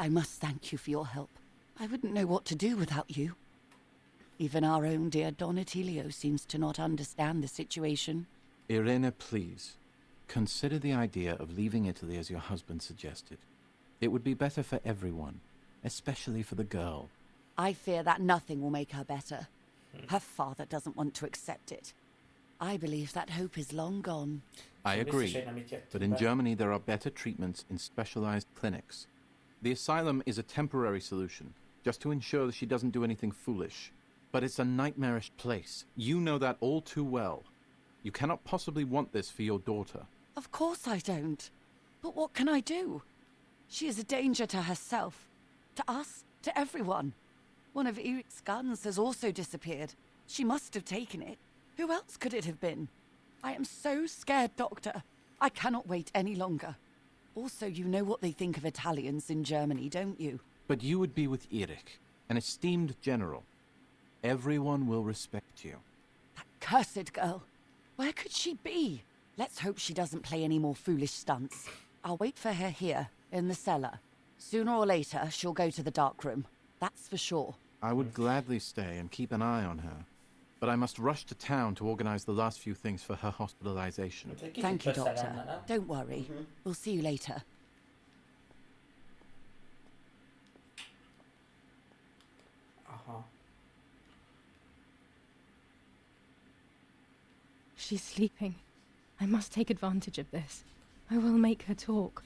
I must thank you for your help. I wouldn't know what to do without you. Even our own dear Don Attilio seems to not understand the situation. Irene, please. Consider the idea of leaving Italy as your husband suggested. It would be better for everyone, especially for the girl. I fear that nothing will make her better. Her father doesn't want to accept it. I believe that hope is long gone. I Biztos, agree, hogy nem itt jöttünk but in be. Germany there are better treatments in specialized clinics. The asylum is a temporary solution, just to ensure that she doesn't do anything foolish. But it's a nightmarish place. You know that all too well. You cannot possibly want this for your daughter. Of course I don't. But what can I do? She is a danger to herself, to us, to everyone. One of Eric's guns has also disappeared. She must have taken it. Who else could it have been? I am so scared, Doctor. I cannot wait any longer. Also, you know what they think of Italians in Germany, don't you? But you would be with Eric, an esteemed general. Everyone will respect you. That cursed girl. Where could she be? Let's hope she doesn't play any more foolish stunts. I'll wait for her here, in the cellar. Sooner or later, she'll go to the dark room. That's for sure. I would gladly stay and keep an eye on her. But I must rush to town to organize the last few things for her hospitalization. Hát egy kicsit Thank you, össze Doctor. lenne, nem? Don't worry. We'll see you later. Aha. She's sleeping. I must take advantage of this. I will make her talk.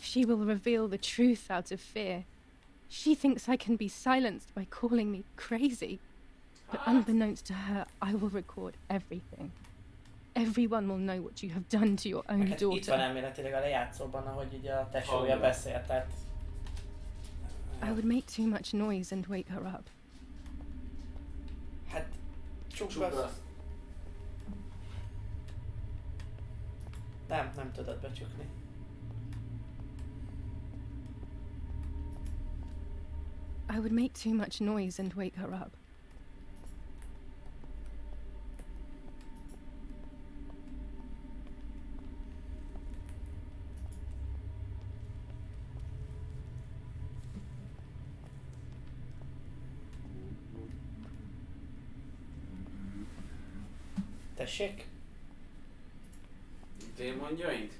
She will reveal the truth out of fear. She thinks I can be silenced by calling me crazy. But unbeknownst to her, I will record everything. Everyone will know what you have done to your own Meg hát itt van daughter. elméletileg a lejátszóban, ahogy ugye a tesója Hallja. beszélt, tehát... I would make too much noise and wake her up. Hát... Csuk Csugasz. az... Nem tudod becsukni. I would make too much noise and wake her up. Tessék? Démonjaid?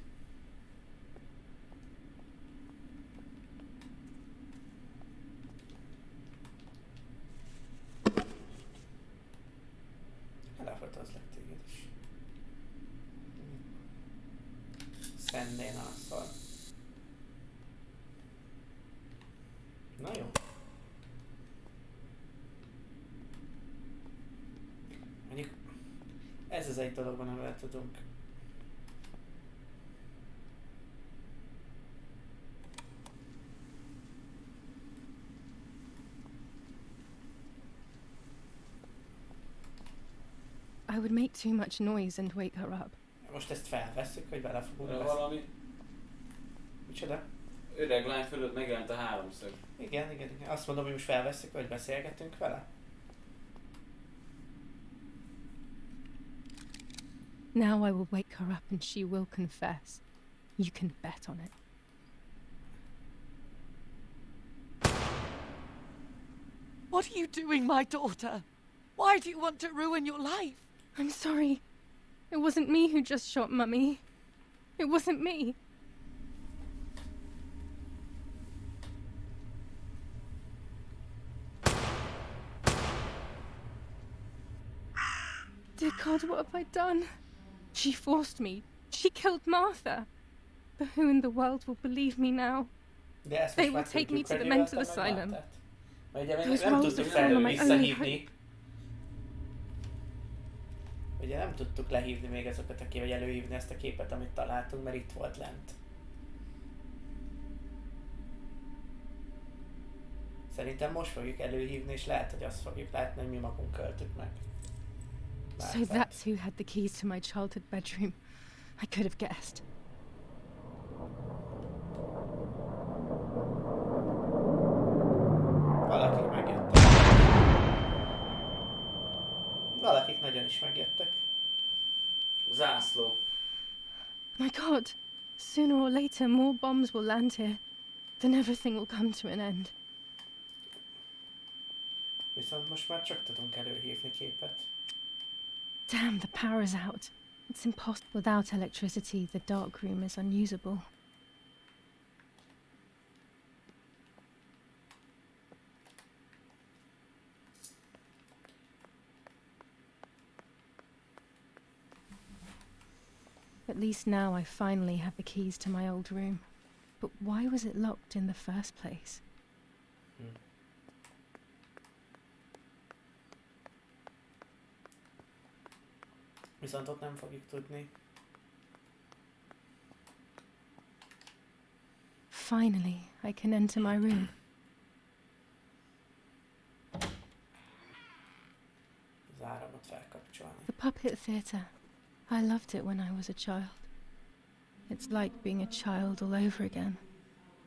Lefotozlak téged is. Szendén alszol. Na jó. egy dologban, amivel tudunk. I would make too much noise and wake her up. Most ezt felvesszük, hogy bele fogunk beszélni. Valami Micsoda? öreg lány fölött megjelent a háromszög. Igen. Azt mondom, hogy most felvesszük, hogy beszélgetünk vele. Now I will wake her up and she will confess. You can bet on it. What are you doing, my daughter? Why do you want to ruin your life? I'm sorry. It wasn't me who just shot Mummy. It wasn't me. Dear God, what have I done? She forced me. She killed Martha. But who in the world will believe me now? De ezt They most will már take me tudjuk, to the hogy mental mivel te asylum. megláttad. Mert ugye még Those nem rolls tudtuk of film are my only visszahívni. Ugye nem tudtuk lehívni még azokat, vagy előhívni ezt a képet, amit találtunk, mert itt volt lent. Szerintem most fogjuk előhívni, és lehet, hogy azt fogjuk látni, hogy mi magunk költük meg. So that's who had the keys to my childhood bedroom. I could have guessed. Valakik megjöttek. Valakik nagyon is megjöttek. Zászló. My God, sooner or later more bombs will land here. Then everything will come to an end. Viszont most már csak tudunk előhívni képet. Damn, the power is out. It's impossible. Without electricity, the dark room is unusable. At least now I finally have the keys to my old room. But why was it locked in the first place? Viszont ott nem fogjuk tudni. Finally, I can enter my room. Az áramot felkapcsolni. The puppet theatre. I loved it when I was a child. It's like being a child all over again.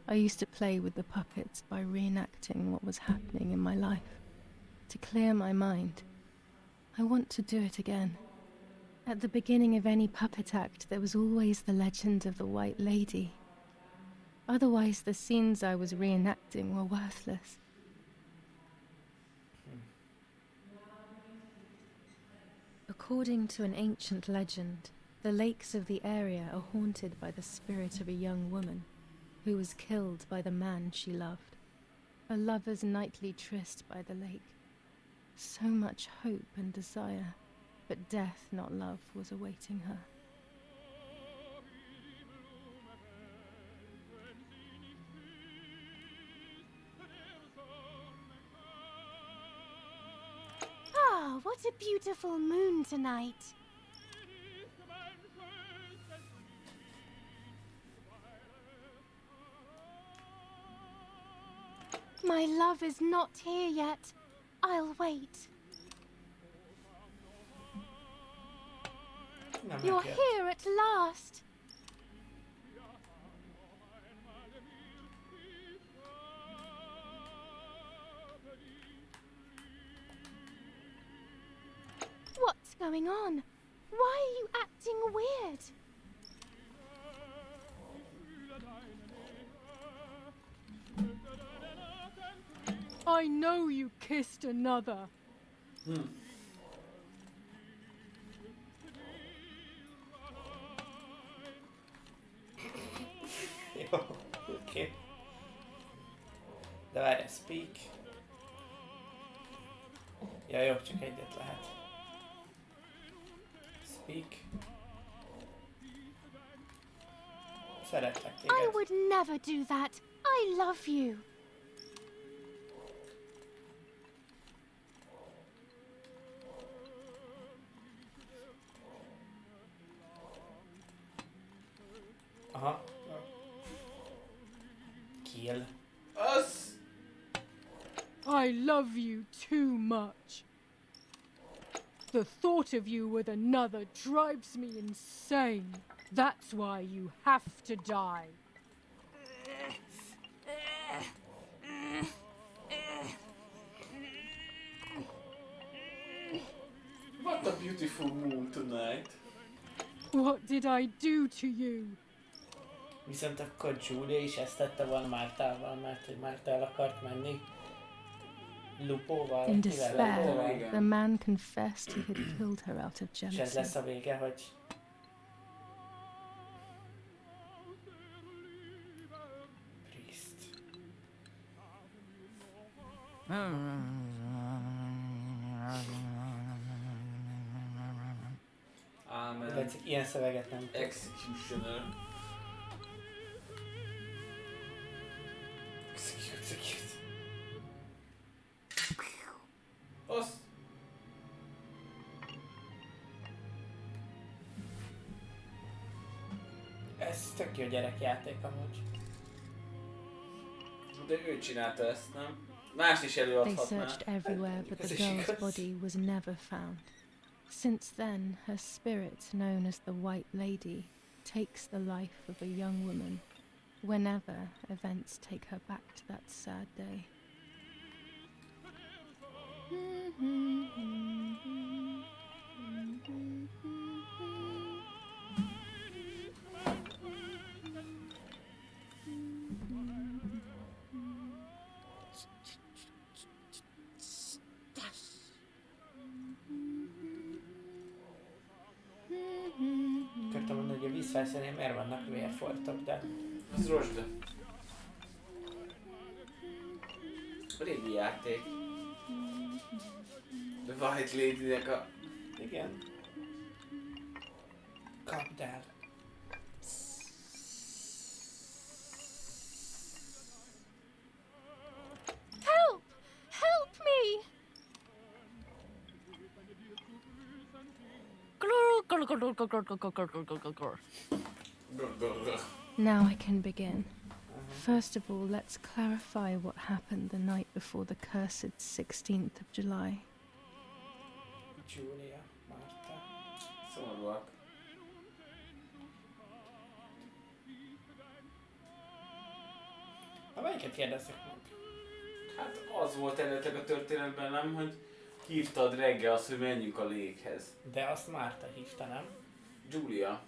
I used to play with the puppets by reenacting what was happening in my life. To clear my mind. I want to do it again. At the beginning of any puppet act, there was always the legend of the White Lady. Otherwise, the scenes I was reenacting were worthless. According to an ancient legend, the lakes of the area are haunted by the spirit of a young woman who was killed by the man she loved. A lover's nightly tryst by the lake. So much hope and desire, but death, not love, was awaiting her. Ah, what a beautiful moon tonight. My love is not here yet. I'll wait. You're here at last. What's going on? Why are you acting weird? I know you kissed another. Jó, oké. De várj, speak. Ja jó, csak egyet lehet. Speak. Szeretlek téged. I would never do that. I love you. Aha. Kill. Az! I love you too much. The thought of you with another drives me insane. That's why you have to die. What a beautiful moon tonight. What did I do to you? Viszont akkor Julia is ezt tette volna Mártával, mert hogy Márta el akart menni Lupóval. In kivel? despair, Lupóval. the man confessed he had killed her out of És ez jealousy. lesz a vége, hogy Priest. Amen. Látszik, ilyen szöveget nem tud. Executioner. Execute. Az! Ez tök jó gyerekjáték amúgy. De ő csinálta ezt, nem? Más is They előadhatná. searched everywhere, but the Ez is girl's igaz. body was never found. Since then, her spirit, known as the White Lady, takes the life of a young woman whenever events take her back to that sad day. Akartam mondani, hogy a vízfelszínén miért vannak vérfoltok, de Ez rozsda. Régi játék. The White Lady-nek a... igen. Kapd el. Help! Help me! Now I can begin. First of all, let's clarify what happened the night before the cursed 16th of July. Julia, Márta. Szomorúak. Na melyiket kérdezzük meg? Hát az volt eredetileg a történetben, nem? Hogy hívtad reggel azt, hogy menjünk a léghez. De azt Márta hívta, nem? Julia.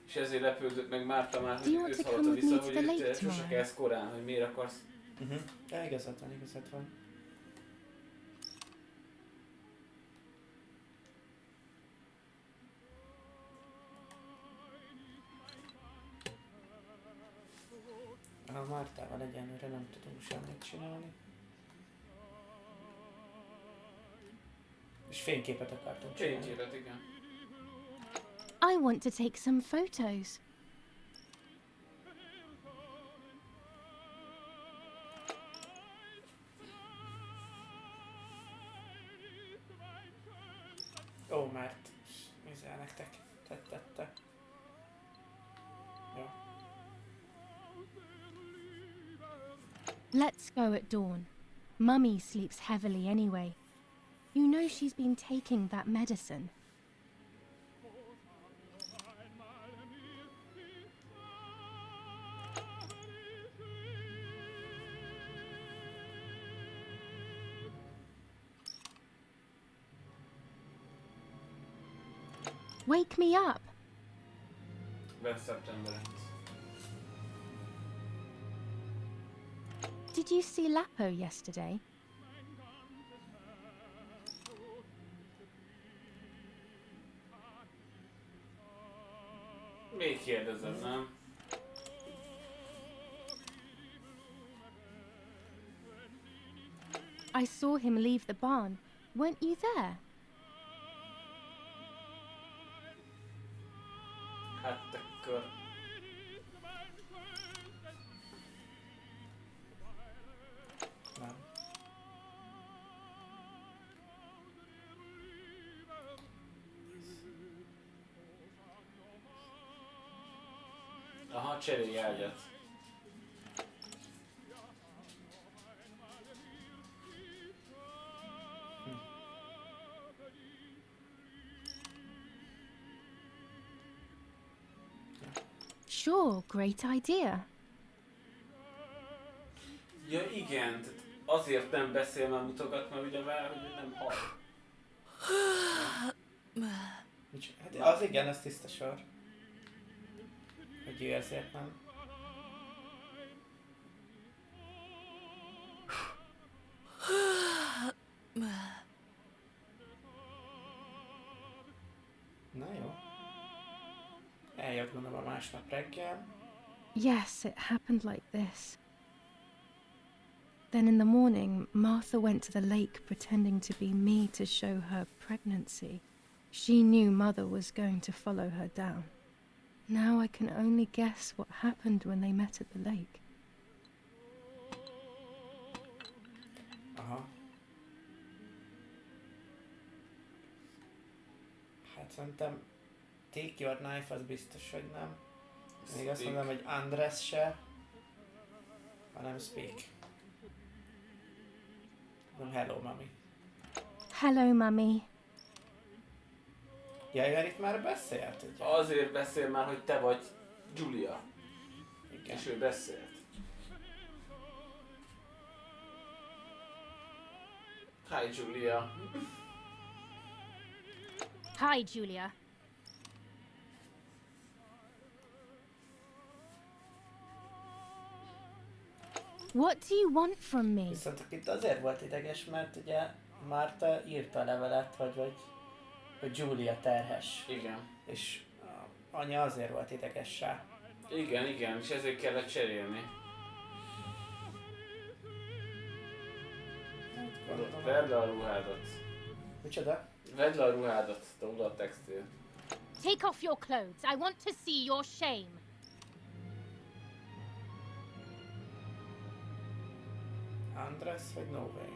És ezért lepődött meg Márta már, Do hogy you want őt to come hallta with vissza, me to hogy the itt lake sose tomorrow? kezd korán, hogy miért akarsz. Ja, igazad van, igazad van. A Mártával egyenlőre nem tudunk semmit csinálni. És fényképet akartunk csinálni. Fényképet, igen. I want to take some photos. Ó, mert nézzel nektek. Tette. Jó. Let's go at dawn. Mummy sleeps heavily anyway. You know she's been taking that medicine. Wake me up. Ben szeptember. Did you see Lapo yesterday? Még kérdezem, nem? I saw him leave the barn. Weren't you there? Hát akkor... Nem. Aha, cserélj ágyat. Sure, great idea. Ja igen, tehát azért nem beszél, már mutogat, mert ugye vár, hogy ő nem hall. Hát az igen, az tiszta sor. Hogy ő ezért nem. Na jó. Eljött gondolom a másnap reggel. Yes, it happened like this. Then in the morning, Martha went to the lake pretending to be me to show her pregnancy. She knew Mother was going to follow her down. Now I can only guess what happened when they met at the lake. Aha. Hát szerintem take your knife az biztos, hogy nem. Még azt mondom, hogy Andres se, hanem speak. Nem hello, mami. Hello, Mummy. Ja, itt már beszélt, ugye? Azért beszél már, hogy te vagy Julia. Igen. És ő beszélt. Hi Julia. Hi, Julia. What do you want from me? Viszont itt azért volt ideges, mert ugye Marta írta a levelet, hogy Julia terhes. Igen. És anya azért volt ideges rá. Igen, és ezért kellett cserélni. Vedd le a ruhádat. Micsoda? Vedd le a ruhádat, dobd a textil. Take off your clothes. I want to see your shame. Andres vagy no way?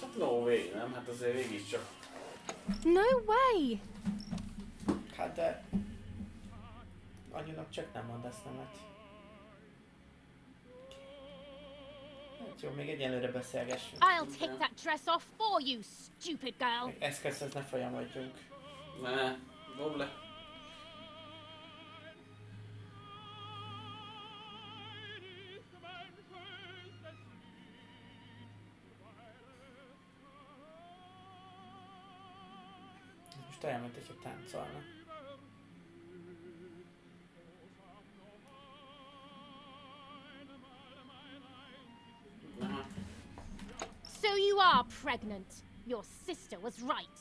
Hát no way, nem? Hát azért végig csak. No way! Hát de... Anyunak csak nem mondasz nemet. Hát jó, még egyenlőre beszélgessünk. I'll take that dress off for you, stupid girl. Még eszközhez ne folyamodjunk. Ne, dobd le. Most olyan, mint hogyha táncolna. So you are pregnant. Your sister was right.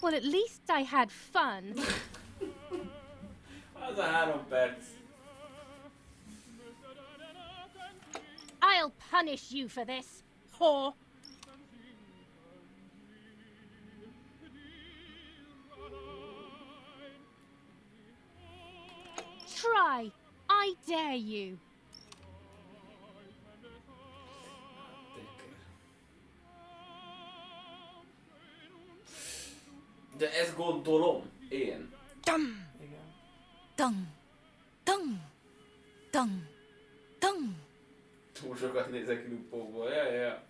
Well, at least I had fun. Az a 3 perc. I'll punish you for this, whore. Try. I dare you. De ezt gondolom én. Dum, Igen. dung, dung, dung, dung. Túl sokat nézek lupókból, ja.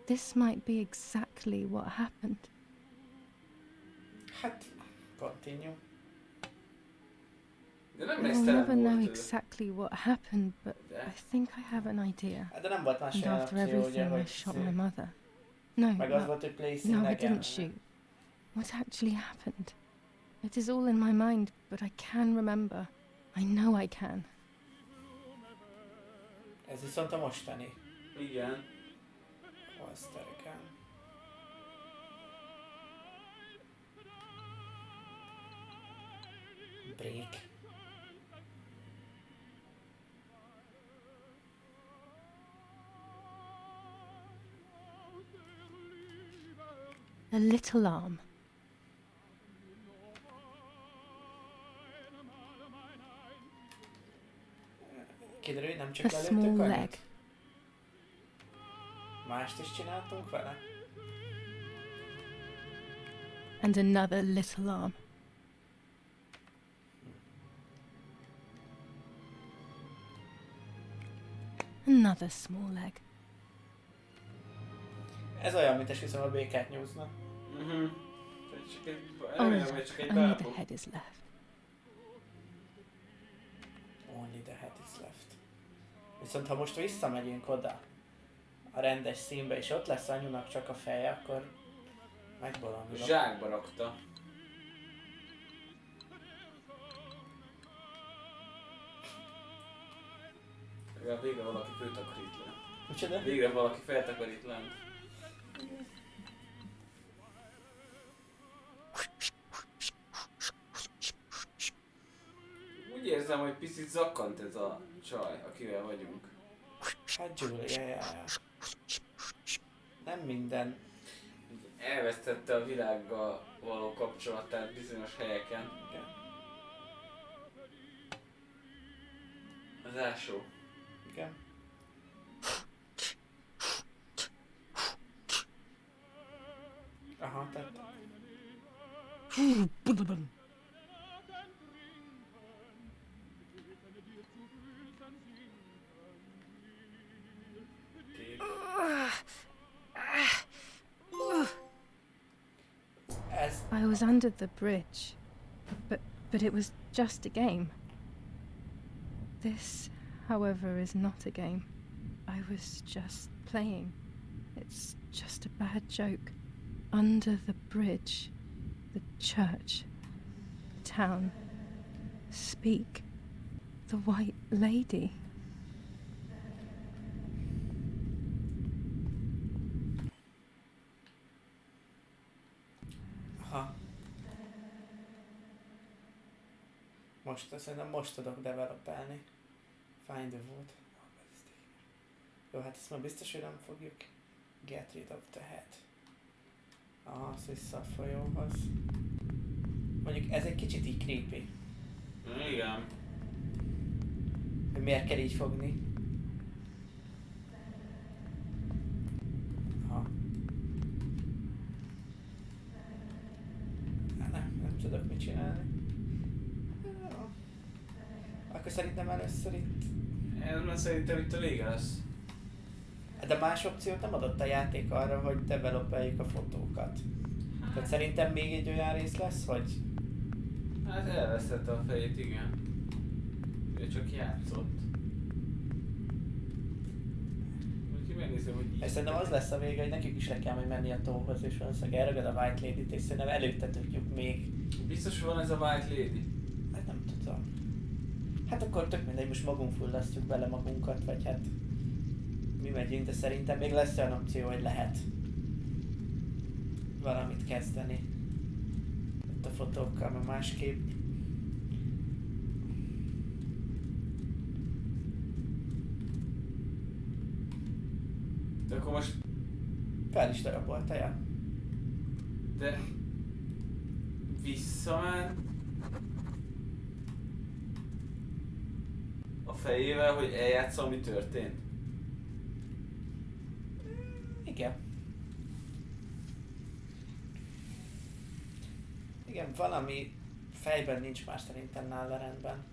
This might be exactly what happened. Hát, continue. De nem We'll mesztelen never know volt. exactly what happened, but I think I have an idea. Hát de nem volt más And olyan after opció, ugye, everything, I hogy... shot my mother. No, Meg az volt, hogy place no, I again. didn't shoot. What actually happened? It is all in my mind, but I can remember. I know I can. Ez viszont a mostani. Igen. Oszterikán. Break. A little arm. Kiderül, hogy nem A csak small lelőttük leg. annyit. Mást is csináltunk vele? And another little arm. Another small leg. Ez olyan, mint hiszem a békát nyúzna. Oh, Remélem, hogy csak egy only the bábú. head is left. Only the head is left. Viszont ha most visszamegyünk oda, a rendes színbe, és ott lesz anyunak csak a feje, akkor megbolondulok. Zsákba rakta. Legalább végre valaki föltakarít le. Micsoda? Végre valaki feltakarít lent. Úgy érzem, hogy picit zakkant ez a csaj, akivel vagyunk. Hát Julia. Nem minden. Elvesztette a világgal való kapcsolatát bizonyos helyeken. Igen. Az ásó. Igen. Aha, tehát... Ez... I was under the bridge, but it was just a game. This, however, is not a game. I was just playing. It's just a bad joke. Under the bridge, the church, town, speak, the white lady. Aha. Szerintem most tudok developelni. Find the wood. Jó, hát ezt már biztos, hogy nem fogjuk. Get rid of the head. Aha, az vissza a folyóhoz. Mondjuk ez egy kicsit így creepy. Igen. Hogy miért kell így fogni? Aha. Nem tudok mit csinálni. Jó. Akkor szerintem először itt... Ez már szerintem itt a vége lesz. De más opciót nem adott a játék arra, hogy developeljük a fotókat. Tehát szerintem még egy olyan rész lesz, hogy... Hát elvesztette a fejét, igen. Ő csak játszott. Úgyhogy megnézem, hogy így... Szerintem az lesz a vége, hogy nekik is le kell majd menni a tóhoz, és valószínűleg elragad a White Lady-t, és szerintem előtte tudjuk még... Biztos van ez a White Lady? Hát nem tudom. Hát akkor tök mindegy, most magunk fullasztjuk bele magunkat, vagy hát... Mi megyünk, de szerintem még lesz olyan opció, hogy lehet valamit kezdeni itt a fotókkal, mert másképp... De akkor most... Fel is darabolta, ja. De... Visszament... A fejével, hogy eljátsza, ami történt? Igen. Igen, valami fejben nincs már szerintem nála rendben.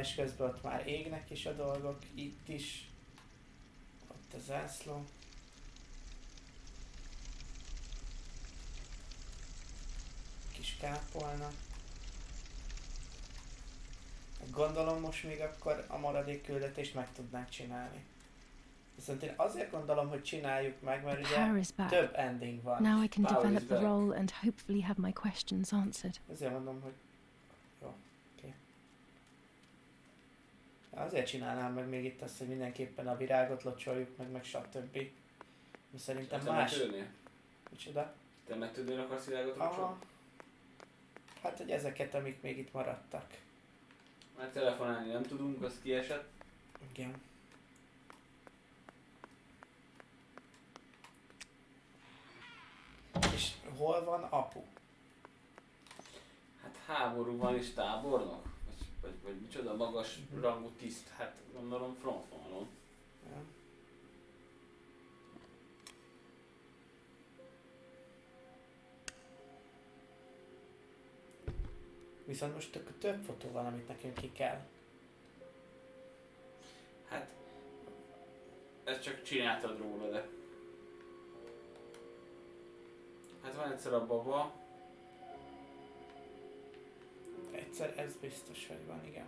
És közben ott már égnek is a dolgok, itt is. Ott a zászló. Kis kápolna. Gondolom most még akkor a maradék küldetést meg tudnánk csinálni. Viszont én azért gondolom, hogy csináljuk meg, mert ugye több ending van. Now I can develop the role and hopefully have my questions answered. Ezért mondom, hogy jó, oké. Azért csinálnám meg még itt azt, hogy mindenképpen a virágot locsoljuk meg stb. Szerintem más... Micsoda? Te megtudnél akarsz virágot locsolni? Hát, hogy ezeket, amik még itt maradtak. Már telefonálni nem tudunk, az kiesett. Igen. És hol van apu? Hát háború van és tábornok? Vagy Vagy micsoda magas rangú tiszt, hát gondolom frontvonalon. Ja. Viszont most akkor több fotó van, amit nekünk ki kell. Hát, ezt csak csináltad róla, de... Hát van egyszer a baba. Egyszer ez biztos, hogy van, igen.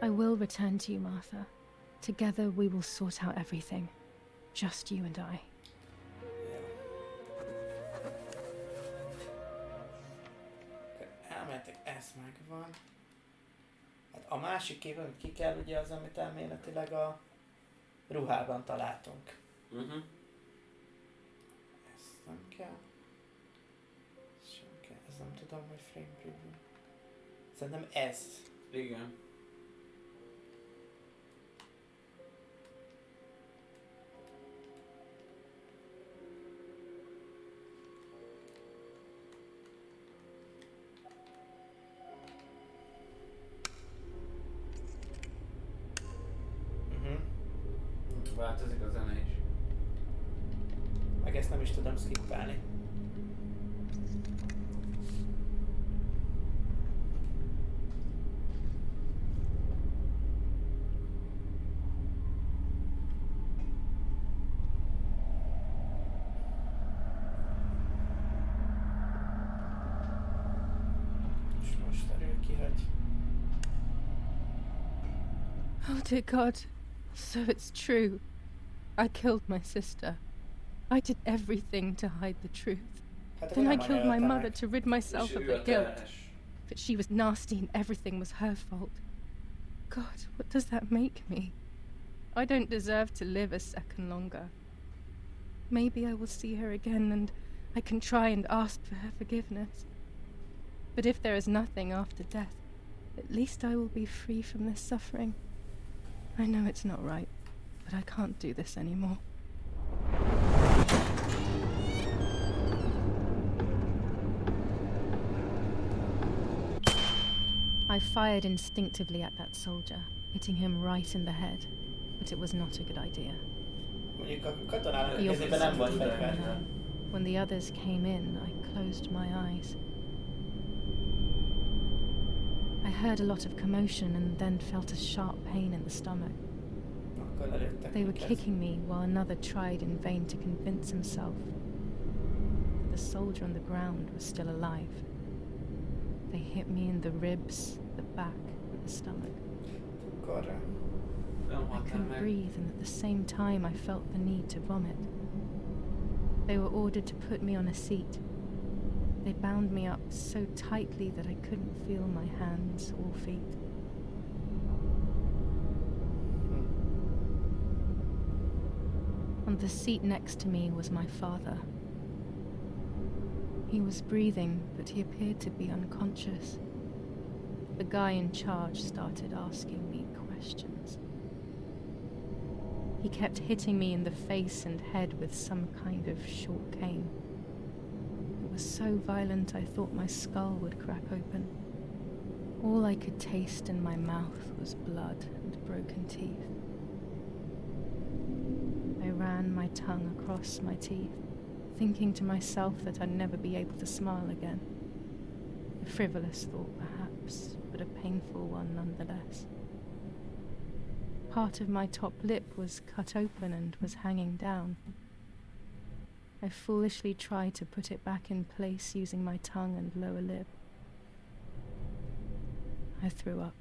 I will return to you, Martha. Together we will sort out everything. Just you and I. Elmentek, ez megvan. Hát a másik kép, amit ki kell, ugye az, amit elméletileg a ruhában találtunk. Ezt nem kell. Ez sem kell. Ez nem tudom, hogy frame preview. Szerintem ez. Igen. Változik a zene is. Meg ezt nem is tudom skippelni. És most derül ki, hogy... Oh dear God. So it's true. I killed my sister. I did everything to hide the truth. Then I killed my mother to rid myself of the guilt. But she was nasty and everything was her fault. God, what does that make me? I don't deserve to live a second longer. Maybe I will see her again and I can try and ask for her forgiveness. But if there is nothing after death, at least I will be free from this suffering. I know it's not right, but I can't do this anymore. I fired instinctively at that soldier, hitting him right in the head, but it was not a good idea. Mondjuk a katonának a kezében nem volt fegyver. When the others came in, I closed my eyes. I heard a lot of commotion and then felt a sharp pain in the stomach. They were kicking me while another tried in vain to convince himself that the soldier on the ground was still alive. They hit me in the ribs, the back, and the stomach. I couldn't breathe, and at the same time I felt the need to vomit. They were ordered to put me on a seat. They bound me up so tightly that I couldn't feel my hands or feet. On the seat next to me was my father. He was breathing, but he appeared to be unconscious. The guy in charge started asking me questions. He kept hitting me in the face and head with some kind of short cane. It was so violent I thought my skull would crack open. All I could taste in my mouth was blood and broken teeth. I ran my tongue across my teeth, thinking to myself that I'd never be able to smile again. A frivolous thought, perhaps, but a painful one nonetheless. Part of my top lip was cut open and was hanging down. I foolishly tried to put it back in place using my tongue and lower lip. I threw up.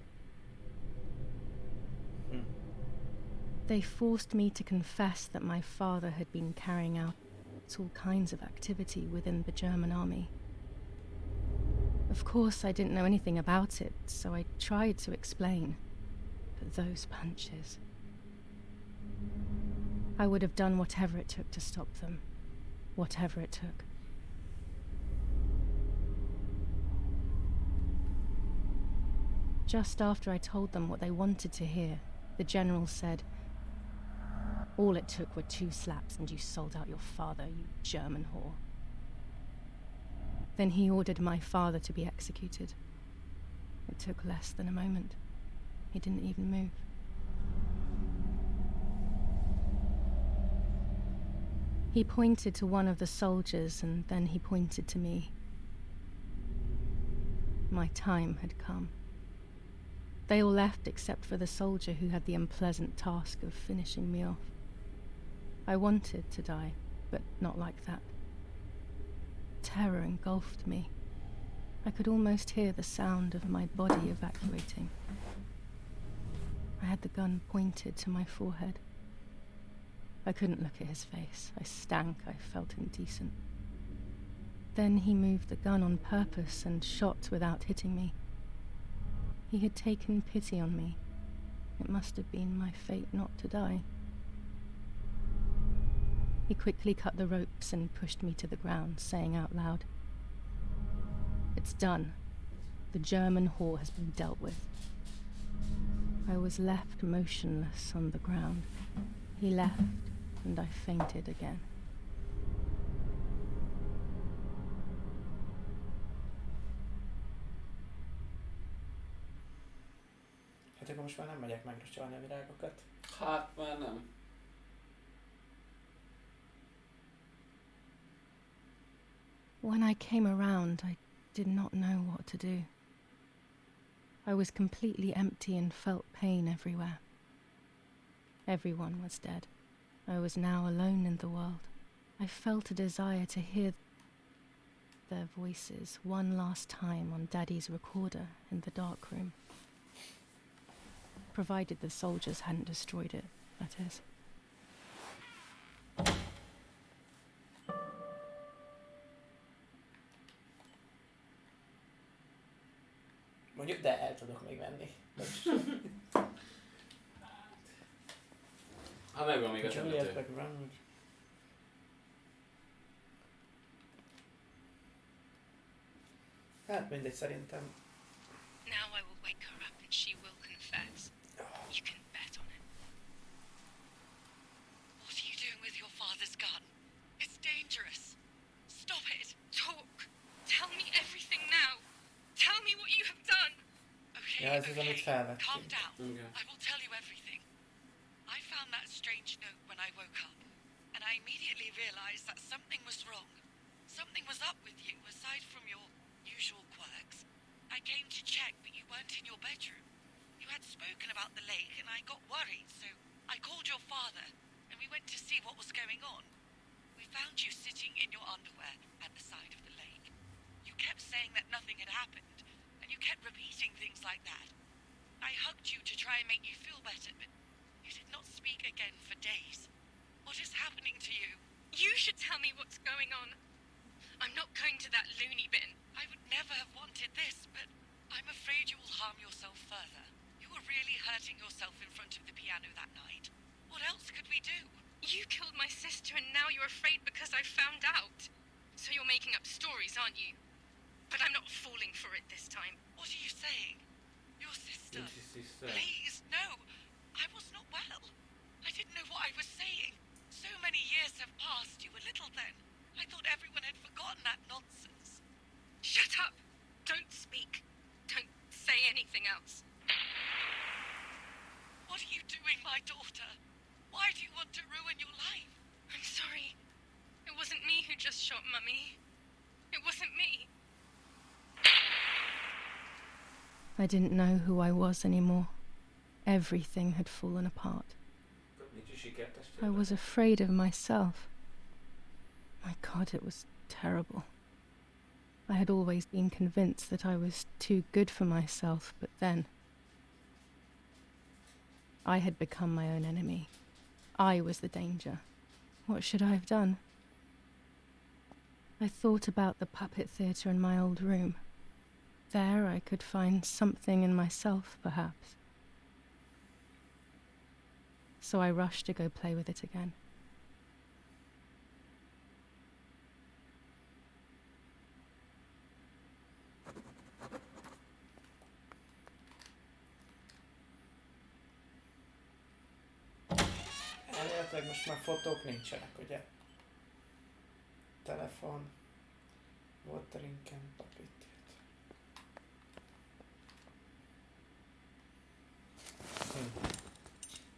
They forced me to confess that my father had been carrying out all kinds of activity within the German army. Of course, I didn't know anything about it, so I tried to explain. But those punches... I would have done whatever it took to stop them. Whatever it took. Just after I told them what they wanted to hear, the general said, "All it took were 2 slaps and you sold out your father, you German whore." Then he ordered my father to be executed. It took less than a moment. He didn't even move. He pointed to one of the soldiers and then he pointed to me. My time had come. They all left except for the soldier who had the unpleasant task of finishing me off. I wanted to die, but not like that. Terror engulfed me. I could almost hear the sound of my body evacuating. I had the gun pointed to my forehead. I couldn't look at his face. I stank. I felt indecent. Then he moved the gun on purpose and shot without hitting me. He had taken pity on me. It must have been my fate not to die. He quickly cut the ropes and pushed me to the ground, saying out loud, "It's done. The German whore has been dealt with." I was left motionless on the ground. He left, and I fainted again. Hát akkor most már nem megyek megrocsolni a virágokat. Hát már nem. When I came around, I did not know what to do. I was completely empty and felt pain everywhere. Everyone was dead. I was now alone in the world. I felt a desire to hear their voices one last time on Daddy's recorder in the dark room. Provided the soldiers hadn't destroyed it, that is. Mondjuk, de el tudok még menni. Ha megvan még a Juliet, temető. Hát mindegy, szerintem. Now I will wake her up and she will confess. You can bet on it. What are you doing with your father's gun? It's dangerous. Stop it. Talk. Tell me everything now. Tell me what you have done. Okay, Ja, ez az, amit felvettünk. calm down. Okay. I will tell you everything. I found that strange note when I woke up, and I immediately realized that something was wrong. Something was up with you, aside from your usual quirks. I came to check, but you weren't in your bedroom. You had spoken about the lake, and I got worried, so I called your father, and we went to see what was going on. We found you sitting in your underwear at the side of the lake. You kept saying that nothing had happened, and you kept repeating things like that. I hugged you to try and make you feel better, but you did not speak again for days. What is happening to you? You should tell me what's going on. I'm not going to that loony bin. I would never have wanted this, but I'm afraid you will harm yourself further. You were really hurting yourself in front of the piano that night. What else could we do? You killed my sister and now you're afraid because I found out. So you're making up stories, aren't you? But I'm not falling for it this time. What are you saying? Your sister? Nincs is sister. Please, no. I was not well. I didn't know what I was saying. So many years have passed. You were little then. I thought everyone had forgotten that nonsense. Shut up! Don't speak. Don't say anything else. What are you doing, my daughter? Why do you want to ruin your life? I'm sorry. It wasn't me who just shot Mummy. It wasn't me. I didn't know who I was anymore. Everything had fallen apart. Nincs is sikertestvére. I was afraid of myself. My God, it was terrible. I had always been convinced that I was too good for myself, but then I had become my own enemy. I was the danger. What should I have done? I thought about the puppet theatre in my old room. There I could find something in myself, perhaps. So I rushed to go play with it again. Elméletileg most már fotók nincsenek, ugye? Telefon. Watering can, puppet.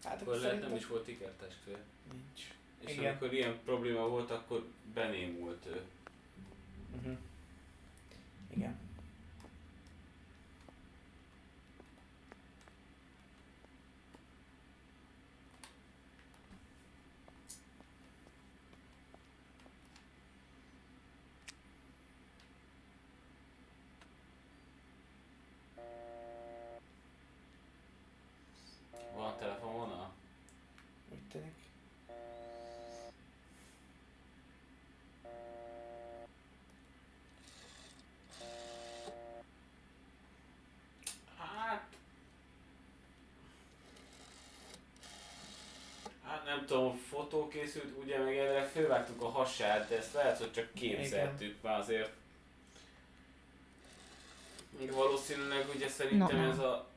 Hát Akkor lehet nem is volt ikertestvér. Nincs. És Igen. amikor ilyen probléma volt, akkor benémult ő. Igen. Van telefonvonal? Úgy tűnik. Hát nem tudom, fotó készült, ugye meg erre fölvágtuk a hasát, de ezt lehet, hogy csak képzeltük már azért. Még valószínűleg ugye szerintem ez a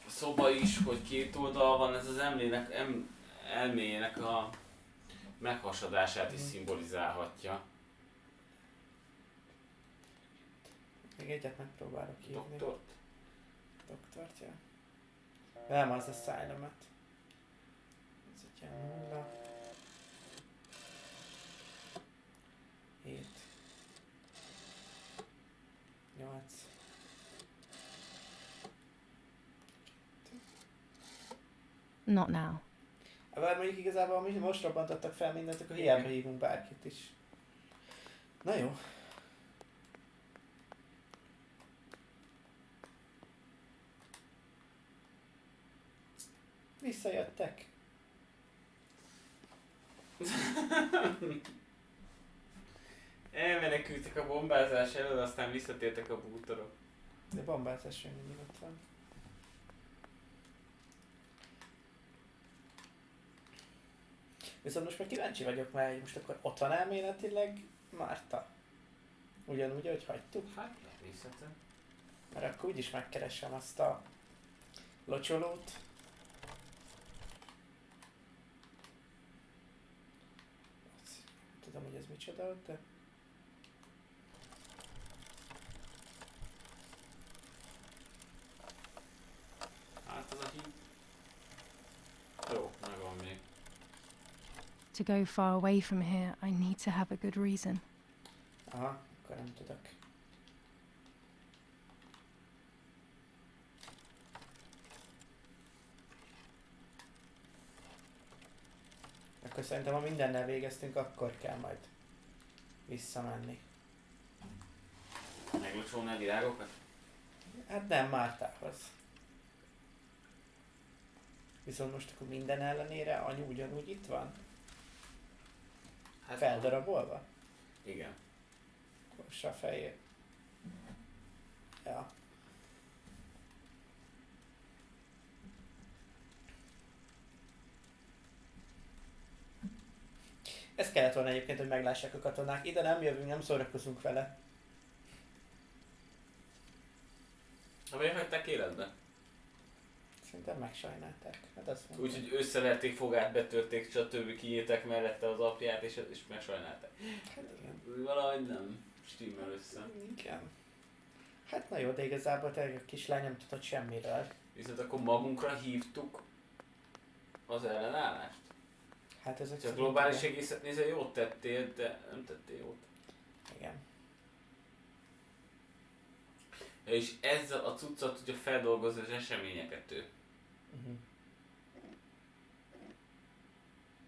szoba is, hogy két oldal van, ez az elméjének a meghasadását is szimbolizálhatja. Még egyet megpróbálok írni. Doktort? Doktort, ja. Nem, az a szájlemet. Ez egy ilyen 0. 7. 8. Not now. Bár mondjuk igazából, amit most robbantottak fel mindent, akkor hiába hívunk bárkit is. Na jó. Visszajöttek. Elmenekültek a bombázás elől, aztán visszatértek a bútorok. De bombázás jön, mindig ott van. Viszont most már kíváncsi vagyok, mert most akkor ott van elméletileg Márta. Ugyanúgy, ahogy hagytuk. Hát, természetesen. Mert akkor úgyis megkeresem azt a locsolót. Tudom, hogy ez micsoda ott, de... Hát az a híd. Jó, megvan még. To go far away from here, I need to have a good reason. Aha, akkor nem tudok. Akkor szerintem, ha mindennel végeztünk, akkor kell majd visszamenni. Meglocsolnál virágokat? Hát nem, Mártához. Viszont most akkor minden ellenére anyu ugyanúgy itt van? Hát Feldarabolva? igen. Kossa a fejét. Ja. Ez kellett volna egyébként, hogy meglássák a katonák. Ide nem jövünk, nem szórakozunk vele. Ha miért hagyták életbe? Szerintem megsajnálták. Hát azt mondom. Úgyhogy összeverték fogát, betörték, stb. Kiírták mellette az apját, és megsajnálták. Hát igen. Valahogy nem stimmel össze. Igen. Hát na jó, de igazából tényleg a kislány nem tudott semmiről. Viszont akkor magunkra hívtuk az ellenállást. Hát ezek Ha szerint globális igen. egészet nézve jót tettél, de nem tettél jót. Igen. És ezzel a cuccal tudja feldolgozni az eseményeket ő.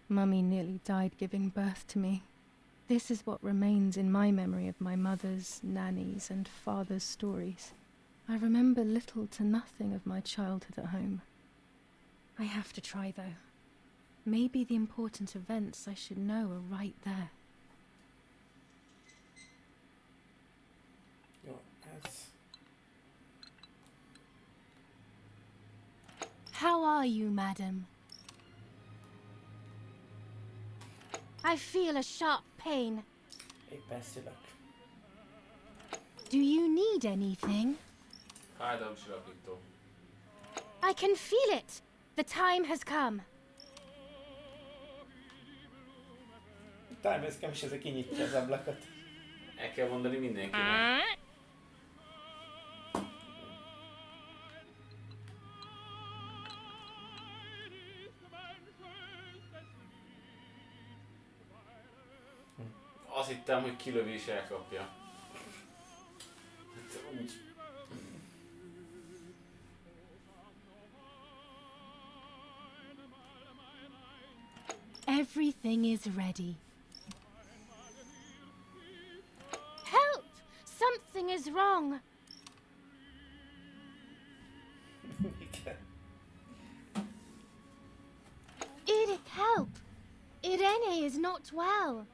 Mummy nearly died giving birth to me. This is what remains in my memory of my mother's, nanny's, and father's stories. I remember little to nothing of my childhood at home. I have to try, though. Maybe the important events I should know are right there. Jó, ez... How are you, madam? I feel a sharp pain. Éppen szülök. Do you need anything? Fájdalomcsillapító. I can feel it. The time has come. Time ez is ezek kinyitja az ablakot. El kell mondani mindenkinek. Azt hittem, hogy kilövi és elkapja. Hát úgy. Everything is ready. Help! Something is wrong. Igen. Eric, help! Irene is not well.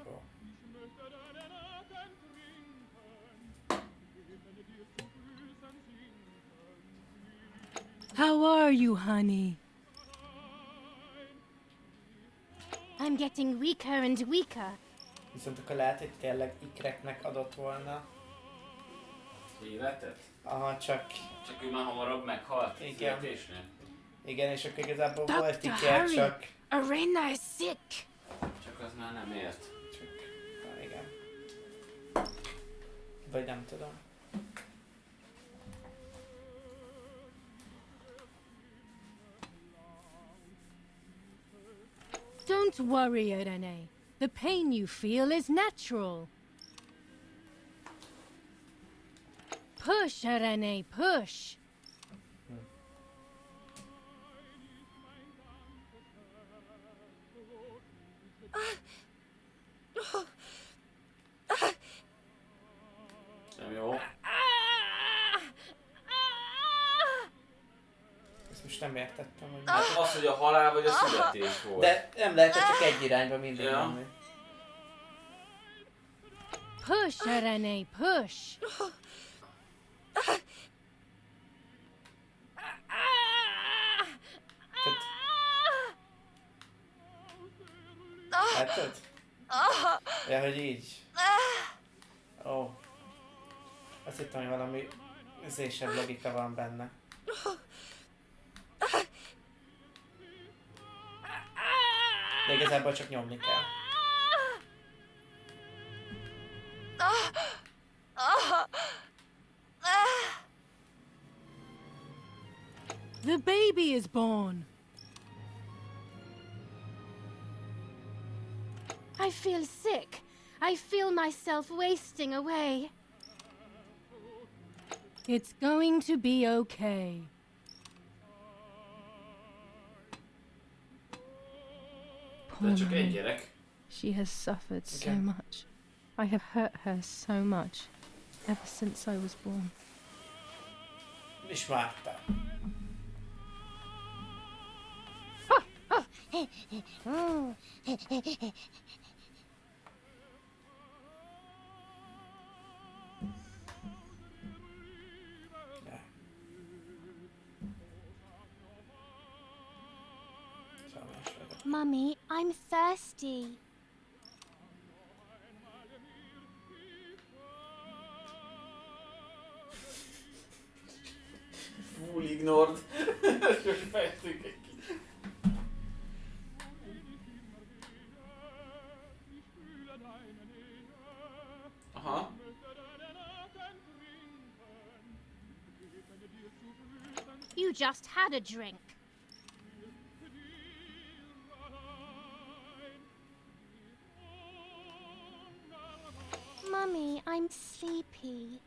Jó. How are you, honey? I'm getting weaker and weaker. Viszont akkor lehet, hogy tényleg ikreknek adott volna. Életet? Aha, csak... Csak ő már hamarabb meghalt. Igen. Születésnél. Igen, és akkor igazából volt Dr. iker, Harry, csak... Irena is sick. Csak az már nem ért. Csak... Na, igen. Vagy nem tudom. Don't worry, Irene. The pain you feel is natural. Push, Irene, push. Nem jó. Ezt most nem értettem, hogy... Hát az, hogy a halál vagy a születés volt. De nem lehet, hogy csak egy irányba mindig Ja. menni. Push, Irene, push. Látod? Ja, hogy így. Ó. Azt hittem, hogy valami zésebb logika van benne. De igazából csak nyomni kell. The baby is born. I feel sick. I feel myself wasting away. It's going to be okay. Poor De csak egy Mummy. gyerek. She has suffered so Okay. much. I have hurt her so much ever since I was born. És vártál. Ja. Szalmas vagyok. Mummy, I'm thirsty. Full ignored. Csak fejtünk egy kicsit. Aha. You just had a drink. Mummy, I'm sleepy.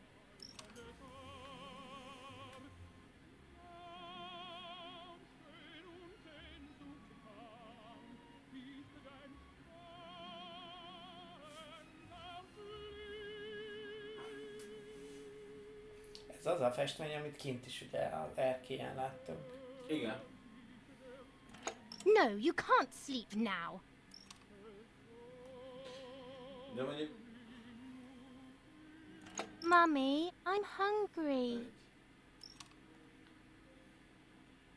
Ez az a festmény, amit kint is ugye az erkélyen láttunk. Igen. No, you can't sleep now. De mondjuk... Mummy, I'm hungry.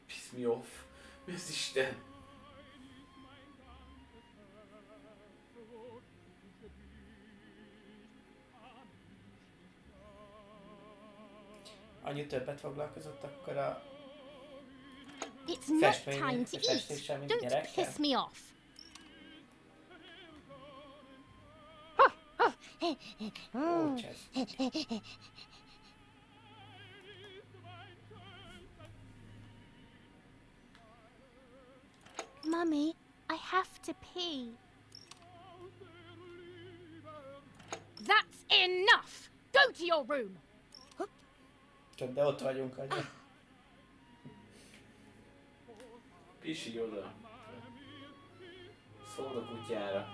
Piss me off. Mi az Isten? Annyi többet foglalkozott akkor a It's not festmény, time to eat. festéssel, mint Don't gyerekkel. piss me off. Ó, csesz. Mummy, I have to pee. That's enough! Go to your room! Csak de ott vagyunk, anya. Pisi oda. Szóld a kutyára.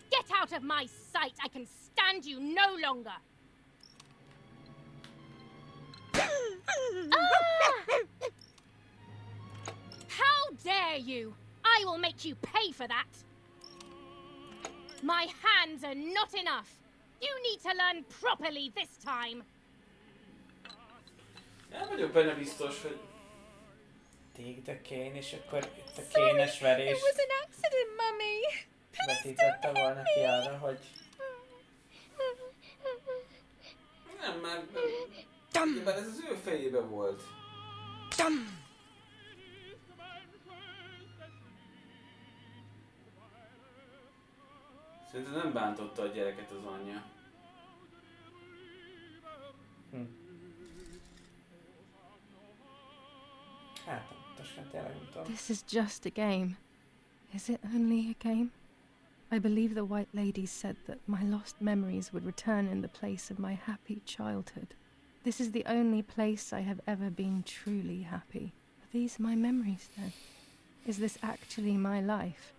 Get out of my sight! I can stand you no longer! How dare you! I will make you pay for that! My hands are not enough! You need to learn properly this time! Nem vagyok benne biztos, hogy... Take the cane, és akkor itt a kénes verés It was an accident, Mummy! vetítette volna ki arra, hogy Nem, mert... Ugyebár ez az ő fejében volt. Szerintem nem bántotta a gyereket az anyja. hát pontosan tényleg nem tudom. This is just a game. Is it only a game? I believe the White Lady said that my lost memories would return in the place of my happy childhood. This is the only place I have ever been truly happy. Are these my memories then? Is this actually my life?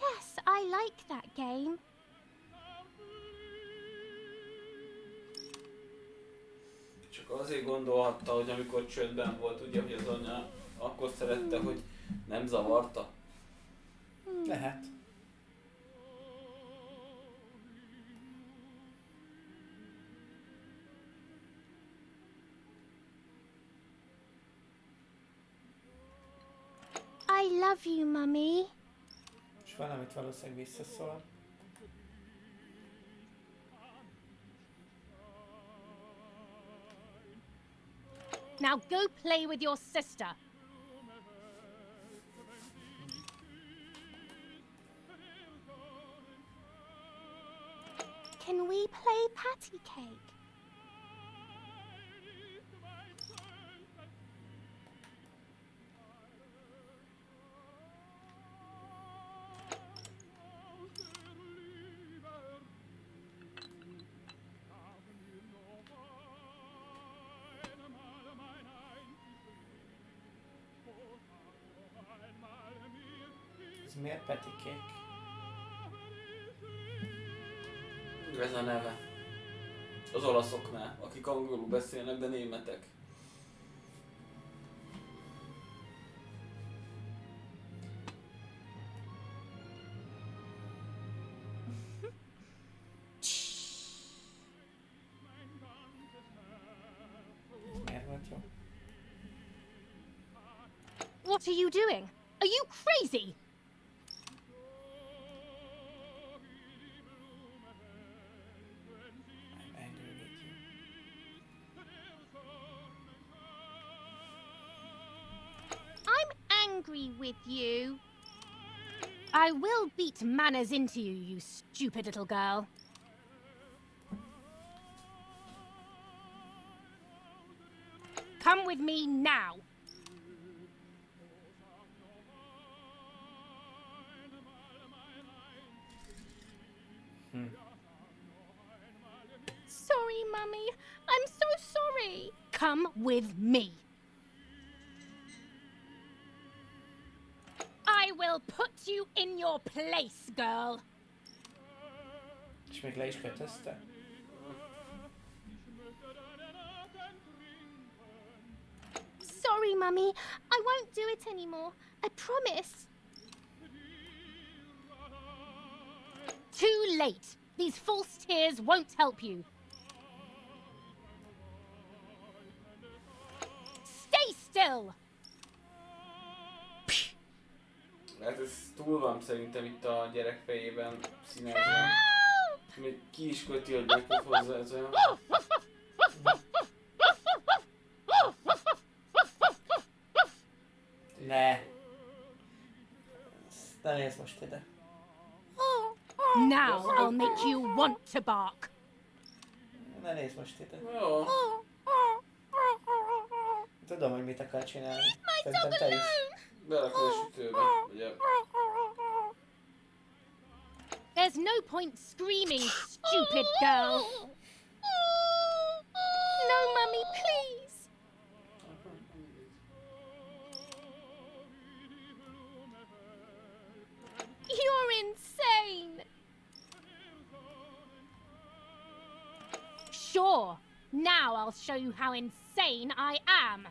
Yes, I like that game. Csak azért gondolhatta, hogy amikor csődben volt, ugye, hogy az anya akkor szerette, hogy nem zavarta. Lehet. I love you, Mummy. És valamit valószínűleg visszaszól. Now go play with your sister. Can we play patty cake? Ez miért petikék? Ez a neve. Az olaszoknál, akik angolul beszélnek, de németek. Miért volt jó? What are you doing? Are you crazy? I'm angry with you. I'm angry with you. I will beat manners into you, you stupid little girl. Come with me now. Sorry, Mummy. I'm so sorry. Come with me. I will put you in your place, girl. És még le is kötözte. Sorry, Mummy. I won't do it anymore. I promise. Too late. These false tears won't help you. Stay still. Hát ez túl van szerintem itt a gyerek fejében színezni. Még ki is köti, hogy megpofozza ez olyan. Ne. Ne nézz most ide. Now I'll make you want to bark. Ne nézz most ide. Jó. Tudom, hogy mit akar csinálni. Szerintem te is. Belakol a sütőbe. Ugye? There's no point screaming, stupid girl. No, Mummy, please. You're insane. Sure. Now I'll show you how insane I am.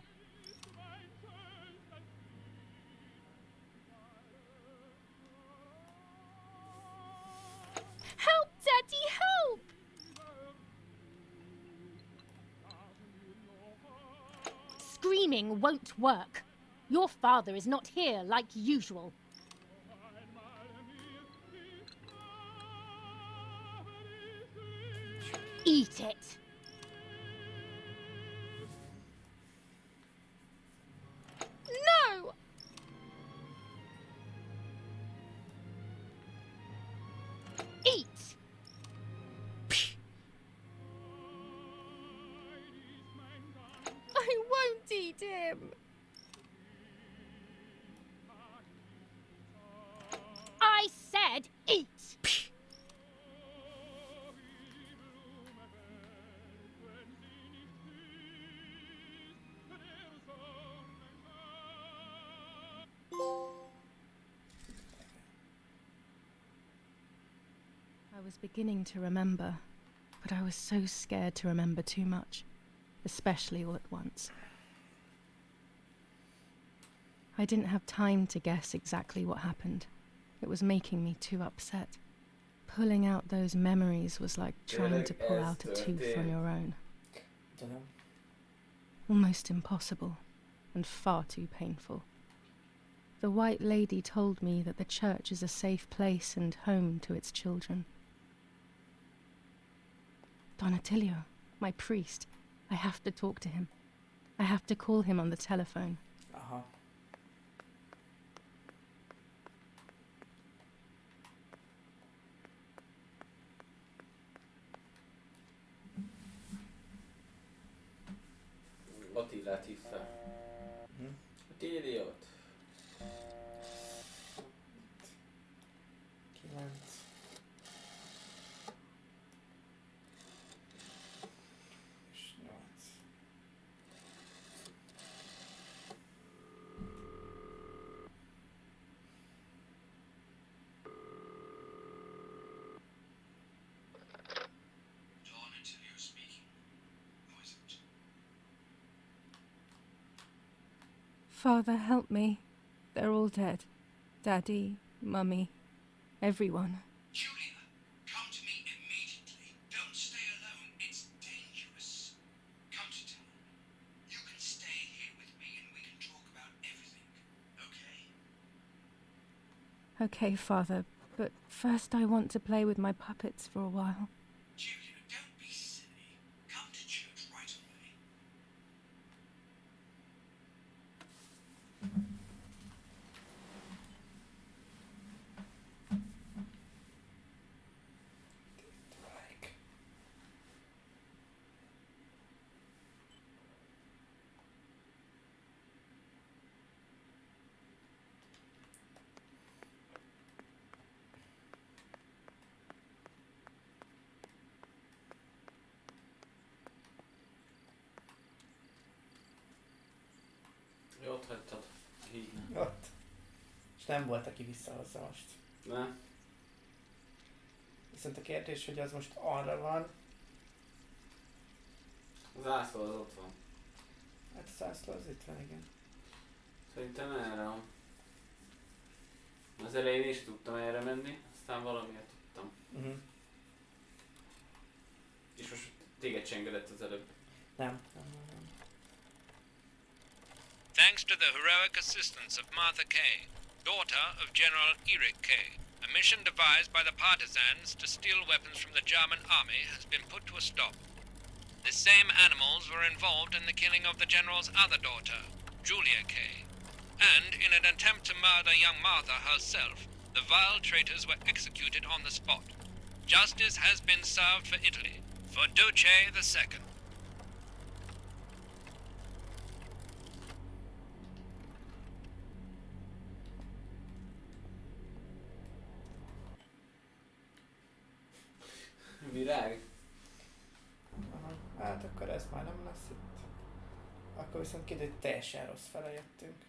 Help, Daddy, help! Screaming won't work. Your father is not here like usual. Eat it. No! Eat! I won't eat him. I said eat! I was beginning to remember, but I was so scared to remember too much, especially all at once. I didn't have time to guess exactly what happened. It was making me too upset. Pulling out those memories was like trying to pull out a tooth on your own. Almost impossible, and far too painful. The White Lady told me that the church is a safe place and home to its children. Donatilio, my priest. I have to talk to him. I have to call him on the telephone. Aha. Attillát hív fel. Attilliót. 9. És 8. Donatilio speaking. Who is it? Father, help me. They're all dead. Daddy, Mummy, everyone. Julia, come to me immediately. Don't stay alone. It's dangerous. Come to town. You can stay here with me and we can talk about everything. Okay? Okay, Father, but first I want to play with my puppets for a while. Julia, don't be silly. Come to church right away. Like. hagytad hívni. Ott. És nem volt, aki visszahozza most. Nem? Viszont a kérdés, hogy az most arra van. Az zászló az ott van. Hát a zászló az itt van, igen. Szerintem erre van. Az elején is tudtam erre menni, aztán valamiért tudtam. És most téged csengedett az előbb. Nem. Thanks to the heroic assistance of Martha Kay, daughter of General Eric Kay, a mission devised by the partisans to steal weapons from the German army has been put to a stop. The same animals were involved in the killing of the general's other daughter, Julia Kay. And in an attempt to murder young Martha herself, the vile traitors were executed on the spot. Justice has been served for Italy, for Duce II. Virág? Aha. Hát akkor ez már nem lesz itt. Akkor viszont kiderült, hogy teljesen rossz fele jöttünk.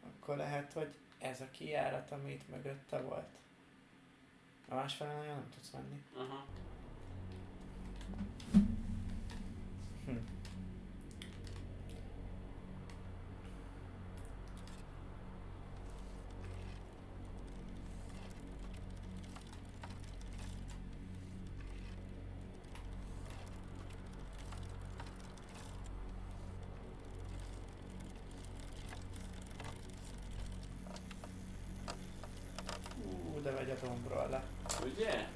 Akkor lehet, hogy ez a kijárat, ami itt mögötte volt. A másfele nagyon nem tudsz menni. Aha. De vagy a dombról le. Ugye?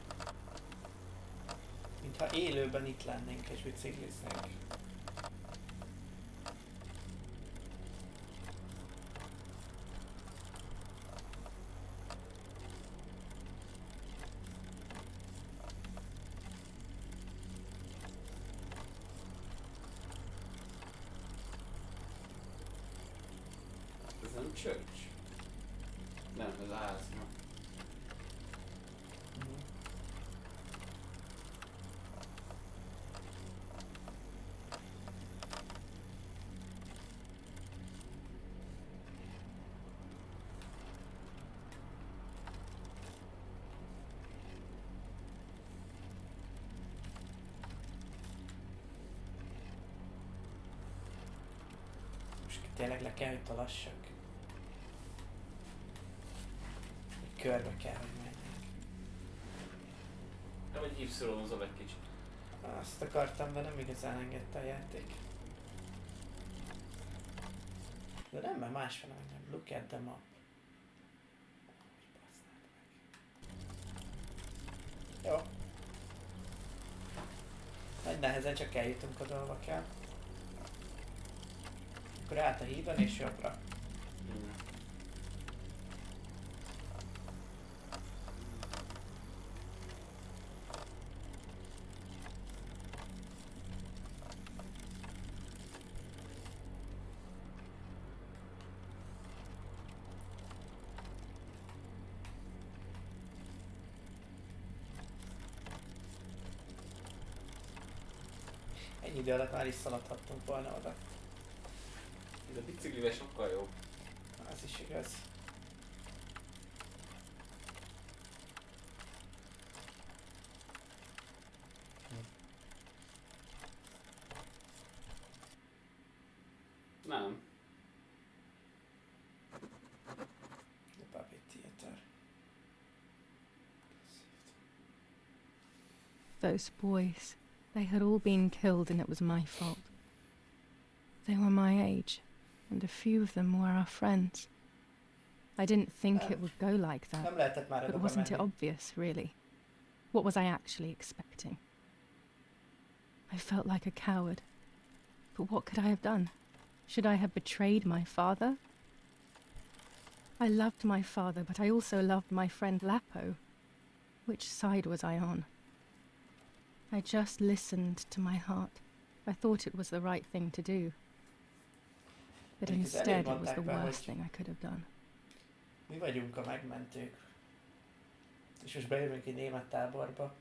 Mintha élőben itt lennénk és bicikliznénk. Ez nem church? Nem, ez a ház. Most tényleg le kell, hogy talassak. Egy körbe kell, hogy menjünk. Nem, hogy Y-zol egy kicsit. Azt akartam, de nem igazán engedte a játék. De nem, mert másfele meg nem. Look at the map. Jó. Nagy nehezen csak eljutunk oda, hova kell. Akkor át a hídon és jobbra. Ennyi idő alatt már is szaladhattunk volna oda. Ez a biciklivel sokkal jobb. Az is igaz. Nem. The Puppet Theater. Those boys, they had all been killed and it was my fault. They were my age, and a few of them were our friends. I didn't think it would go like that, Nem lehetett már but oda wasn't it menni. obvious, really? What was I actually expecting? I felt like a coward. But what could I have done? Should I have betrayed my father? I loved my father, but I also loved my friend Lapo. Which side was I on? I just listened to my heart. I thought it was the right thing to do. But Mondjuk ez instead, elég it was the mondták be, worst hogy thing I could have done. mi vagyunk a megmentők. És most bejövünk egy német táborba.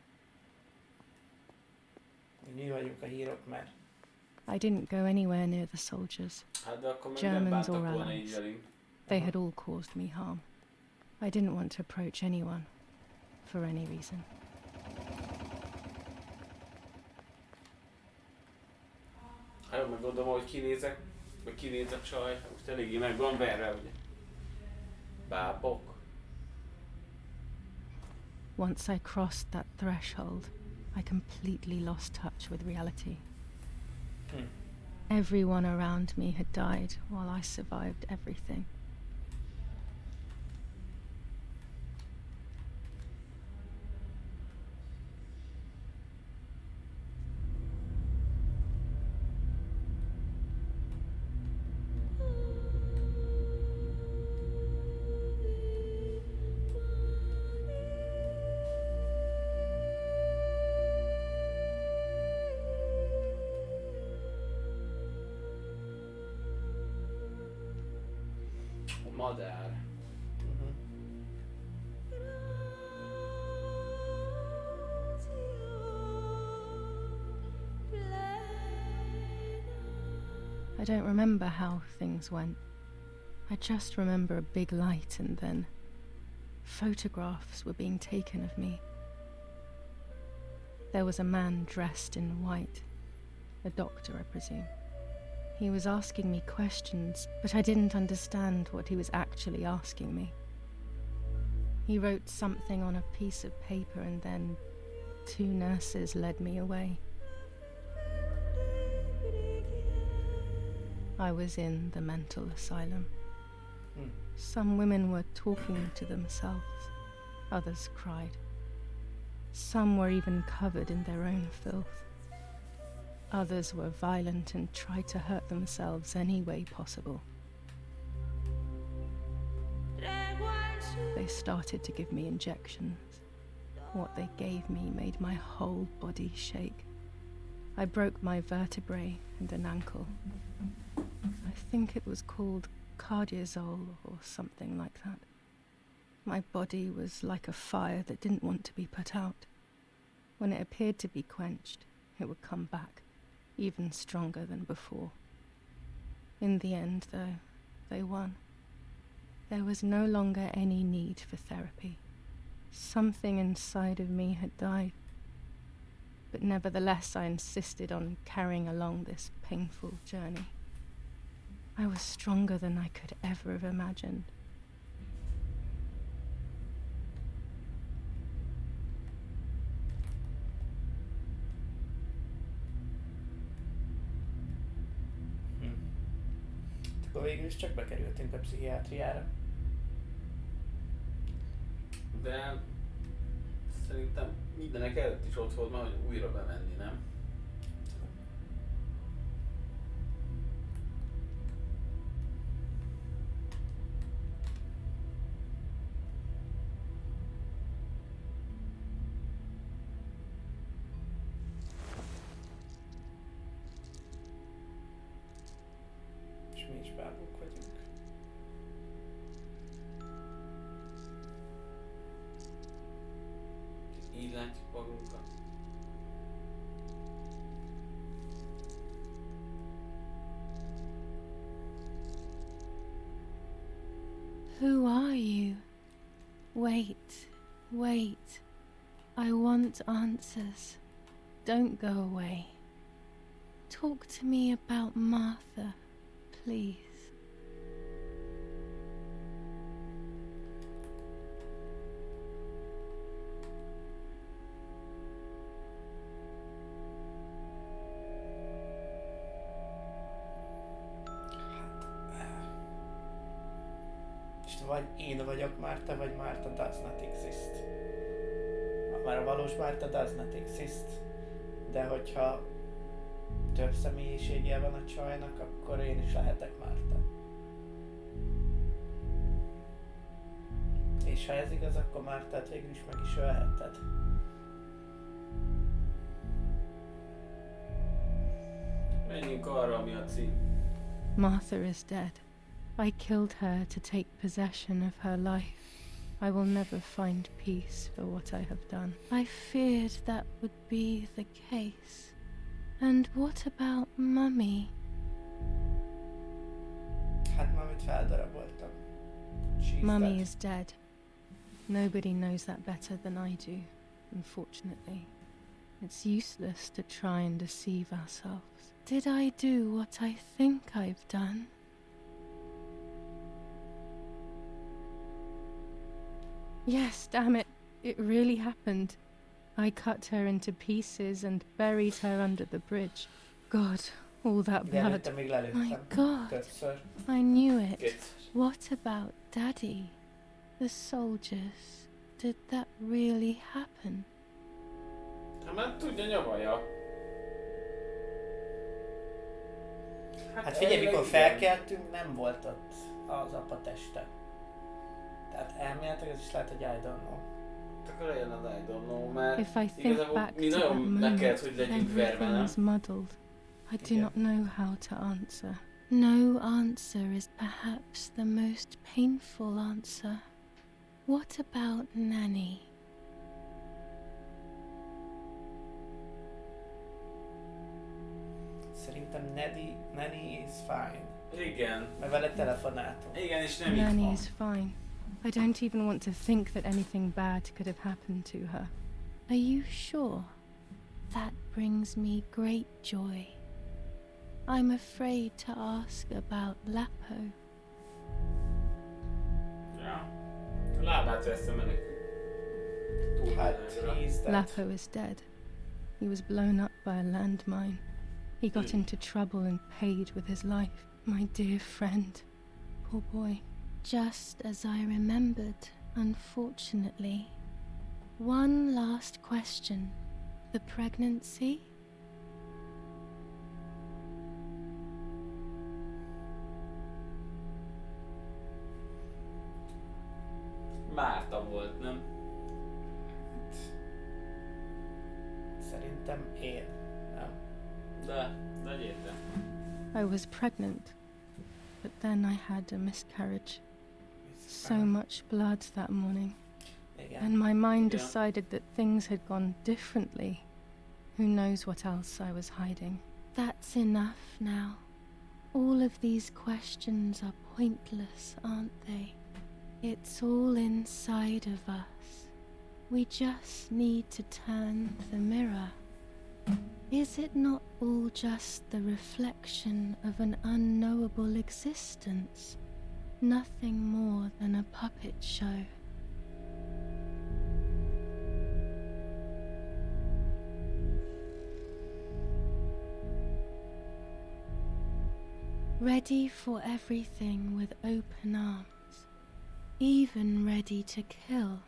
Mi vagyunk a hírok, mert I didn't go anywhere near the soldiers, Hát de akkor meg nem Germans bántak or volna így allies. velünk. They had all caused me harm. I didn't want to approach anyone, for any reason. Ha jó, meg gondolom, hogy kinézek, vagy kinéz a csaj, most eléggé meg van verve, ugye? Bábok. Once I crossed that threshold, I completely lost touch with reality. Everyone around me had died while I survived everything. Madár. I don't remember how things went. I just remember a big light and then photographs were being taken of me. There was a man dressed in white, a doctor, I presume. He was asking me questions, but I didn't understand what he was actually asking me. He wrote something on a piece of paper and then 2 nurses led me away. I was in the mental asylum. Some women were talking to themselves, others cried. Some were even covered in their own filth. Others were violent and tried to hurt themselves any way possible. They started to give me injections. What they gave me made my whole body shake. I broke my vertebrae and an ankle. I think it was called cardiazole or something like that. My body was like a fire that didn't want to be put out. When it appeared to be quenched, it would come back, even stronger than before. In the end, though, they won. There was no longer any need for therapy. Something inside of me had died. But nevertheless, I insisted on carrying along this painful journey. I was stronger than I could ever have imagined. Akkor végül is csak bekerültünk a pszichiátriára. De szerintem mindenek előtt is ott volt már, hogy újra bemenni, nem? És mi is bábok vagyunk. Így látjuk magunkat. Who are you? Wait, wait. I want answers. Don't go away. Talk to me about Martha, please. És vagy én vagyok Martha, vagy Martha does not exist. Már a valós Martha does not exist. De hogyha több személyiségje van a csajnak, akkor én is lehetek Martha. És ha ez igaz, akkor Marthát végül is meg is ölhetted. Menjünk arra, ami a cím. Martha is dead. I killed her to take possession of her life. I will never find peace for what I have done. I feared that would be the case. And what about Mummy? Hát Mamit feldaraboltam. She's Mummy dead. is dead. Nobody knows that better than I do, unfortunately. It's useless to try and deceive ourselves. Did I do what I think I've done? Yes, damn it. It really happened. I cut her into pieces and buried her under the bridge. God, all that De blood. előtte még My lelőttem. God, Többször. I knew it. Kétszer. What about Daddy? The soldiers? Did that really happen? Hát már tudja, nyomalja. Hát figyelj, elvileg mikor igen. felkeltünk, nem volt ott az apa teste. Tehát elméletileg ez is lehet, hogy I don't know. Akkor legyen az I don't know, mert If I think igazából back mi to nagyon that meg kellett, moment, hogy legyünk verve, everything nem? is muddled. I do Yeah. not know how to answer. No answer is perhaps the most painful answer. What about Nanny? Szerintem Nanny is fine. Igen. Mert vele telefonáltunk. Igen, és nem itt Nanny van. is fine. I don't even want to think that anything bad could have happened to her. Are you sure? That brings me great joy. I'm afraid to ask about Lapo. Ja. A lábát veszem menekül. Hát, he's dead. Lapo is dead. He was blown up by a landmine. He got into trouble and paid with his life. My dear friend. Poor boy. Just as I remembered, unfortunately. One last question. The pregnancy? Márta volt, nem? Szerintem én. Nem. De értem. I was pregnant, but then I had a miscarriage. So much blood that morning, Igen. and my mind Yeah. decided that things had gone differently. Who knows what else I was hiding? That's enough now. All of these questions are pointless, aren't they? It's all inside of us. We just need to turn the mirror. Is it not all just the reflection of an unknowable existence? Nothing more than a puppet show. Ready for everything with open arms, even ready to kill.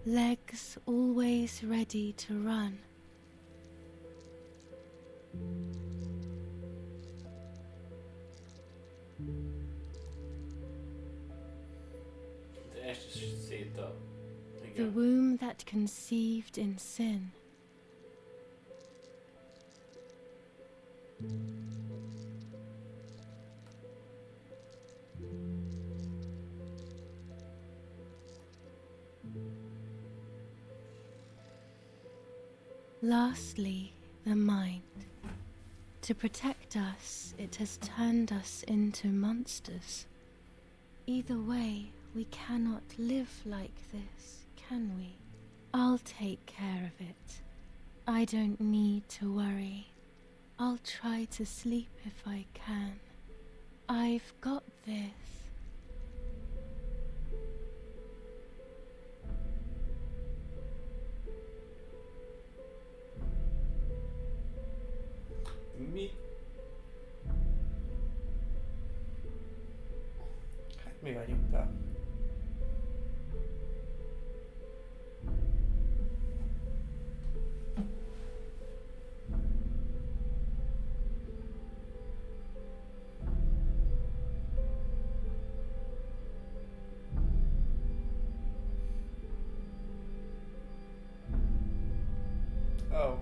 Legs always ready to run. De ez is szét a... The Igen. womb that conceived in sin. Lastly, the mind. To protect us, it has turned us into monsters. Either way, we cannot live like this, can we? I'll take care of it. I don't need to worry. I'll try to sleep if I can. I've got this. Mi? Hát mi vagyunk be. Oh.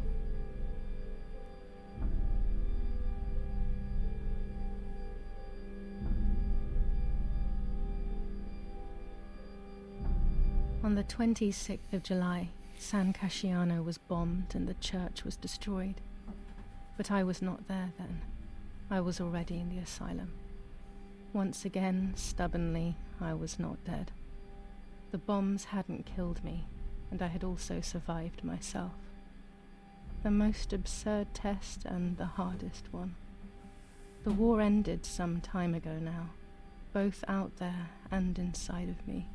On the 26th of July, San Casciano was bombed and the church was destroyed. But I was not there then. I was already in the asylum. Once again, stubbornly, I was not dead. The bombs hadn't killed me, and I had also survived myself. The most absurd test and the hardest one. The war ended some time ago now, both out there and inside of me.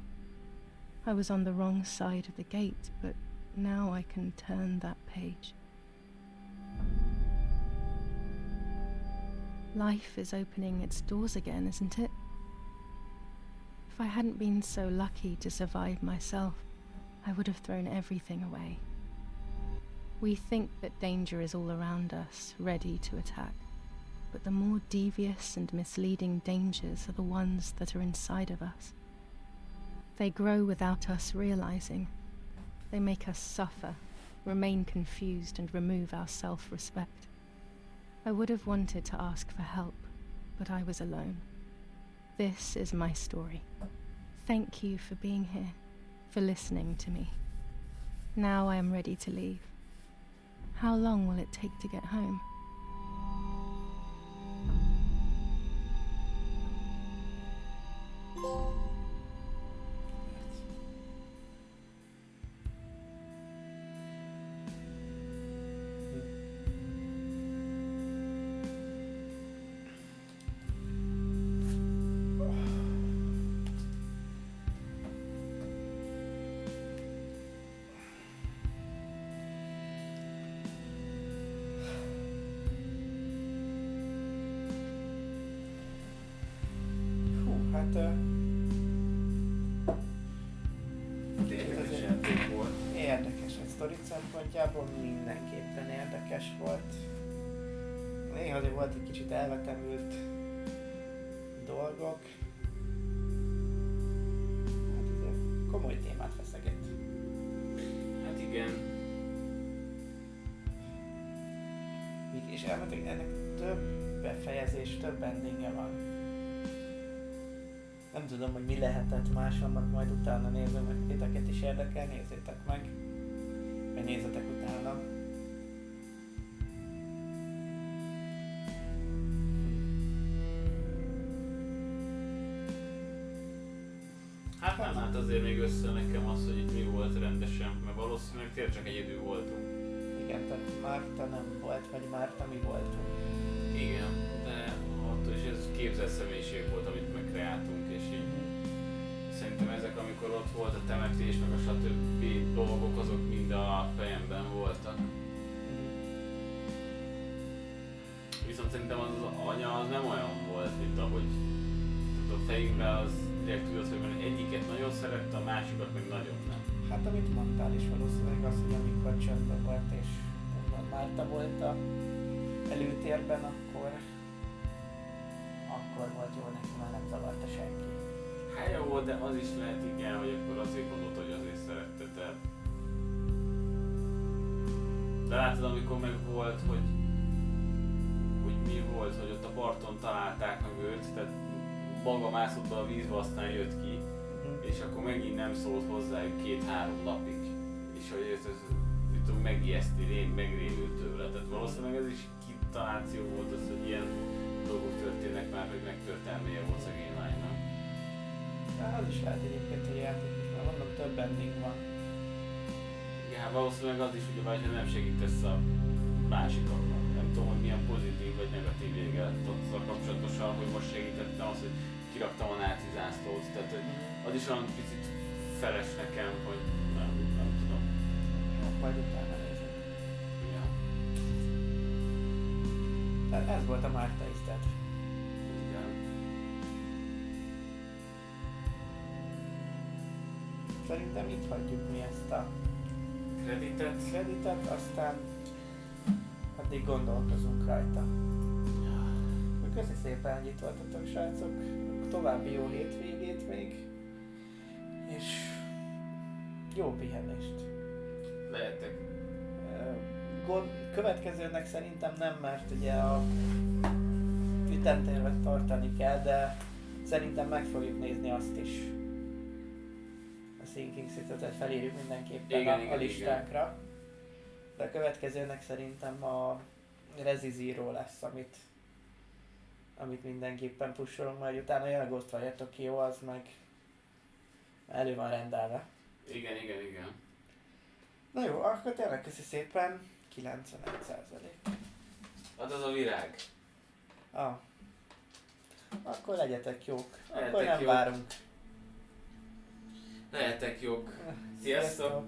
I was on the wrong side of the gate, but now I can turn that page. Life is opening its doors again, isn't it? If I hadn't been so lucky to survive myself, I would have thrown everything away. We think that danger is all around us, ready to attack. But the more devious and misleading dangers are the ones that are inside of us. They grow without us realizing. They make us suffer, remain confused, and remove our self-respect. I would have wanted to ask for help, but I was alone. This is my story. Thank you for being here, for listening to me. Now I am ready to leave. How long will it take to get home? Érdekes játék volt. Érdekes, a sztori szempontjából mindenképpen érdekes volt. Néha azért volt egy kicsit elvetemült dolgok. Hát azért komoly témát feszeget. Hát igen. És elmondjuk, ennek több befejezés, több endingje van. Nem tudom, hogy mi lehetett más, annak majd utána nézem, meg titeket is érdekel, nézzétek meg. Vagy nézzetek utána. Hát nem állt azért még össze nekem az, hogy itt mi volt rendesen, mert valószínűleg tényleg csak egyedül voltunk. Igen, tehát Márta nem volt, vagy Márta mi voltunk. Igen, de attól is ez képzelt személyiség volt, amit megkreáltunk, és így szerintem ezek, amikor ott volt a temetés, meg a stb. Dolgok, azok mind a fejemben voltak. Viszont szerintem az anya az nem olyan volt, mint ahogy a fejünkben az direkt tudod, hogy egyiket nagyon szerette, a másikat meg nagyon nem. Hát amit mondtál is valószínűleg az, hogy amikor csöndben volt és Márta volt a előtérben, akkor volt jó neki, már nem zavarta senki. Hát jó, de az is lehet igen, hogy akkor azért gondolt, hogy azért szerette, de látod, amikor meg volt, hogy mi volt, hogy ott a parton találták meg őt, tehát maga mászott be a vízbe, aztán jött ki, és akkor megint nem szólt hozzájuk 2-3 napig. És hogy ez megrémült tőle. Tehát valószínűleg ez is kitaláció volt az, hogy ilyen dolgok történnek már, hogy megtörténnie volt szegény lánynak. Hát az is lehet egyébként, hogy játékos, mert mondom, több ending van. Igen, hát valószínűleg az is, hogyha nem segítesz a másikaknak. Nem tudom, hogy milyen pozitív vagy negatív vége lett azzal kapcsolatosan, hogy most segítettem az, hogy kiraktam a náci zászlót. Tehát az is olyan picit feles nekem, hogy nem tudom. Majd utána nézem. Ja. Tehát ez volt a Márta is, tehát. Igen. Szerintem itt hagyjuk mi ezt a kreditet, aztán addig gondolkozunk rajta. Köszi szépen, hogy itt voltatok, srácok. További jó hétvégét még. És jó pihenést. Lehetek. Következőnek szerintem nem, mert ugye a ütemtervet tartani kell, de szerintem meg fogjuk nézni azt is. Azt Sinking City-et felírjuk mindenképpen Igen, a listánkra. De a következőnek szerintem a Rezi Zero lesz, amit mindenképpen pusolunk, majd utána jön a Ghostwire Tokyo, az meg elő van rendelve. Igen. Na jó, akkor tényleg köszi szépen, 91%. Hát az a virág. Akkor legyetek jók. Legyetek Akkor nem jók. várunk. Lehetek jók. Sziasztok! Sziasztok.